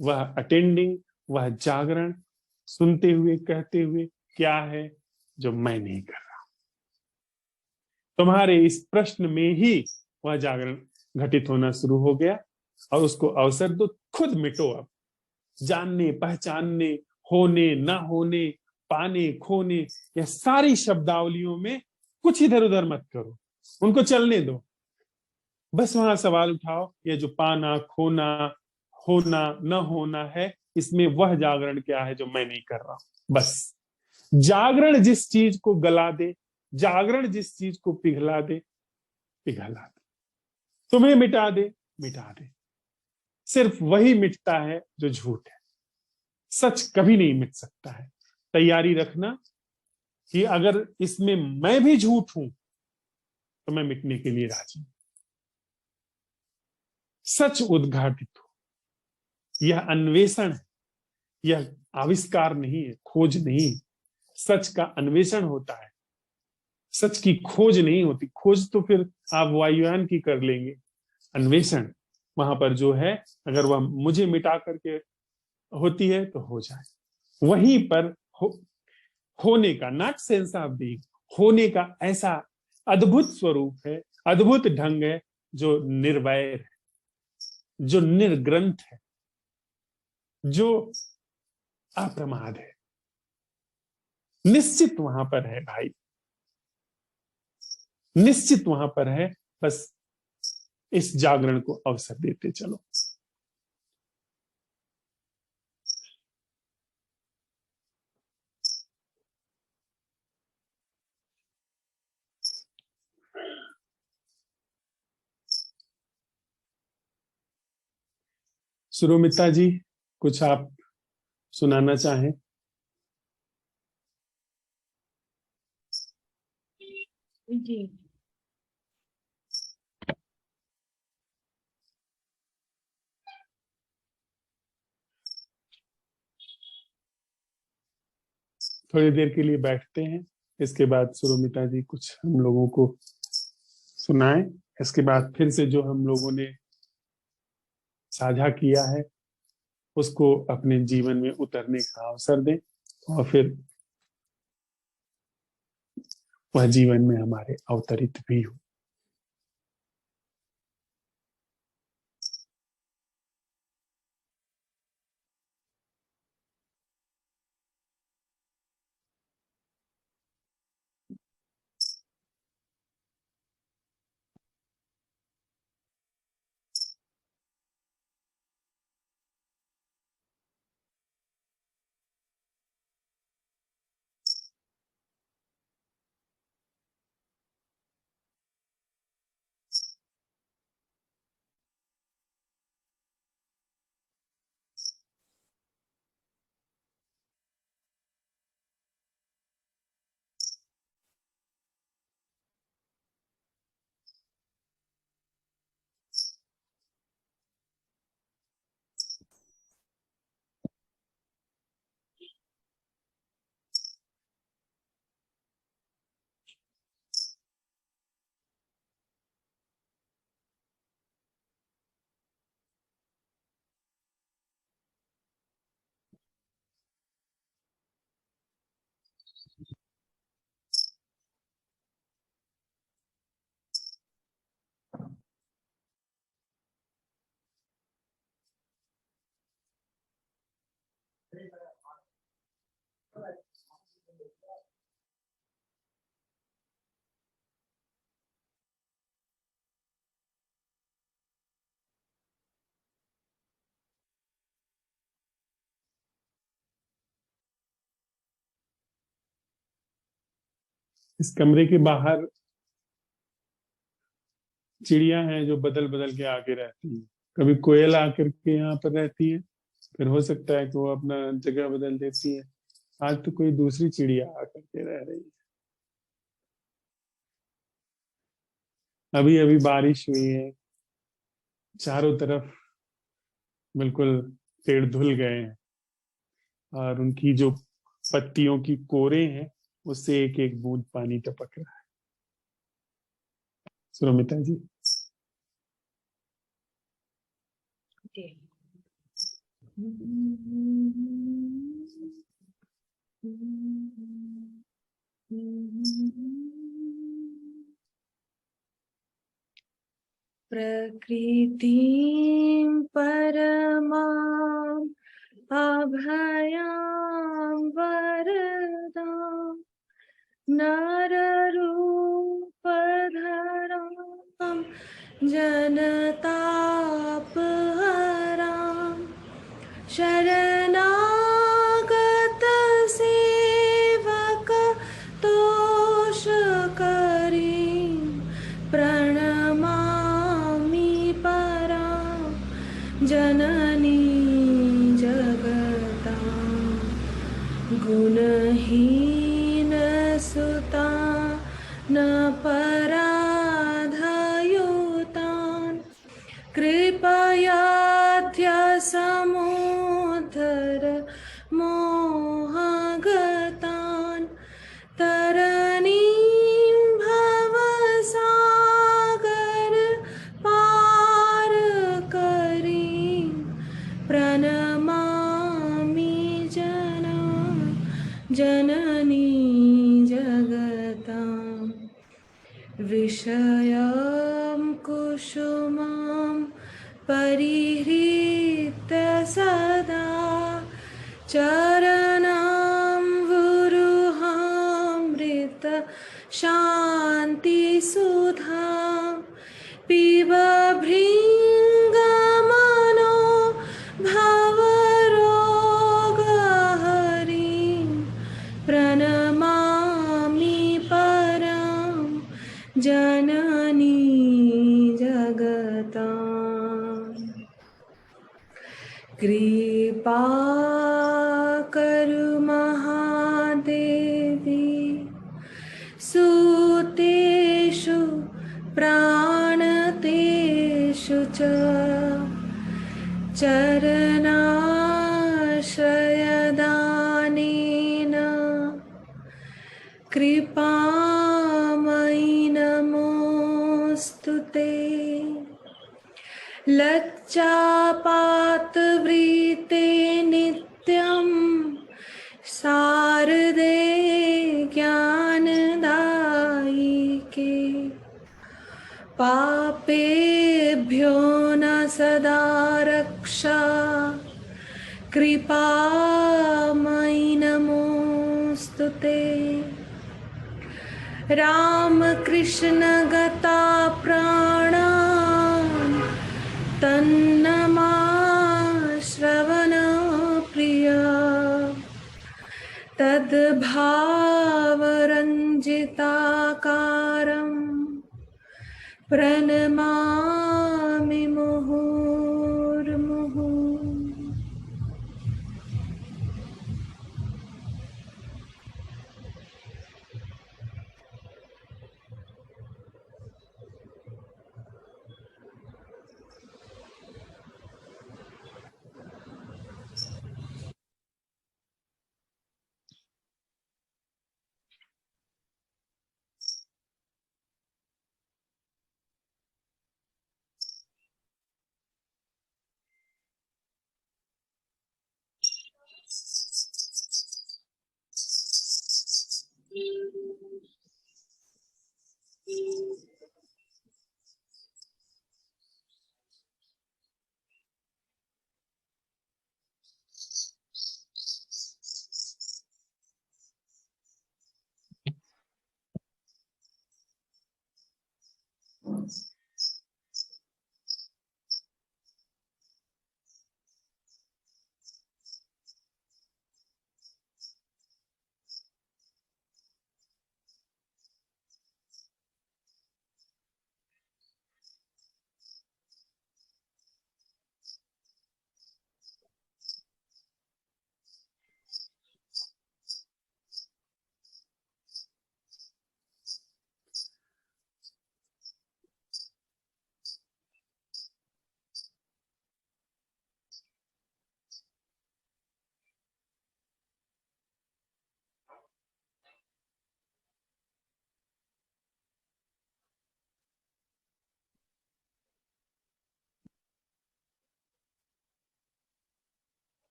वह अटेंडिंग, वह जागरण सुनते हुए कहते हुए क्या है जो मैं नहीं कर रहा। तुम्हारे इस प्रश्न में ही वह जागरण घटित होना शुरू हो गया, और उसको अवसर दो। खुद मिटो अब। जानने, पहचानने, होने, न होने, पाने, खोने, यह सारी शब्दावलियों में कुछ इधर उधर मत करो, उनको चलने दो। बस वहां सवाल उठाओ, ये जो पाना, खोना, होना, न होना है, इसमें वह जागरण क्या है जो मैं नहीं कर रहा हूं। बस जागरण जिस चीज को गला दे, जागरण जिस चीज को पिघला दे, पिघला दे। तुम्हें मिटा दे, मिटा दे। सिर्फ वही मिटता है जो झूठ है। सच कभी नहीं मिट सकता है। तैयारी रखना कि अगर इसमें मैं भी झूठ हूं तो मैं मिटने के लिए राजी हूं। सच उद्घाटित हो। यह अन्वेषण है, यह आविष्कार नहीं है, खोज नहीं। सच का अन्वेषण होता है, सच की खोज नहीं होती। खोज तो फिर आप वायुयान की कर लेंगे। अन्वेषण वहां पर जो है, अगर वह मुझे मिटा करके होती है तो हो जाए। वहीं पर होने का, नॉट सेंस ऑफ बीइंग, होने का ऐसा अद्भुत स्वरूप है, अद्भुत ढंग है, जो निर्वैर है, जो निर्ग्रंथ है, जो अप्रमाद है। निश्चित वहां पर है भाई, निश्चित वहां पर है। बस इस जागरण को अवसर देते चलो। सुरोमिता जी, कुछ आप सुनाना चाहें? जी। थोड़ी देर के लिए बैठते हैं, इसके बाद सुरोमिता जी कुछ हम लोगों को सुनाएं। इसके बाद फिर से जो हम लोगों ने साझा किया है उसको अपने जीवन में उतरने का अवसर दें, और फिर वह जीवन में हमारे अवतरित भी हो। इस कमरे के बाहर चिड़िया हैं जो बदल बदल के आके रहती हैं। कभी कोयल आकर के यहाँ पर रहती है, फिर हो सकता है कि वो अपना जगह बदल देती है। आज तो कोई दूसरी चिड़िया आकर के रह रही है। अभी अभी बारिश हुई है, चारों तरफ बिल्कुल पेड़ धुल गए हैं और उनकी जो पत्तियों की कोरे हैं उससे एक एक बूंद पानी टपक रहा है। सुरमिता जी। जी। प्रकृतिं परमाम् अभयां वरदां नररूपधरां जनतापहरां शरणागत सेवक तोषकरीं प्रणमामि परां जननी जगतां गुणहीन सुता न पराधयुतान् कृपयाद्य समुद्धर मोहगतान् तरणीं भवसागर पारकरीं प्रणमामि जननी जगताम् विषयं कुसुमां परिहृत्य सदा चरणाम्बुरुहामृत शान्तिसुधां पिब भृङ्गमनो भवरोगहरीं प्रणमामि परां जननी जगताम् कृपा करु महादेवी सूतेषु प्राणतेषु च चरणाश्रयदानेन कृपामयि नमोऽस्तु ते लज्जापातवृते नित्यं शारदे ज्ञानदायिके पापेभ्यो न सदा रक्षा कृपामयि नमोऽस्तु ते रामकृष्ण गता प्राणान् तन्नमा श्रवणप्रिया तद्भावरञ्जिताकारं प्रणमामि मुहुर्मुहुः।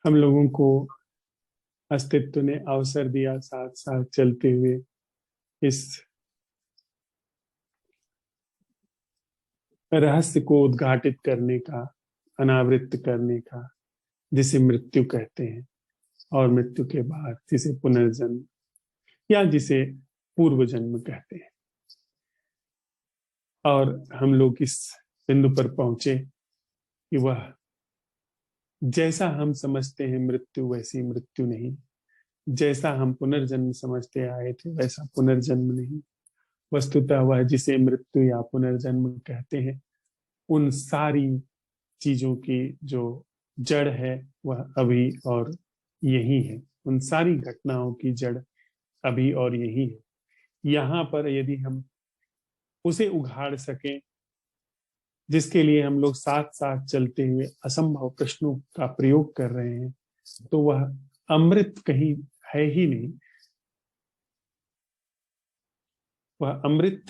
हम लोगों को अस्तित्व ने अवसर दिया साथ साथ चलते हुए इस रहस्य को उद्घाटित करने का, अनावृत करने का, जिसे मृत्यु कहते हैं, और मृत्यु के बाद जिसे पुनर्जन्म या जिसे पूर्व जन्म कहते हैं। और हम लोग इस बिंदु पर पहुंचे कि वह जैसा हम समझते हैं मृत्यु वैसी मृत्यु नहीं, जैसा हम पुनर्जन्म समझते आए थे वैसा पुनर्जन्म नहीं। वस्तुतः वह जिसे मृत्यु या पुनर्जन्म कहते हैं, उन सारी चीजों की जो जड़ है वह अभी और यही है। उन सारी घटनाओं की जड़ अभी और यही है। यहाँ पर यदि हम उसे उघाड़ सकें, जिसके लिए हम लोग साथ साथ चलते हुए असंभव प्रश्नों का प्रयोग कर रहे हैं, तो वह अमृत कहीं है ही नहीं। वह अमृत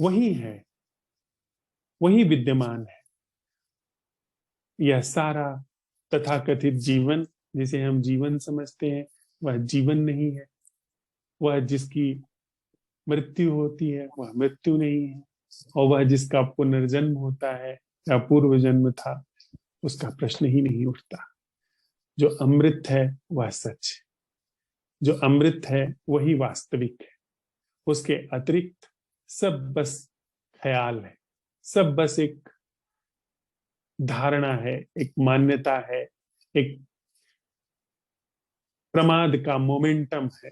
वही है, वही विद्यमान है। यह सारा तथाकथित जीवन जिसे हम जीवन समझते हैं वह जीवन नहीं है। वह जिसकी मृत्यु होती है वह मृत्यु नहीं है। और वह जिसका पुनर्जन्म होता है या पूर्व जन्म था, उसका प्रश्न ही नहीं उठता। जो अमृत है वह सच है, जो अमृत है वही वास्तविक है। उसके अतिरिक्त सब बस ख्याल है, सब बस एक धारणा है, एक मान्यता है, एक प्रमाद का मोमेंटम है।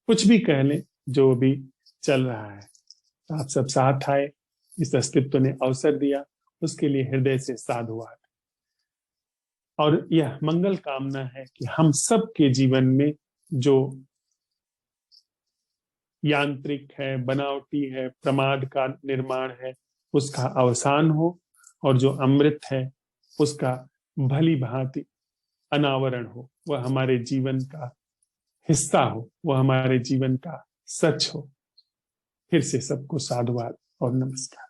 कुछ भी कह लें, जो भी चल रहा है। आप सब साथ आए, इस अस्तित्व ने अवसर दिया, उसके लिए हृदय से साधुवाद। और यह मंगल कामना है कि हम सब के जीवन में जो यांत्रिक है, बनावटी है, प्रमाद का निर्माण है, उसका अवसान हो, और जो अमृत है उसका भली भांति अनावरण हो। वह हमारे जीवन का हिस्सा हो, वह हमारे जीवन का सच हो। फिर से सबको साधुवाद और नमस्कार।